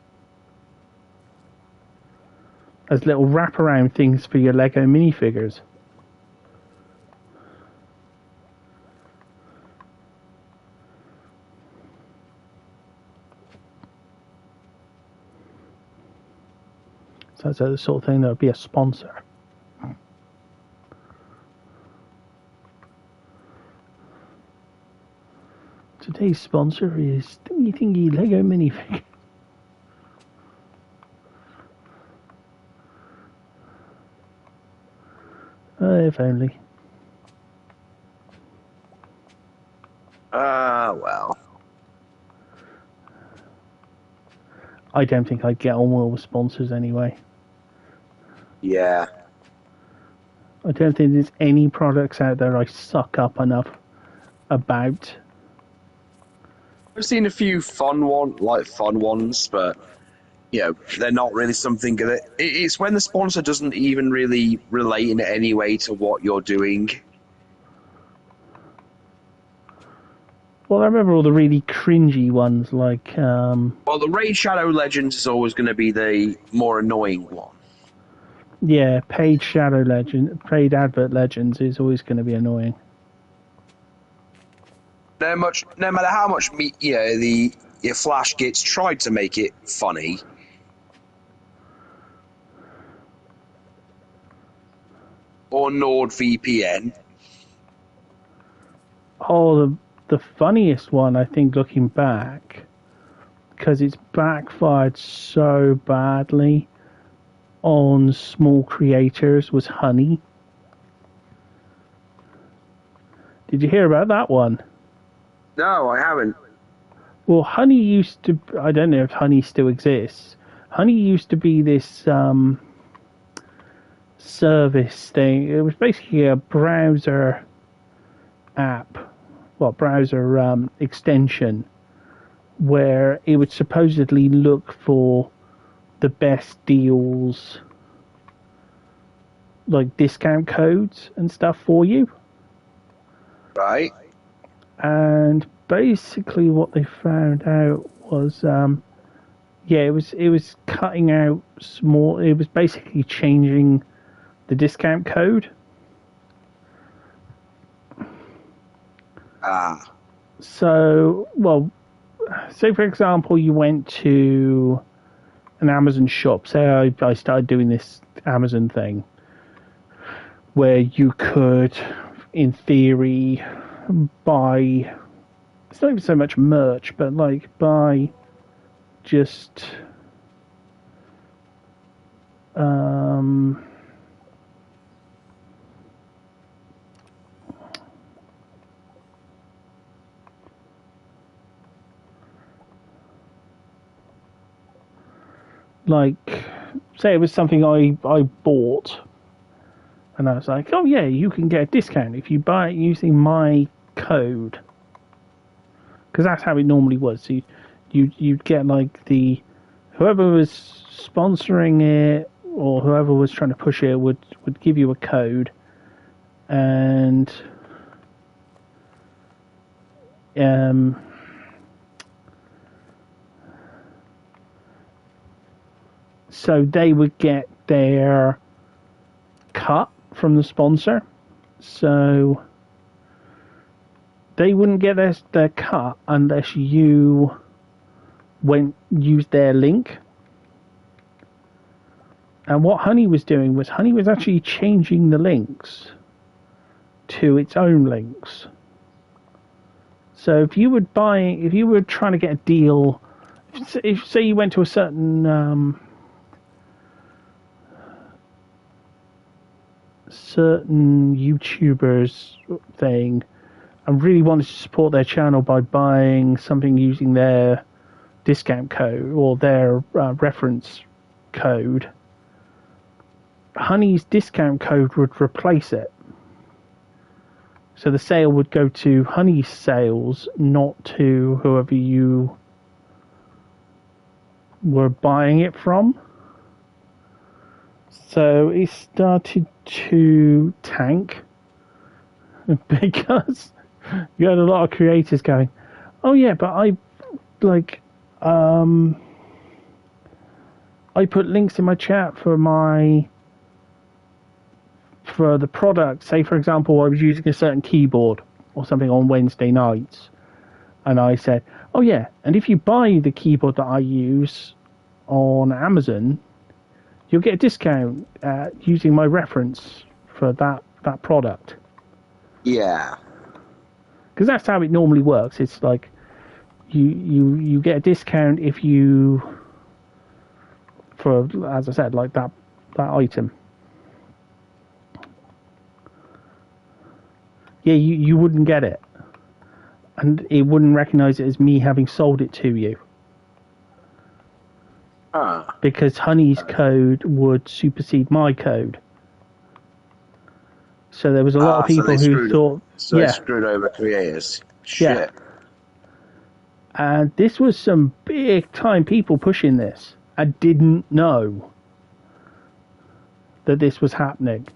as little wraparound things for your Lego minifigures. So that's the sort of thing that would be a sponsor. Today's sponsor is Thingy Thingy Lego Minifig. If only. Well. I don't think I'd get on well with sponsors anyway. Yeah. I don't think there's any products out there I suck up enough about. I've seen a few fun ones, but they're not really something that it's when the sponsor doesn't even really relate in any way to what you're doing. Well, I remember all the really cringy ones, like Well, the Raid Shadow Legends is always going to be the more annoying one. yeah, paid advert legends is always going to be annoying. No matter how much your Flash Gits tried to make it funny. Or NordVPN. Oh, the funniest one, I think, looking back, because it's backfired so badly on small creators, was Honey. Did you hear about that one? No, I haven't. Well, Honey used to... I don't know if Honey still exists. Honey used to be this service thing. It was basically a browser app, browser extension, where it would supposedly look for the best deals, like discount codes and stuff for you. Right. And basically what they found out was it was cutting out small, it was basically changing the discount code. So, well, say for example you went to an Amazon shop. Say I started doing this Amazon thing where you could, in theory, buy, it's not even so much merch, but like buy just like, say it was something I bought, and I was like, oh yeah, you can get a discount if you buy it using my code, because that's how it normally was. So you'd get like whoever was sponsoring it or whoever was trying to push it would give you a code, and so they would get their cut from the sponsor. So they wouldn't get their cut unless you used their link. And what Honey was doing was Honey was actually changing the links to its own links. So if you were trying to get a deal, if say you went to a certain YouTuber's thing and really wanted to support their channel by buying something using their discount code or their reference code, Honey's discount code would replace it. So the sale would go to Honey's sales, not to whoever you were buying it from. So it started to tank because you had a lot of creators going, oh yeah, but I put links in my chat for the product. Say for example I was using a certain keyboard or something on Wednesday nights, and I said, oh yeah, and if you buy the keyboard that I use on Amazon, you'll get a discount using my reference for that product. Yeah. Because that's how it normally works. It's like you get a discount if you, for, as I said, like that item. Yeah, you wouldn't get it, and it wouldn't recognize it as me having sold it to you. Because Honey's code would supersede my code. So there was a lot of So people who thought, they screwed over creators. Yeah. Shit. And this was some big time people pushing this. I didn't know that this was happening.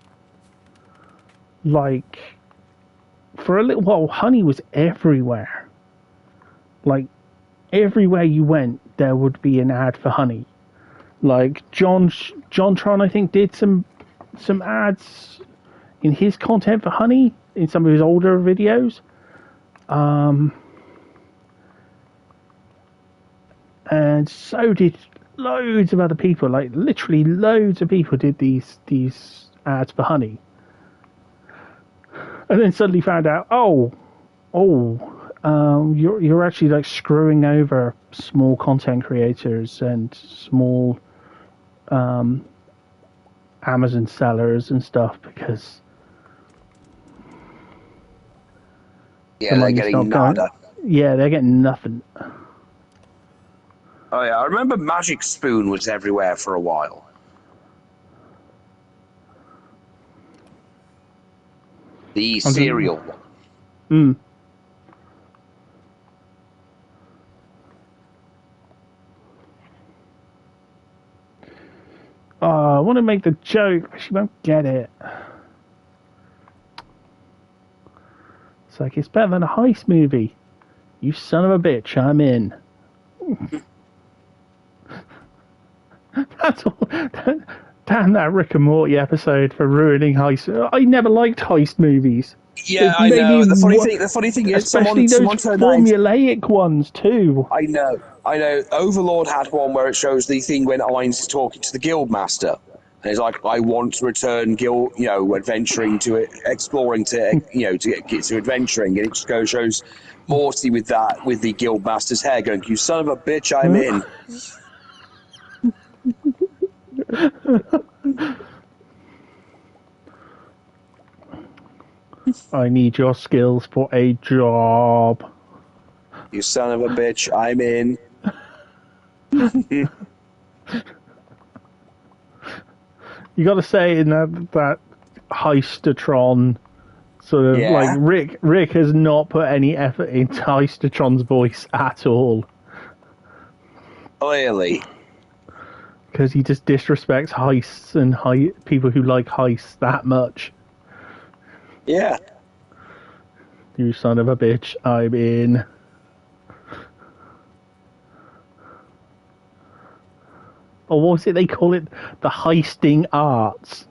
Like, for a little while, honey was everywhere. Like, everywhere you went, there would be an ad for honey. Like, Jontron, I think, did some ads in his content for honey in some of his older videos. And so did loads of other people. Like, literally loads of people did these ads for honey. And then suddenly found out, you're actually like screwing over small content creators and small Amazon sellers and stuff because they're getting nada. Yeah, they're getting nothing. Oh yeah, I remember Magic Spoon was everywhere for a while. The cereal one. I want to make the joke, but she won't get it. It's like, it's better than a heist movie. You son of a bitch, I'm in. That's all. Damn that Rick and Morty episode for ruining heist. I never liked heist movies. Yeah, I know. The funny thing is, especially someone those turned formulaic ones too. I know. Overlord had one where it shows the thing when Ainz is talking to the Guildmaster, and he's like, "I want to return adventuring to it, exploring to to get to adventuring," and it just shows Morty with the Guildmaster's hair, going, "You son of a bitch, I'm in." I need your skills for a job. You son of a bitch, I'm in. You got to say in that Heistatron sort of like Rick has not put any effort into Heistatron's voice at all. Clearly. Because he just disrespects heists and people who like heists that much. Yeah. You son of a bitch, I'm in. Or what was it they call it? The heisting arts.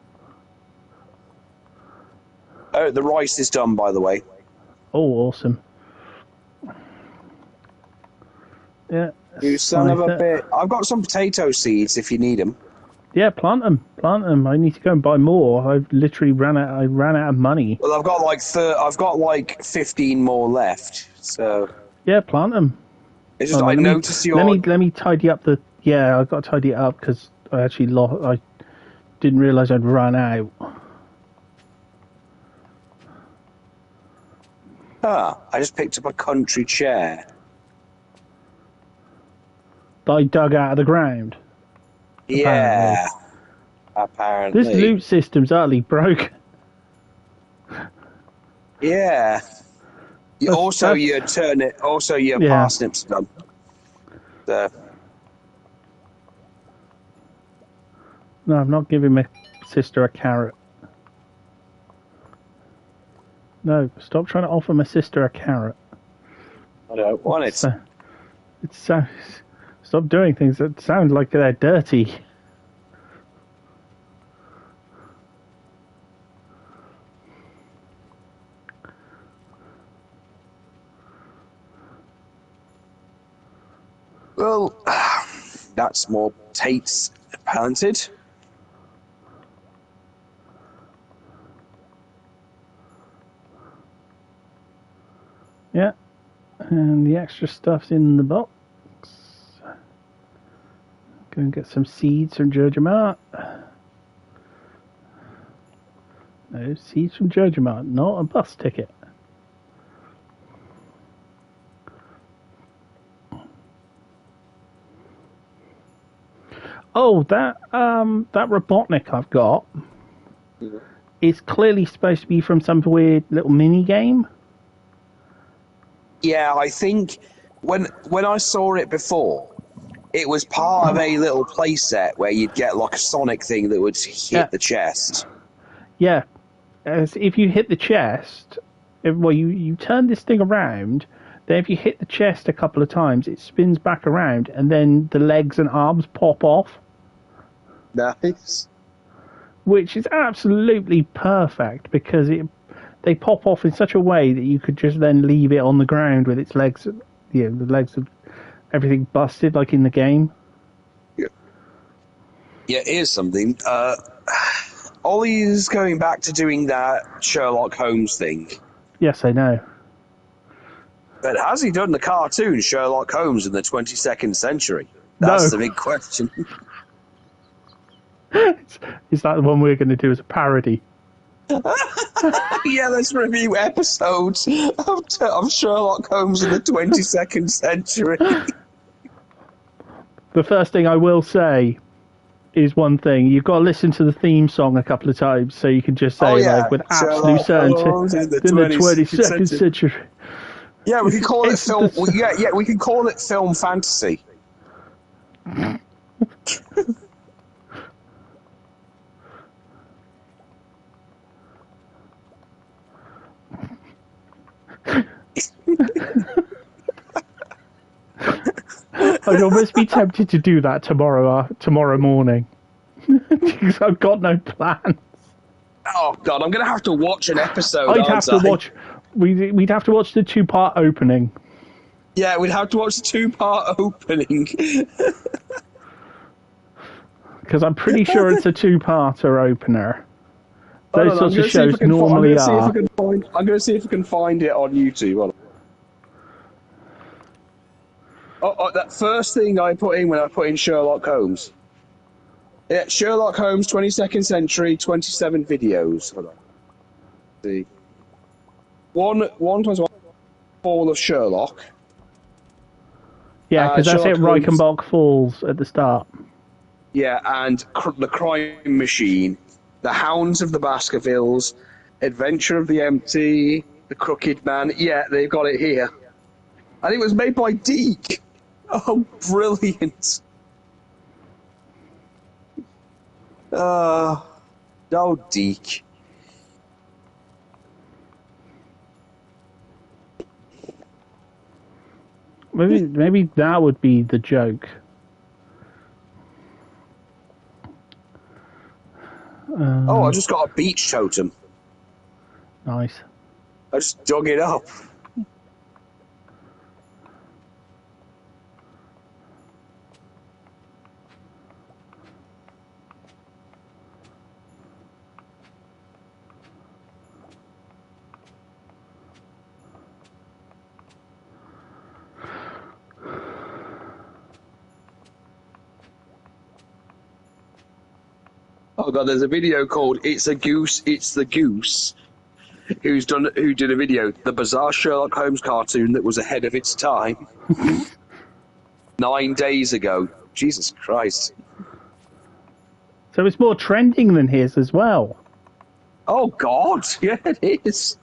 Oh, the rice is done, by the way. Oh, awesome. Yeah. You son of a bitch. I've got some potato seeds if you need them. Yeah, plant them. I need to go and buy more. I've literally ran out of money. Well, I've got like 15 more left. So yeah, plant them. It's just I noticed your. Let me tidy up the. Yeah, I've got to tidy it up because I actually lost. I didn't realise I'd run out. I just picked up a country chair. That I dug out of the ground. Yeah. Apparently. This loot system's utterly broken. Yeah. Your parsnips done. No, I'm not giving my sister a carrot. No, stop trying to offer my sister a carrot. I don't want it. Stop doing things that sound like they're dirty. Well, that's more Tate's planted. Yeah, and the extra stuff's in the box. Go and get some seeds from Joja Mart. No, seeds from Joja Mart, not a bus ticket. Oh, that Robotnik I've got it's clearly supposed to be from some weird little mini game. Yeah, I think when I saw it before, it was part of a little playset where you'd get like a Sonic thing that would Yeah, hit the chest. yeah. As if you hit the chest, well, you turn this thing around. Then, if you hit the chest a couple of times, it spins back around, and then the legs and arms pop off, Nice. which is absolutely perfect because they pop off in such a way that you could just then leave it on the ground with its legs, the legs of everything busted like in the game. Yeah, here's something. Ollie's going back to doing that Sherlock Holmes thing. Yes, I know. But has he done the cartoon Sherlock Holmes in the 22nd century? No. That's the big question. Is that the one we're going to do as a parody? Yeah, let's review episodes of Sherlock Holmes in the 22nd century. The first thing I will say is one thing. You've got to listen to the theme song a couple of times so you can just say, like, with absolute Sherlock certainty, Holmes in the in the 22nd century. Yeah, we can call it It's film. the- Yeah, we can call it film fantasy. I'd almost be tempted to do that tomorrow morning. Because I've got no plans. Oh God, I'm gonna have to watch an episode. I'd have to watch. We'd have to watch the 2-part opening. Yeah, we'd have to watch the 2-part opening. Because I'm pretty sure it's a 2-parter opener. Hold Those on, sorts I'm of shows normally are. I'm going to see if I can find it on YouTube. Hold on. Oh, that first thing I put in when I put in Sherlock Holmes. Yeah, Sherlock Holmes, 22nd century, 27 videos. Hold on. See. One times one, Fall of Sherlock. Yeah, because that's it. Sherlock Holmes. Reichenbach falls at the start. Yeah, and the Crime Machine, The Hounds of the Baskervilles, Adventure of the Empty, The Crooked Man. Yeah, they've got it here. And it was made by Deke. Oh, brilliant. Oh, Deke. Maybe that would be the joke. Oh, I just got a beach totem. Nice. I just dug it up. Oh God, there's a video called "It's a Goose, It's the Goose," who did a video, the bizarre Sherlock Holmes cartoon that was ahead of its time. 9 days ago. Jesus Christ. So it's more trending than his as well. Oh God, yeah, it is.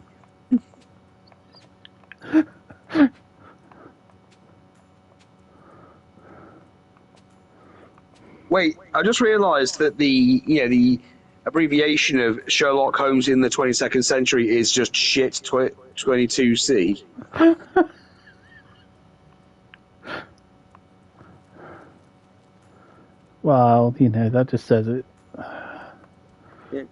Wait, I just realised that the abbreviation of Sherlock Holmes in the 22nd century is just shit 22C. Well, that just says it. Yeah.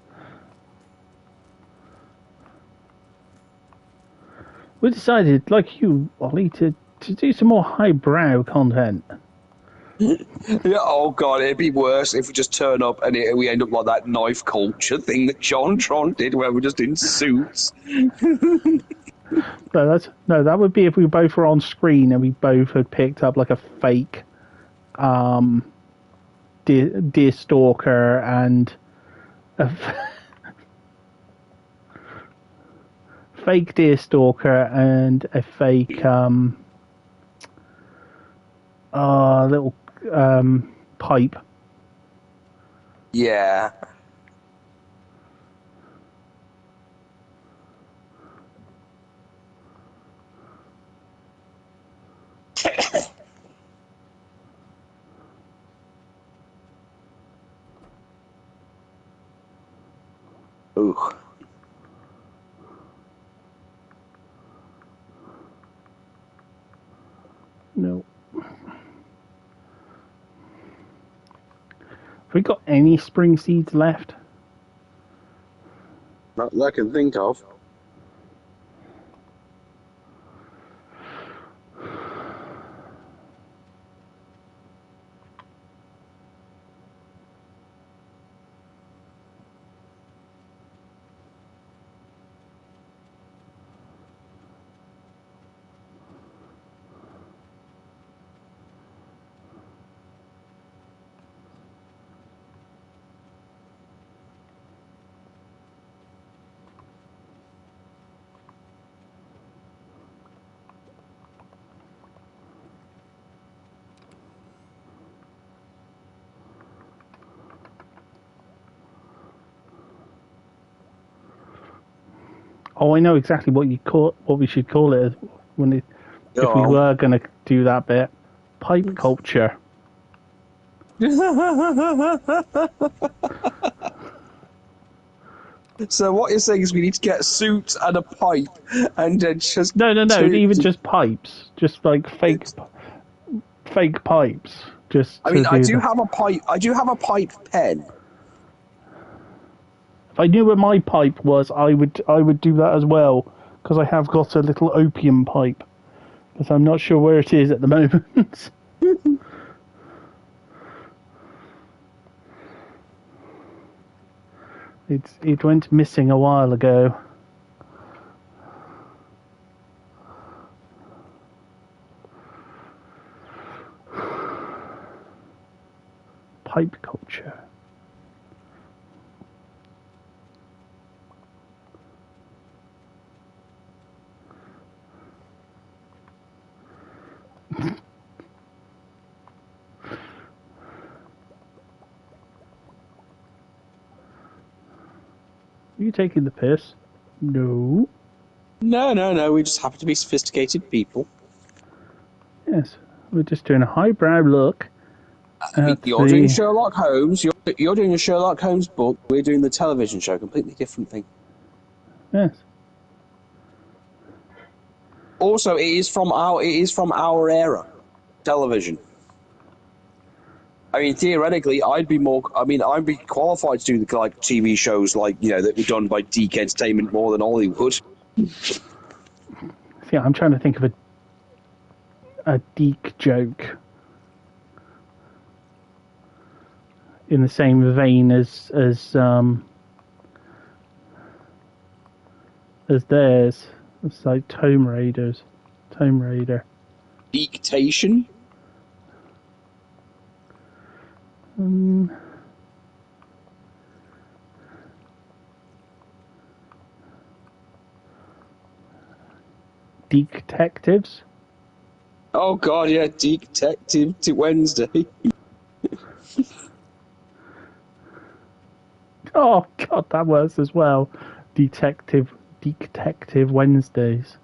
We decided, like you, Ollie, to do some more highbrow content. Yeah, oh God, it'd be worse if we just turn up and we end up like that knife culture thing that John Tron did, where we're just in suits. No, that would be if we both were on screen and we both had picked up like a fake deer stalker and a fake deer stalker and a fake little pipe. Yeah. no. No. Have we got any spring seeds left? Not that I can think of. Oh, I know exactly what we should call it if we were going to do that bit. Pipe culture. So what you're saying is we need to get a suit and a pipe, and then just No, even just pipes, just like fake pipes. Just. I mean, I do have a pipe. I do have a pipe pen. If I knew where my pipe was, I would do that as well, because I have got a little opium pipe, but I'm not sure where it is at the moment. It went missing a while ago. Pipe culture. Are you taking the piss? No. No. We just happen to be sophisticated people. Yes, we're just doing a highbrow look. I mean, you're doing Sherlock Holmes. You're doing a Sherlock Holmes book. We're doing the television show. Completely different thing. Yes. Also, it is from our era, television. I mean, theoretically, I'd be qualified to do the like TV shows like that were done by Deke Entertainment more than Hollywood. Yeah, I'm trying to think of a Deke joke in the same vein as theirs. It's like Tomb Raider. Dictation. Detectives. Oh God, yeah, Detective to Wednesday. Oh God, that was as well. Detective Wednesdays.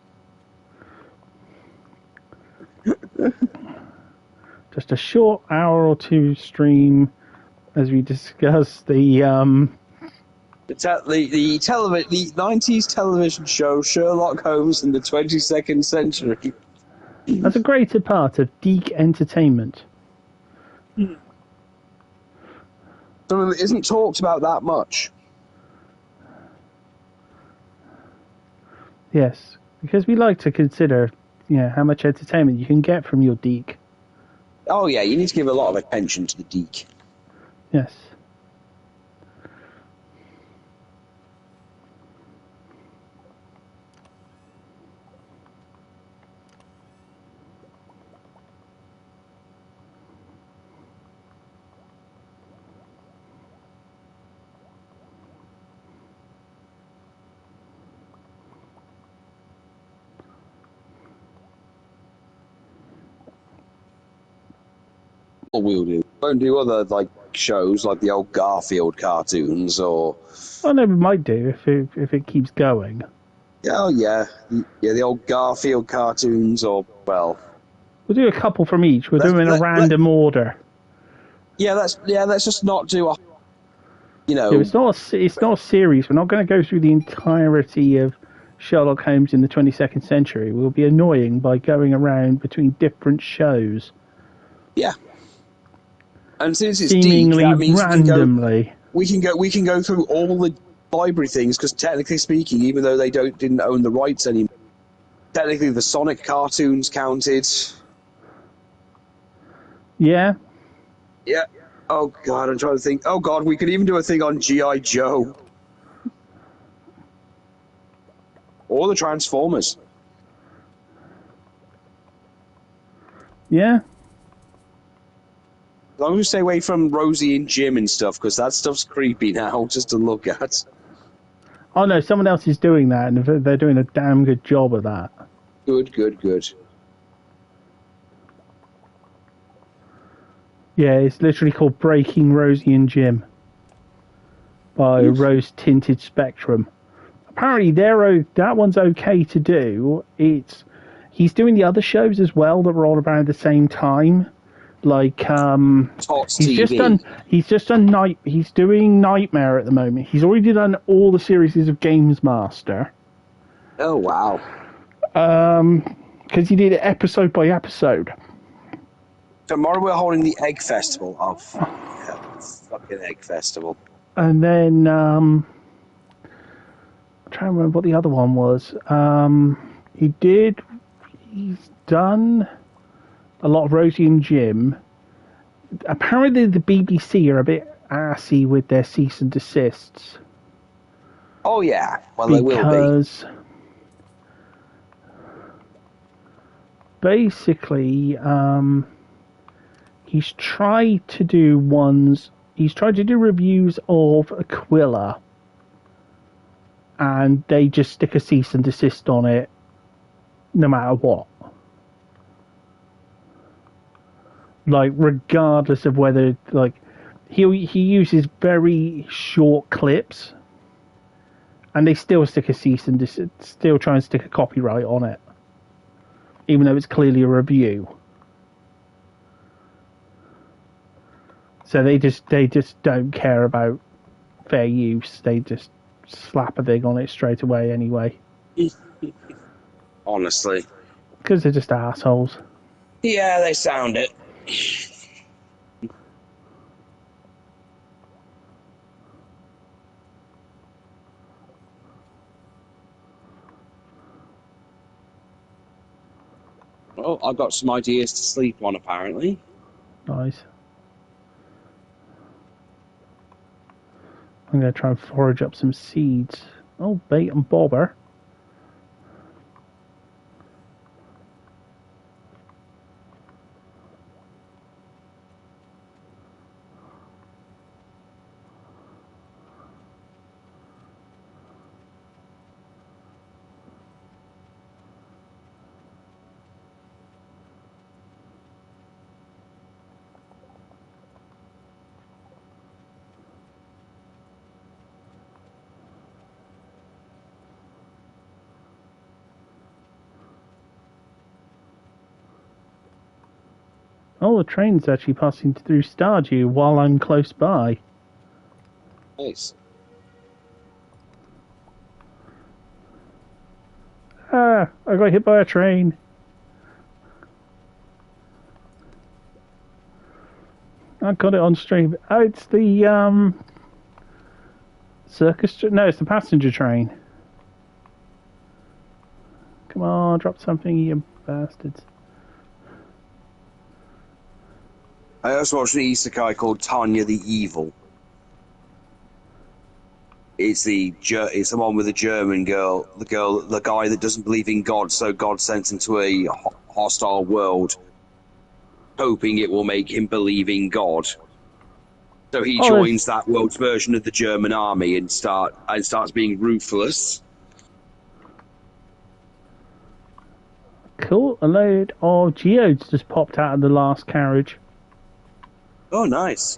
Just a short hour or two stream as we discuss the 90s television show Sherlock Holmes in the 22nd century. as a greater part of Deke Entertainment. Something that isn't talked about that much. Yes, because we like to consider, how much entertainment you can get from your Deke. Oh yeah, you need to give a lot of attention to the Deke. Yes. We won't do other like shows like the old Garfield cartoons or. Well, no, we might do if it keeps going. Oh yeah, the old Garfield cartoons or well. We'll do a couple from each. We'll do them in a random order. Let's just not do a. You Yeah, know, it's not a series. We're not going to go through the entirety of Sherlock Holmes in the 22nd century. We'll be annoying by going around between different shows, yeah. And since it's deep, seemingly that means randomly. we can go through all the library things because technically speaking, even though they didn't own the rights anymore, technically the Sonic cartoons counted. Yeah. Yeah. Oh god, I'm trying to think. Oh god, we could even do a thing on GI Joe or the Transformers. Yeah. As long as we stay away from Rosie and Jim and stuff, because that stuff's creepy now just to look at. Oh no, someone else is doing that, and they're doing a damn good job of that. Good, good, good. Yeah, it's literally called Breaking Rosie and Jim by Rose Tinted Spectrum. Apparently, that one's okay to do. He's doing the other shows as well that were all around the same time. Like Tots TV. he's doing Nightmare at the moment. He's already done all the series of Games Master. Oh wow. Because he did it episode by episode. Tomorrow we're holding the Egg Festival. Oh, fucking Egg Festival. And then I'm trying to remember what the other one was. He's done a lot of Rosie and Jim. Apparently the BBC are a bit assy with their cease and desists. Oh yeah, well they will be. Because basically, he's tried to do reviews of Aquila, and they just stick a cease and desist on it, no matter what. Like, regardless of whether, like, he uses very short clips, and they still stick a cease and desist, still try and stick a copyright on it, even though it's clearly a review. So they just don't care about fair use. They just slap a thing on it straight away anyway. Honestly. Because they're just assholes. Yeah, they sound it. Well, I've got some ideas to sleep on, apparently. Nice. I'm going to try and forage up some seeds. Oh, bait and bobber. Oh, the train's actually passing through Stardew while I'm close by. Nice. Ah, I got hit by a train. I got it on stream. Oh, it's the circus. No, it's the passenger train. Come on, drop something, you bastards. I also watched an isekai called Tanya the Evil. It's the one with the German girl, the guy that doesn't believe in God, so God sends him to a hostile world, hoping it will make him believe in God. So he joins that world's version of the German army and starts being ruthless. Cool. A load of geodes just popped out of the last carriage. Oh, nice.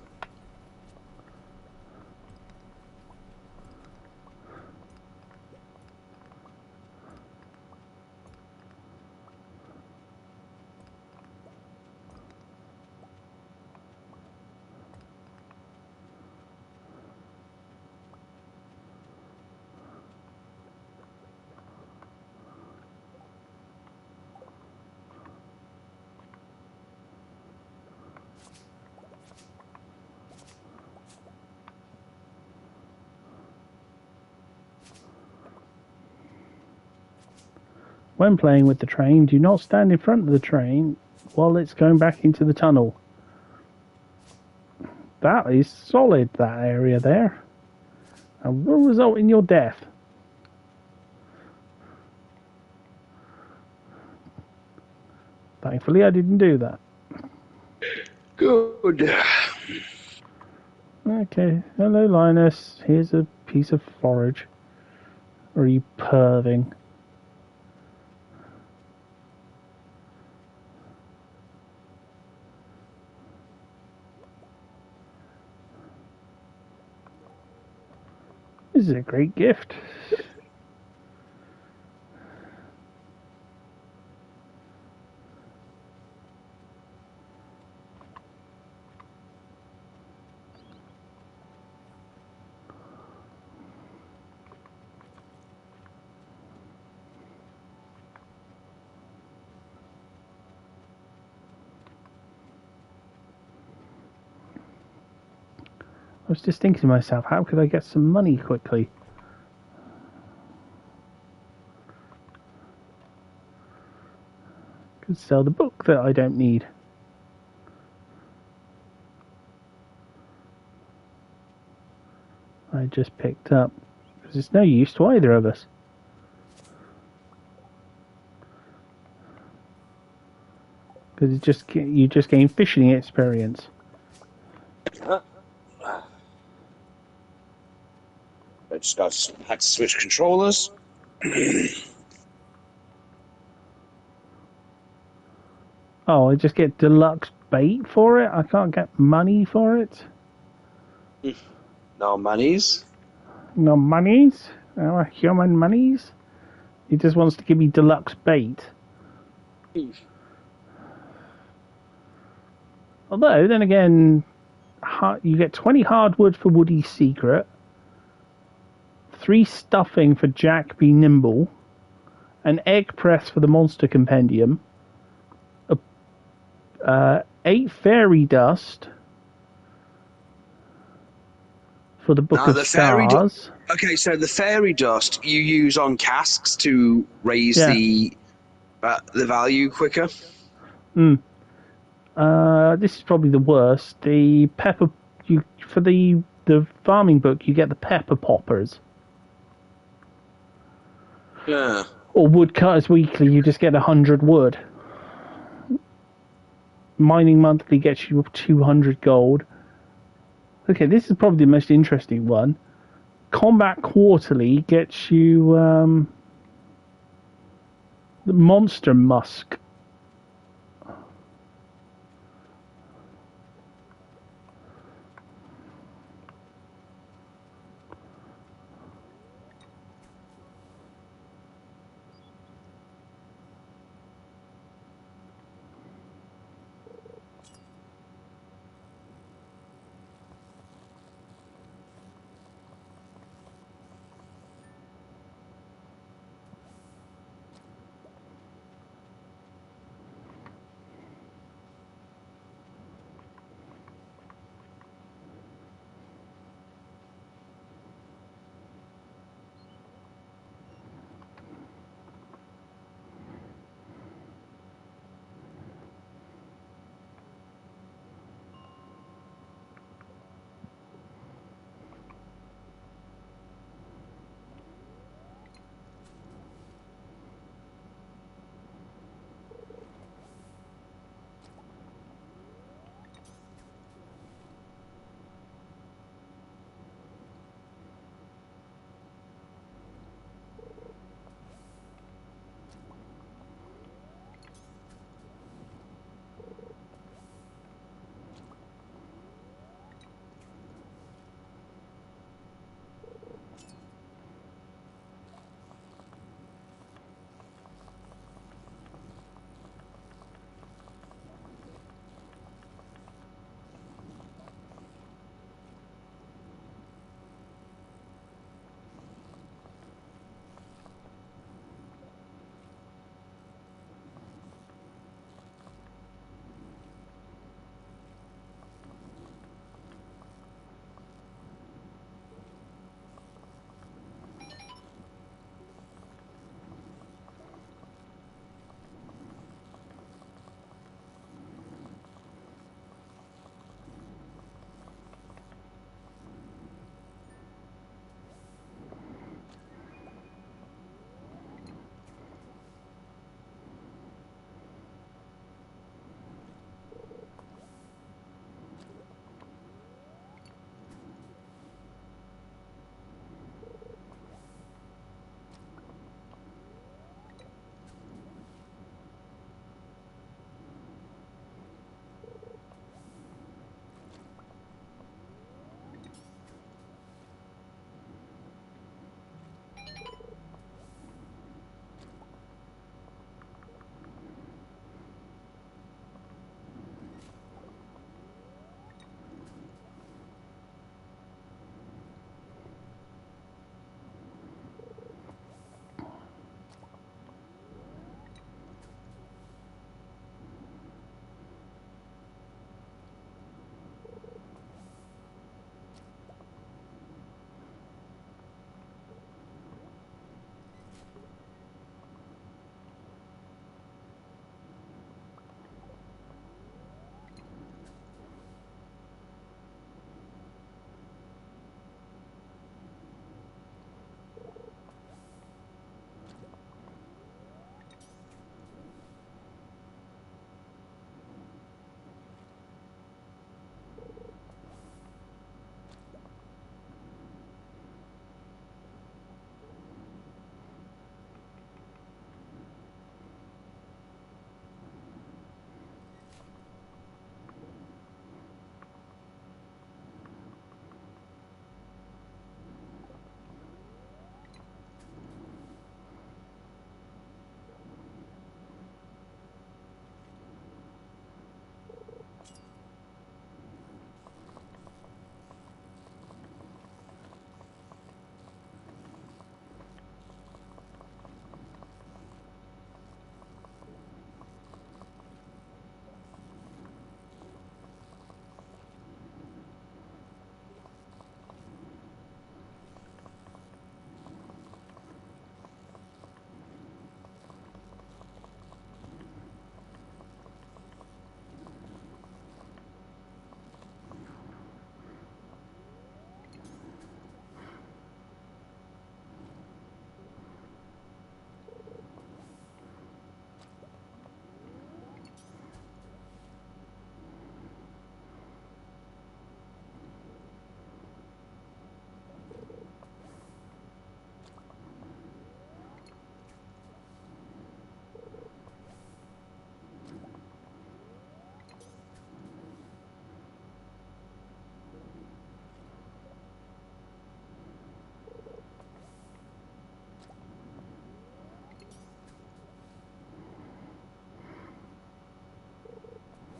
When playing with the train, do not stand in front of the train while it's going back into the tunnel. That is solid, that area there. And will result in your death. Thankfully, I didn't do that. Good. Okay, hello Linus. Here's a piece of forage. Or are you perving? This is a great gift. I was just thinking to myself, how could I get some money quickly? Could sell the book that I don't need. I just picked up. Because it's no use to either of us. Because you just gain fishing experience. I just had to switch controllers. Oh, I just get deluxe bait for it? I can't get money for it? No monies. No monies? No human monies? He just wants to give me deluxe bait. Although, then again, you get 20 hardwood for Woody's secret, 3 stuffing for Jack Be Nimble, an egg press for the monster compendium, 8 fairy dust for the Book of Stars. Okay, so the fairy dust you use on casks to raise Yeah. the value quicker. This is probably the worst. The pepper for the farming book, you get the pepper poppers. Yeah. Or Woodcutters Weekly, you just get 100 wood. Mining Monthly gets you 200 gold. Okay, this is probably the most interesting one. Combat Quarterly gets you the Monster Musk.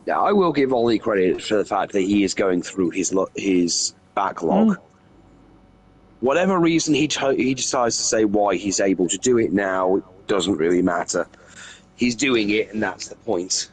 Yeah, I will give Ollie credit for the fact that he is going through his backlog. Mm. Whatever reason he decides to say why he's able to do it now, it doesn't really matter. He's doing it, and that's the point.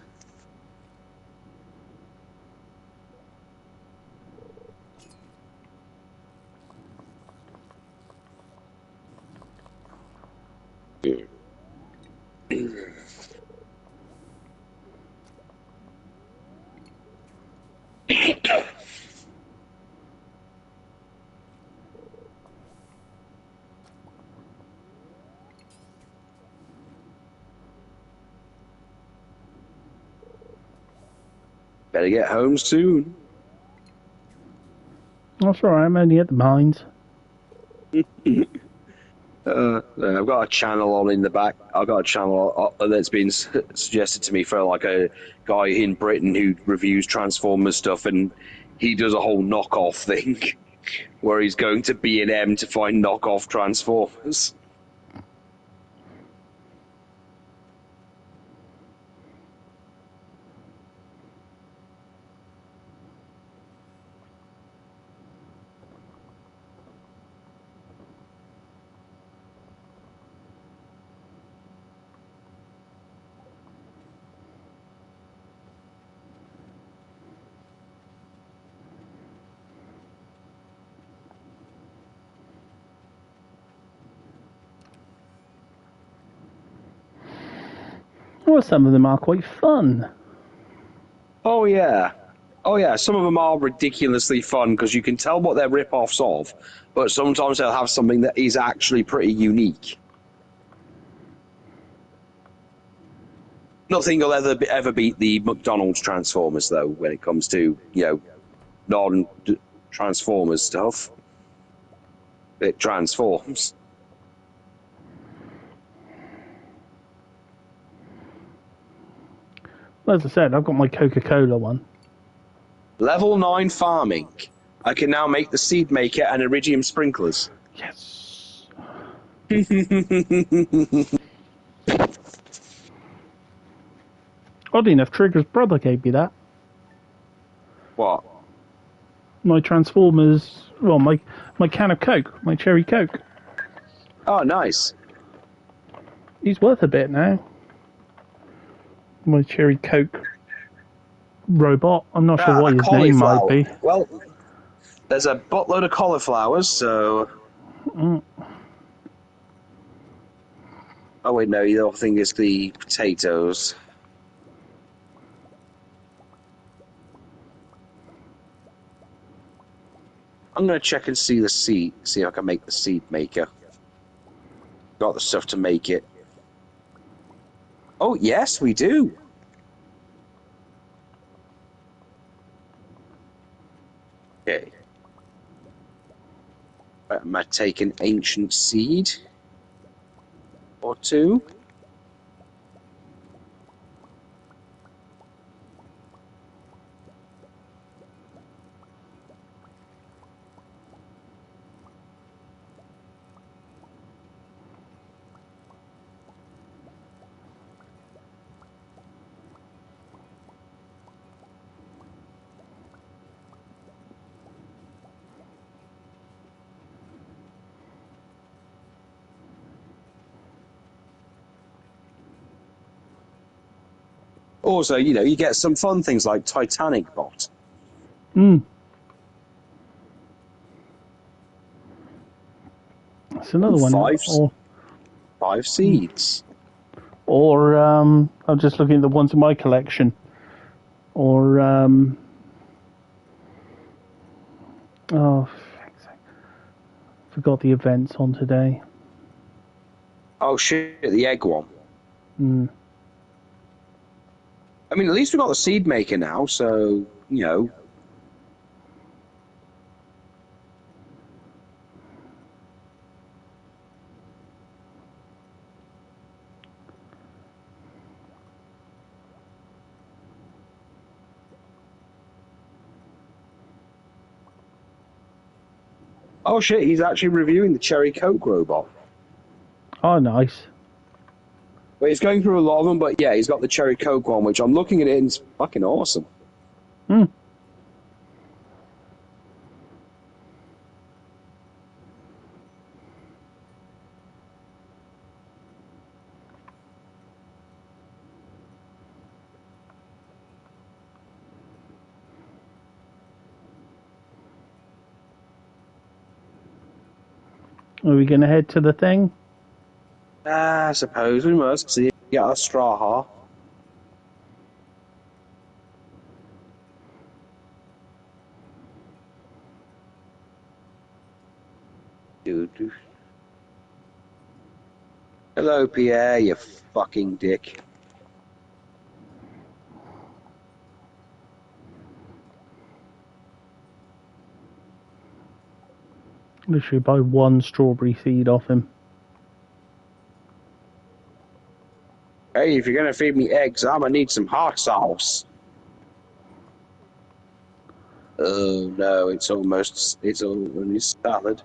Better get home soon. That's all right. I'm only at the mines. I've got a channel on in the back. I've got a channel that's been suggested to me for like a guy in Britain who reviews Transformers stuff, and he does a whole knockoff thing where he's going to B&M to find knockoff Transformers. Well, some of them are quite fun. Oh yeah. Oh yeah, some of them are ridiculously fun because you can tell what they're rip-offs of, but sometimes they'll have something that is actually pretty unique. Nothing will ever beat the McDonald's Transformers though when it comes to, non-Transformers stuff. It transforms. Well, as I said, I've got my Coca-Cola one. Level 9 farming. I can now make the seed maker and iridium sprinklers. Yes. Oddly enough, Trigger's brother gave me that. What? My Transformers, well, my can of Coke, my cherry Coke. Oh, nice. He's worth a bit now. My cherry Coke robot. I'm not sure what A his name might cauliflower. be. Well, there's a buttload of cauliflowers, so... Oh, wait, no, the other thing is the potatoes. I'm going to check and see the seed, see if I can make the seed maker. Got the stuff to make it. Oh, yes, we do. Okay. I might take an ancient seed or two. Also, you get some fun things like Titanic Bot. Mm. That's another one. Five seeds. Or I'm just looking at the ones in my collection. Or oh, forgot the events on today. Oh shit, the egg one. Mm. I mean, at least we've got the seed maker now, so, Oh shit, he's actually reviewing the Cherry Coke robot. Oh, nice. But he's going through a lot of them, but yeah, he's got the cherry coke one, which I'm looking at it and it's fucking awesome. Hmm. Are we going to head to the thing? I suppose we must see if we get our straw heart. Dude. Hello, Pierre, you fucking dick. Literally buy one strawberry seed off him. Hey, if you're gonna feed me eggs, I'm gonna need some hot sauce. Oh no, it's only salad.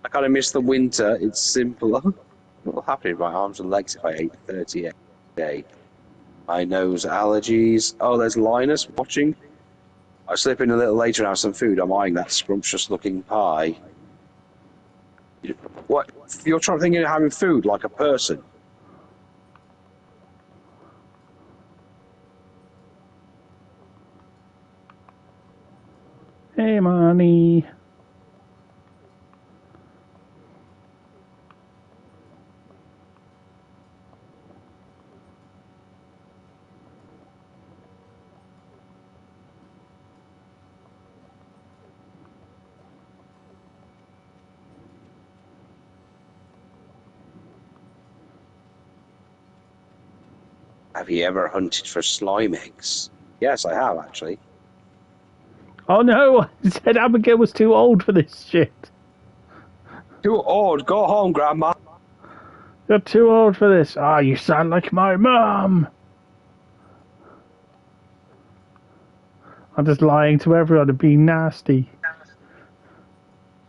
I kind of miss the winter. It's simpler. What will happen in my arms and legs if I ate 30 eggs a day? My nose allergies. Oh, there's Linus watching. I slip in a little later and have some food. I'm eyeing that scrumptious-looking pie. What? You're thinking of having food like a person? Hey, money. Have you ever hunted for slime eggs? Yes, I have actually. Oh no! I said Abigail was too old for this shit. Too old. Go home, Grandma. You're too old for this. Ah, you sound like my mum. I'm just lying to everyone and being nasty.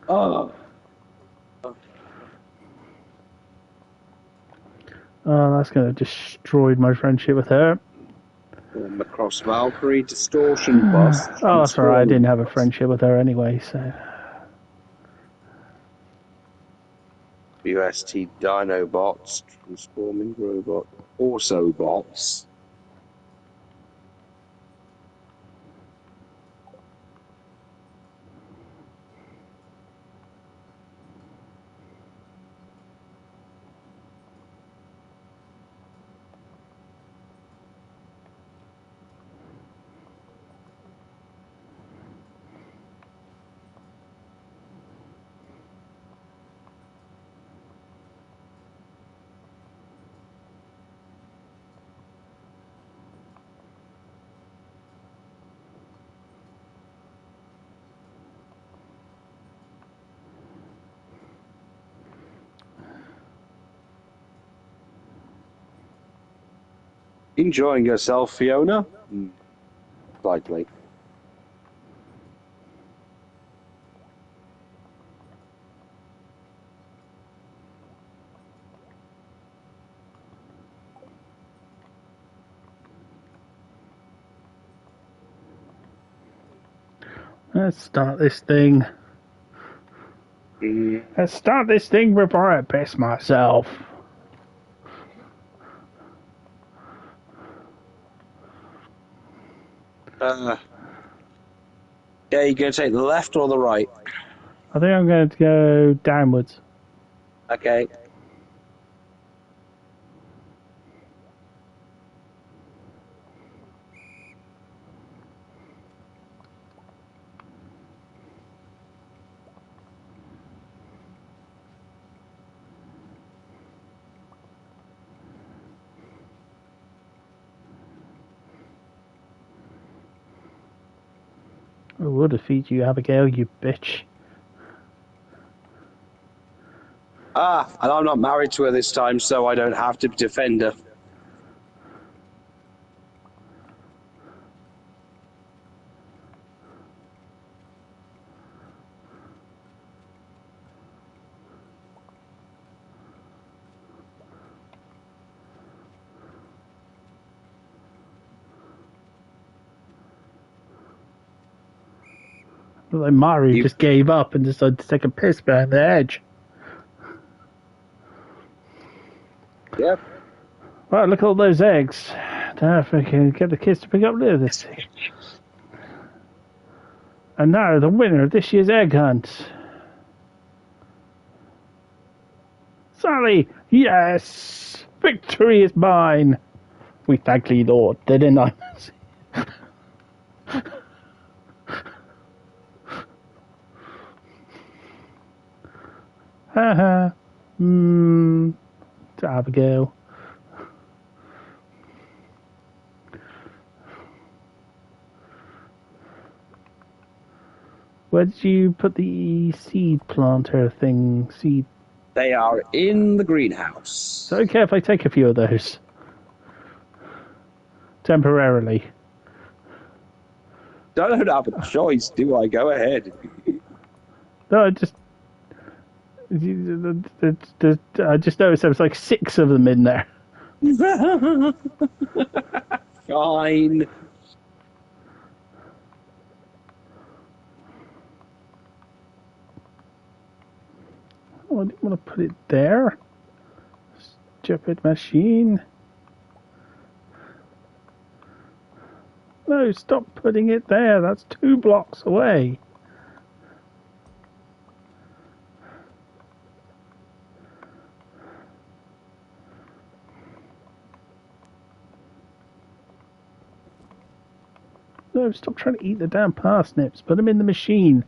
Oh. Oh, that's going to destroy my friendship with her. Macross Valkyrie distortion bus. Oh, sorry, I didn't have a friendship with her anyway, so... UST Dinobots, transforming robot, Autobots. Enjoying yourself, Fiona? Slightly. Let's start this thing. Let's start this thing before I piss myself. Yeah, you gonna take the left or the right? I think I'm going to go downwards. Okay. I would defeat you, Abigail, you bitch. And I'm not married to her this time, so I don't have to defend her. Like Mario You- just gave up and decided to take a piss behind the edge. Yeah. Right, look at all those eggs. Now if we can get the kids to pick up this. And now the winner of this year's egg hunt. Sally, yes! Victory is mine! We thankfully Lord, didn't I? Haha. To Abigail. Where did you put the seed planter thing? Seed. They are in the greenhouse. Is it okay if I take a few of those? Temporarily. Don't have a choice, do I? Go ahead. No, I just noticed there was like 6 of them in there. Fine. Oh, I didn't want to put it there. Stupid machine. No, stop putting it there. That's 2 blocks away. No, stop trying to eat the damn parsnips. Put them in the machine.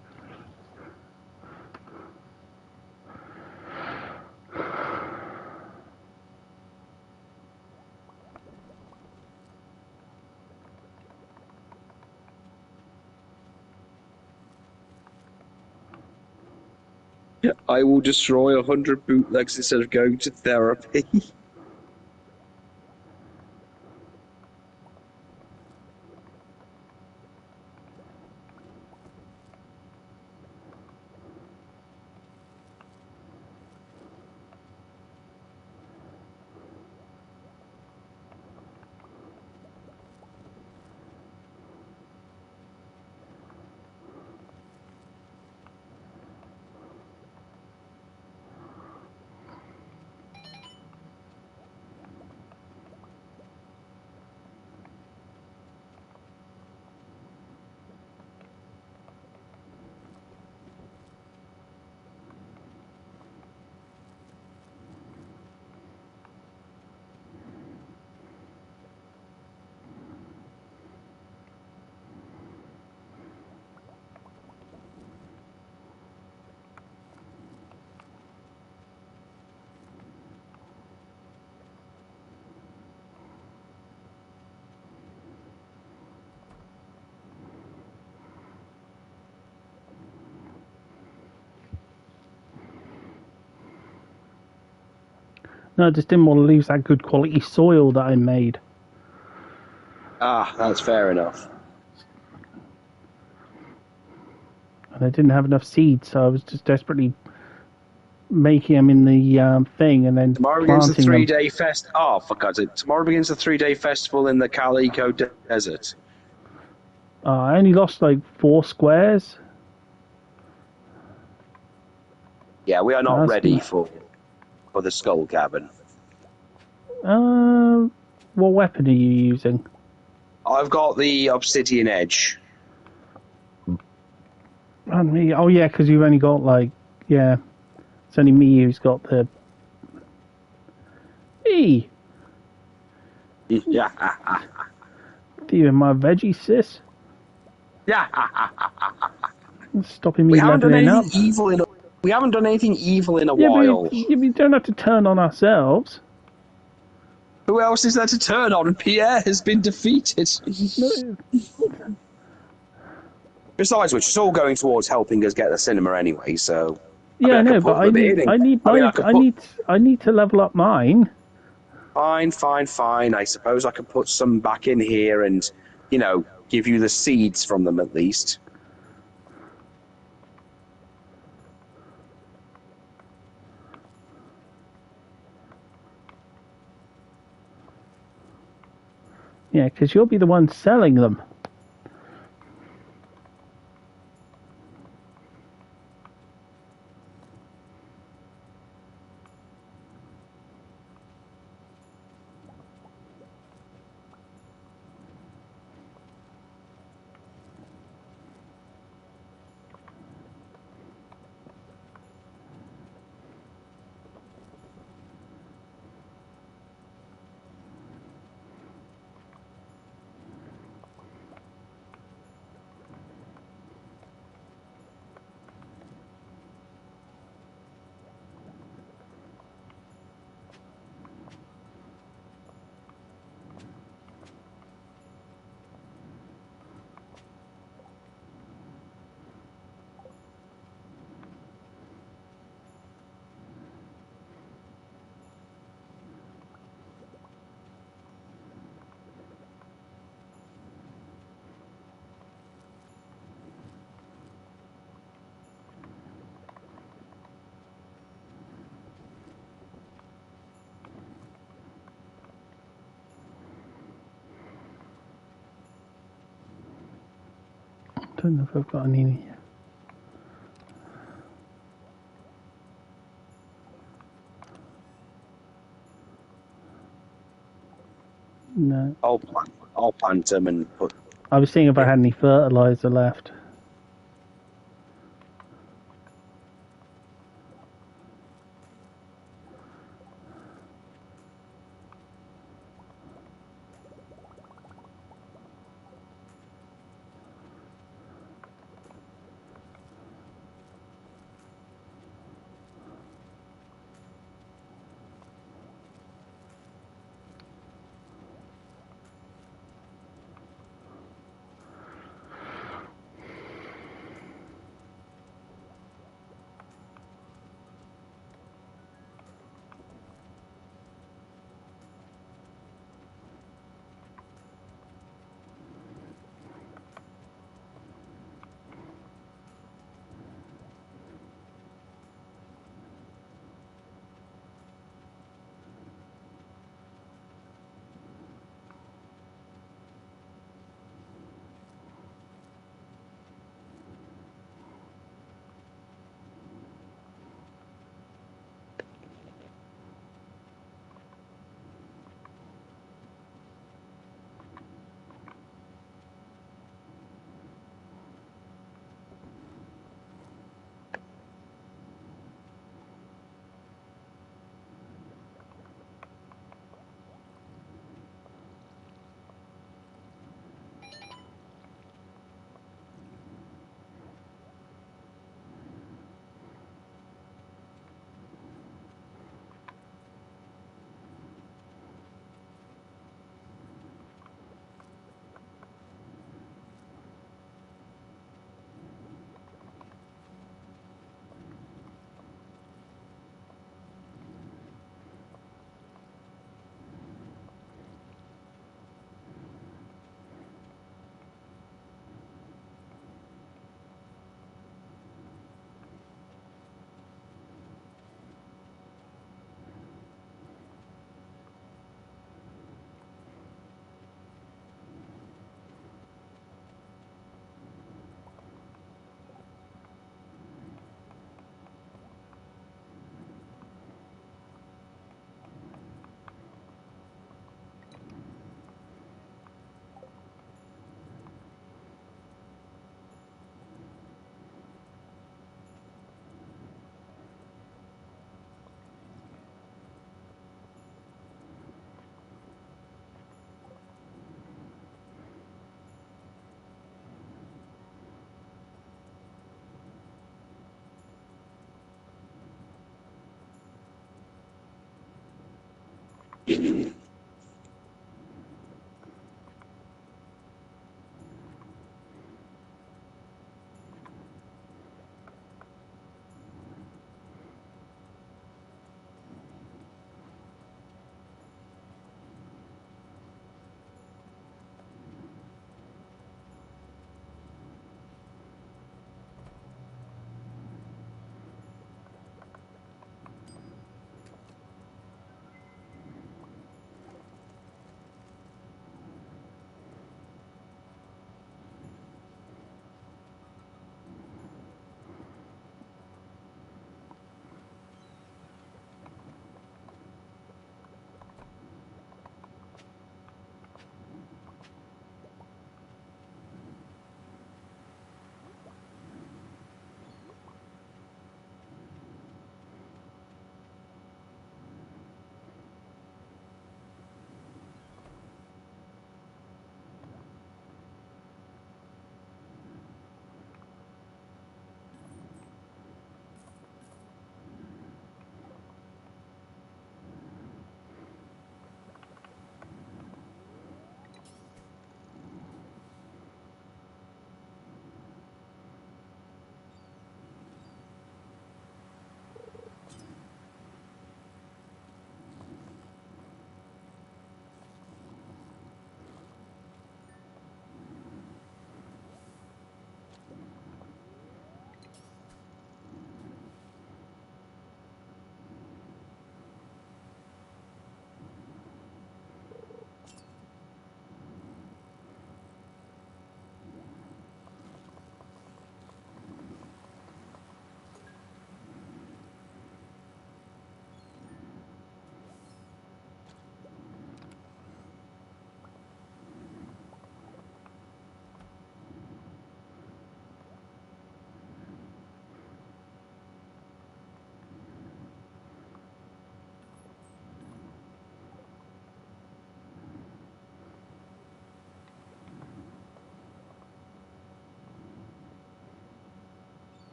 I will destroy 100 bootlegs instead of going to therapy. No, I just didn't want to lose that good quality soil that I made. Ah, that's fair enough. And I didn't have enough seeds, so I was just desperately making them in the thing and then Tomorrow begins the planting them. 3-day fest. Oh, for God's sake! Tomorrow begins the 3-day festival in the Calico Desert. I only lost like 4 squares. Yeah, we are not That's ready nice. for the skull cabin. What weapon are you using? I've got the obsidian edge. And me? Oh yeah, because you've only got like it's only me who's got the. Hey, Yeah, you and my veggie sis yeah. stopping me We haven't done leveling up. anything evil in. We haven't done anything evil in a Yeah, while. but you don't have to turn on ourselves. Who else is there to turn on? Pierre has been defeated. No, Besides which, it's all going towards helping us get the cinema anyway. So yeah, I could know, put but I them need, in. I need I mean, my, I need to level up mine. Fine. I suppose I could put some back in here and, give you the seeds from them at least. Yeah, because you'll be the one selling them. don't know if I've got any. No. I'll plant them and put. I was seeing if I had any fertilizer left.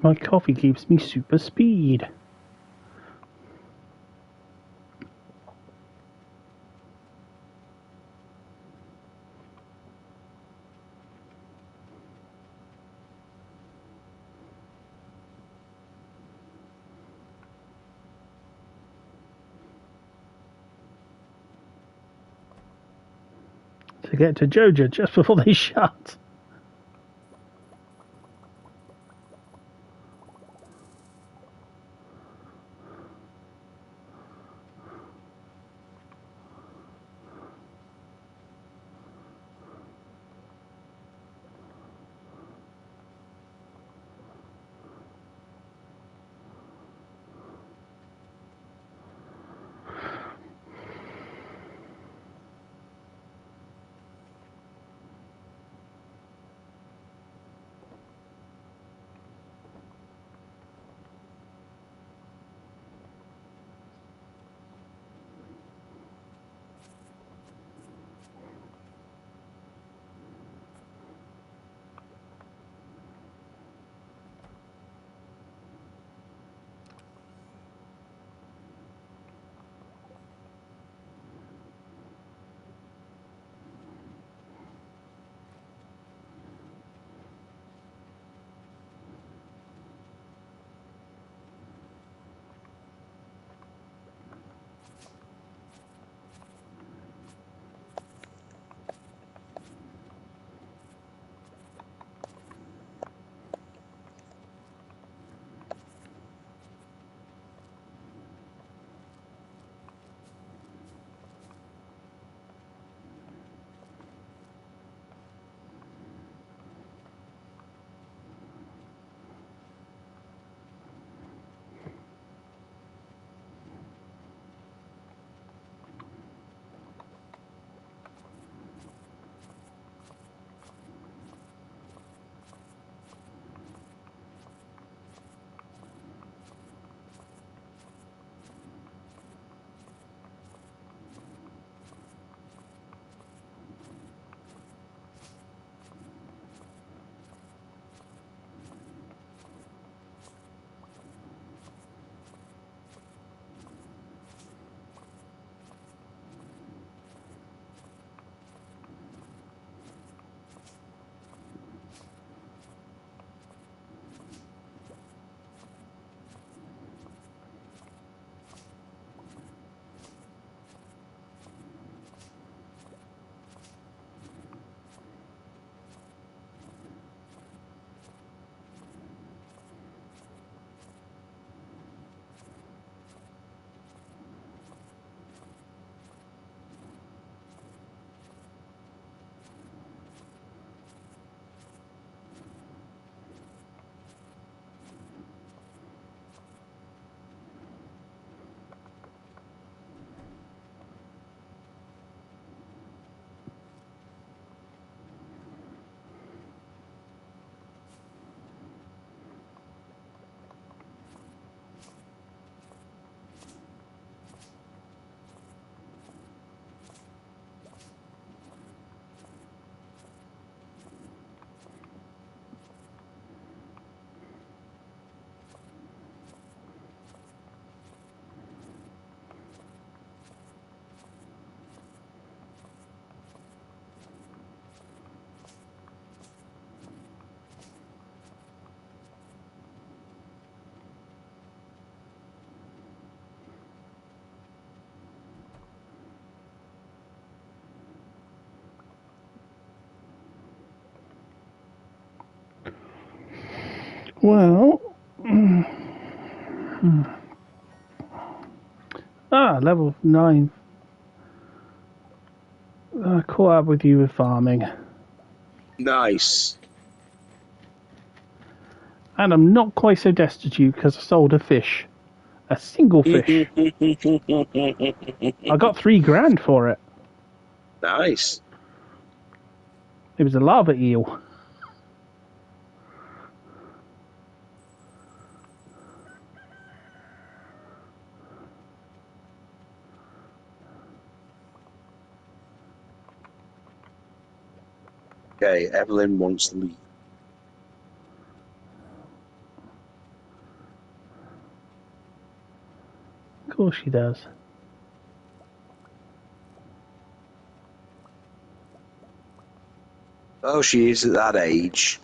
My coffee keeps me super speed. To get to Joja just before they shut. Well, level 9. I caught up with you with farming. Nice. And I'm not quite so destitute because I sold a fish. A single fish. I got $3,000 for it. Nice. It was a lava eel. Okay, Evelyn wants to leave. course she does. Oh, she is at that age.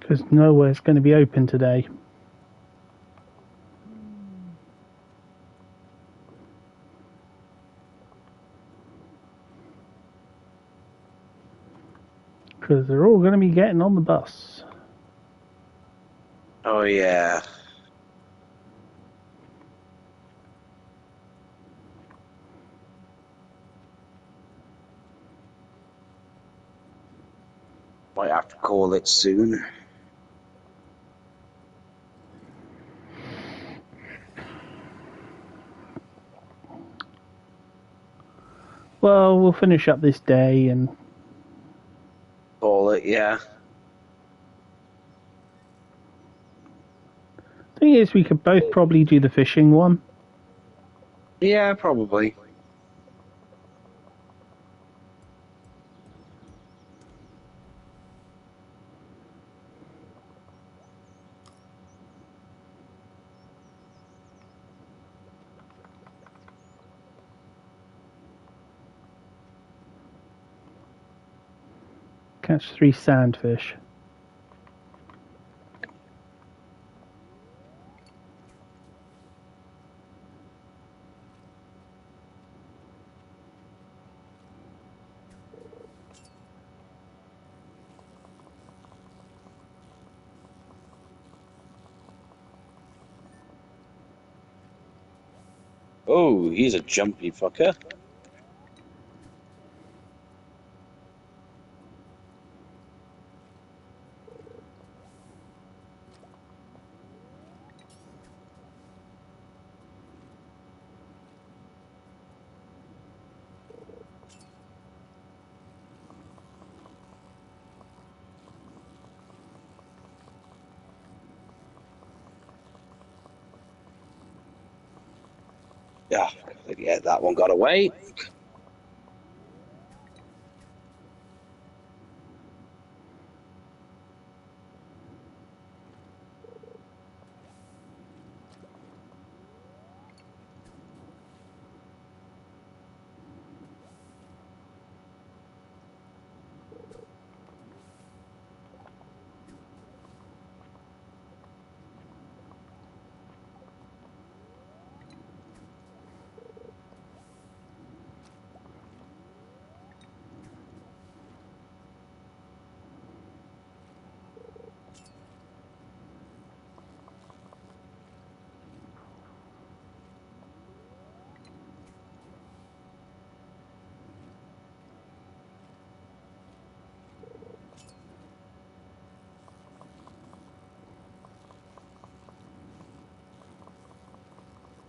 Because nowhere's going to be open today. Because they're all going to be getting on the bus. Oh, yeah. Might have to call it soon. Well, we'll finish up this day and... Call it, yeah. Thing is, we could both probably do the fishing one. Yeah, probably. Catch 3 sandfish. Oh, he's a jumpy fucker. Yeah, that one got away.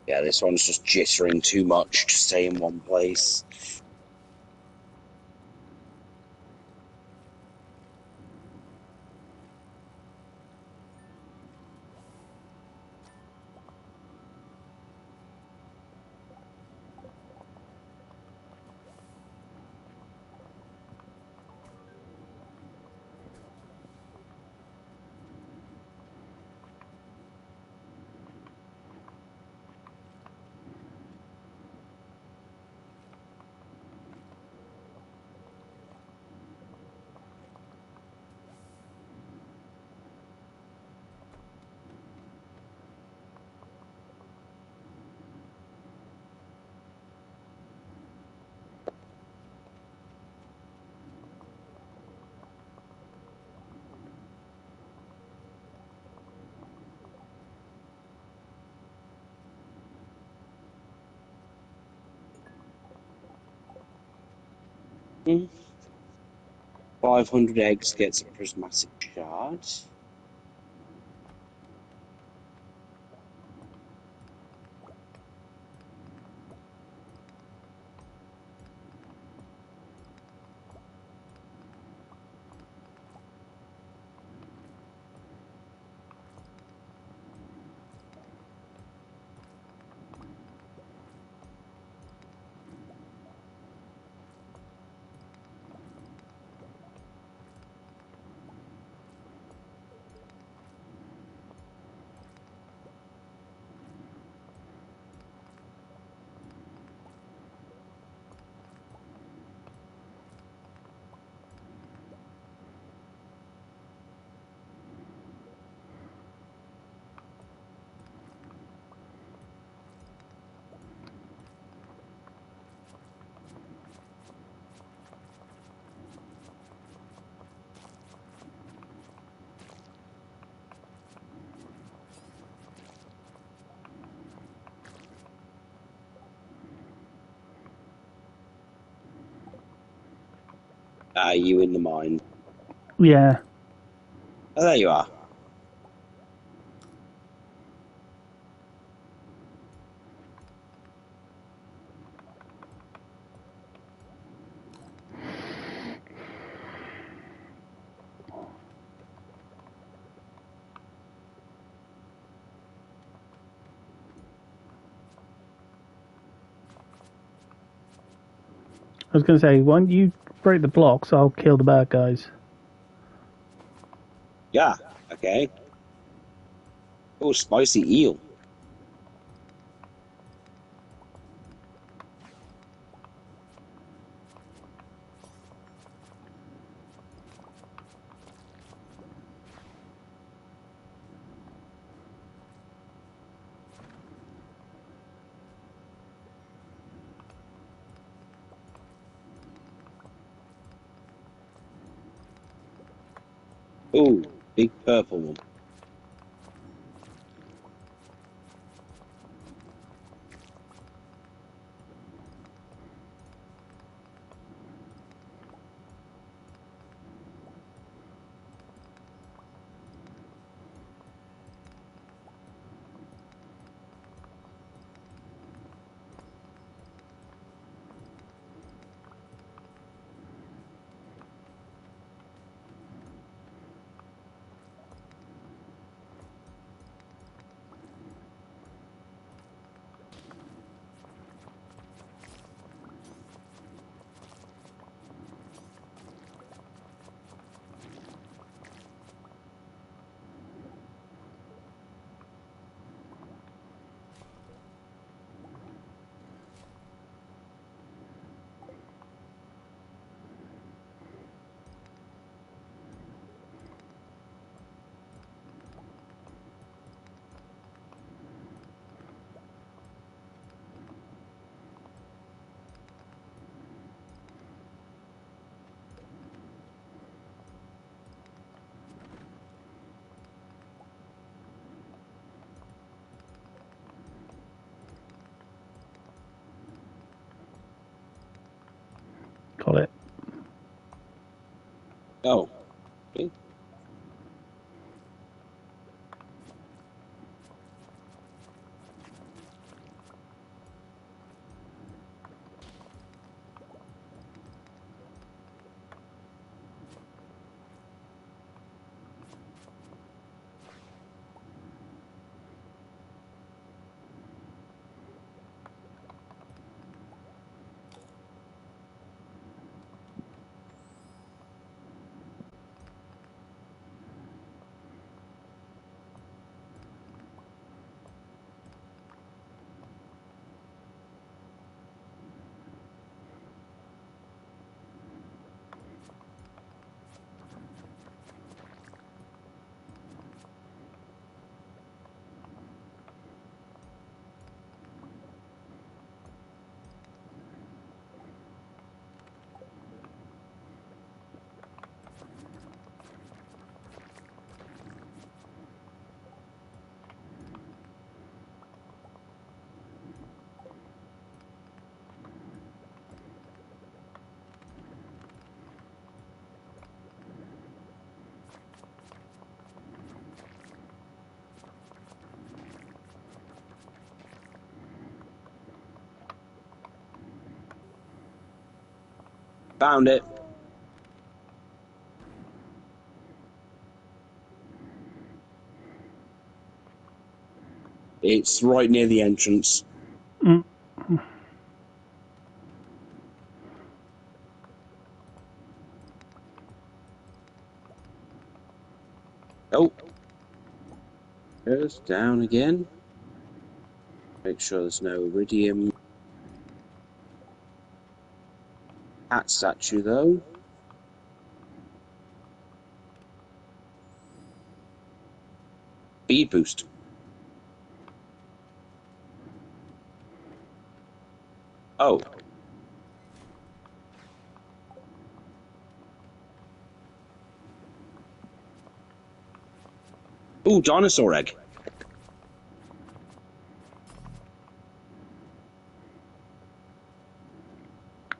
Yeah, this one's just jittering too much to stay in one place. Hmm. 500 eggs gets a prismatic shard. Are you in the mine? Yeah. Oh, there you are. I was going to say, why don't you break the blocks? I'll kill the bad guys. Yeah, okay. Oh, spicy eel. Oh, big purple one. Got it. Oh, okay. Found it. It's right near the entrance. Mm. Oh. Goes down again. Make sure there's no iridium. Cat statue, though. Speed boost. Oh. Ooh, dinosaur egg.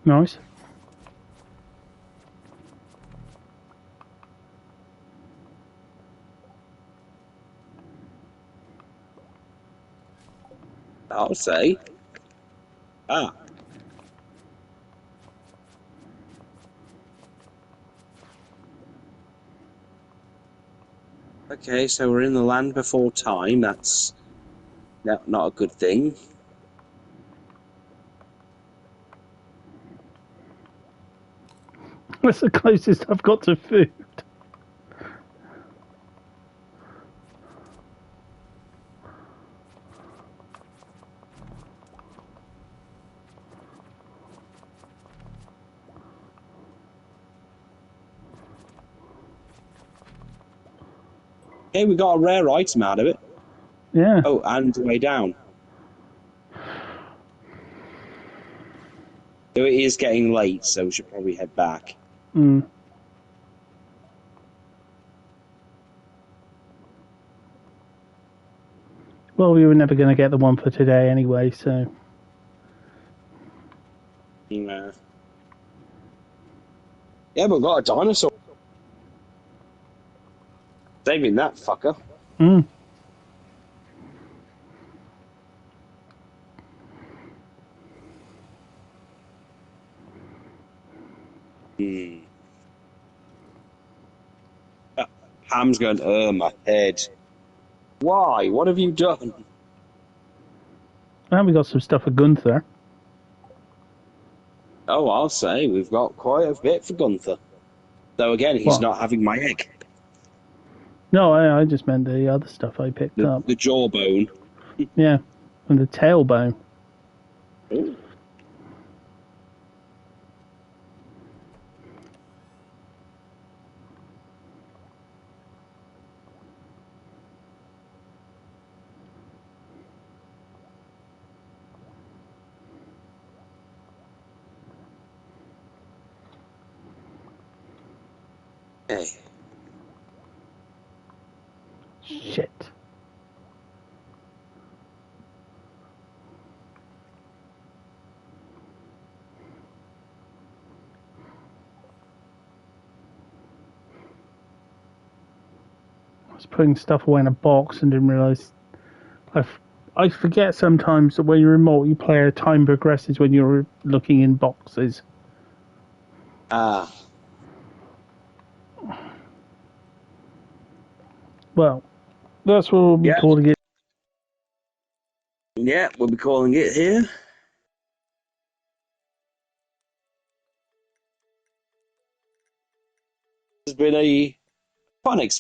Nice. I'll say. Ah. Okay, so we're in the land before time. That's not a good thing. That's the closest I've got to food. Okay, we got a rare item out of it. Yeah. Oh, and way down. So it is getting late, so we should probably head back. Mm. Well, we were never going to get the one for today anyway, so. Yeah, but we got a dinosaur. Saving that fucker. Mm. Ham's going, my head. Why? What have you done? And we got some stuff for Gunther. Oh, I'll say, we've got quite a bit for Gunther. Though again, he's What? not having my egg. No, I just meant the other stuff I picked up. The jawbone. Yeah, and the tailbone. Ooh. Hey. Shit. I was putting stuff away in a box and didn't realise. I forget sometimes that when you're in multiplayer, time progresses when you're looking in boxes. Ah. Well, that's what we'll be calling it. Yeah, we'll be calling it here. It's been a fun experience.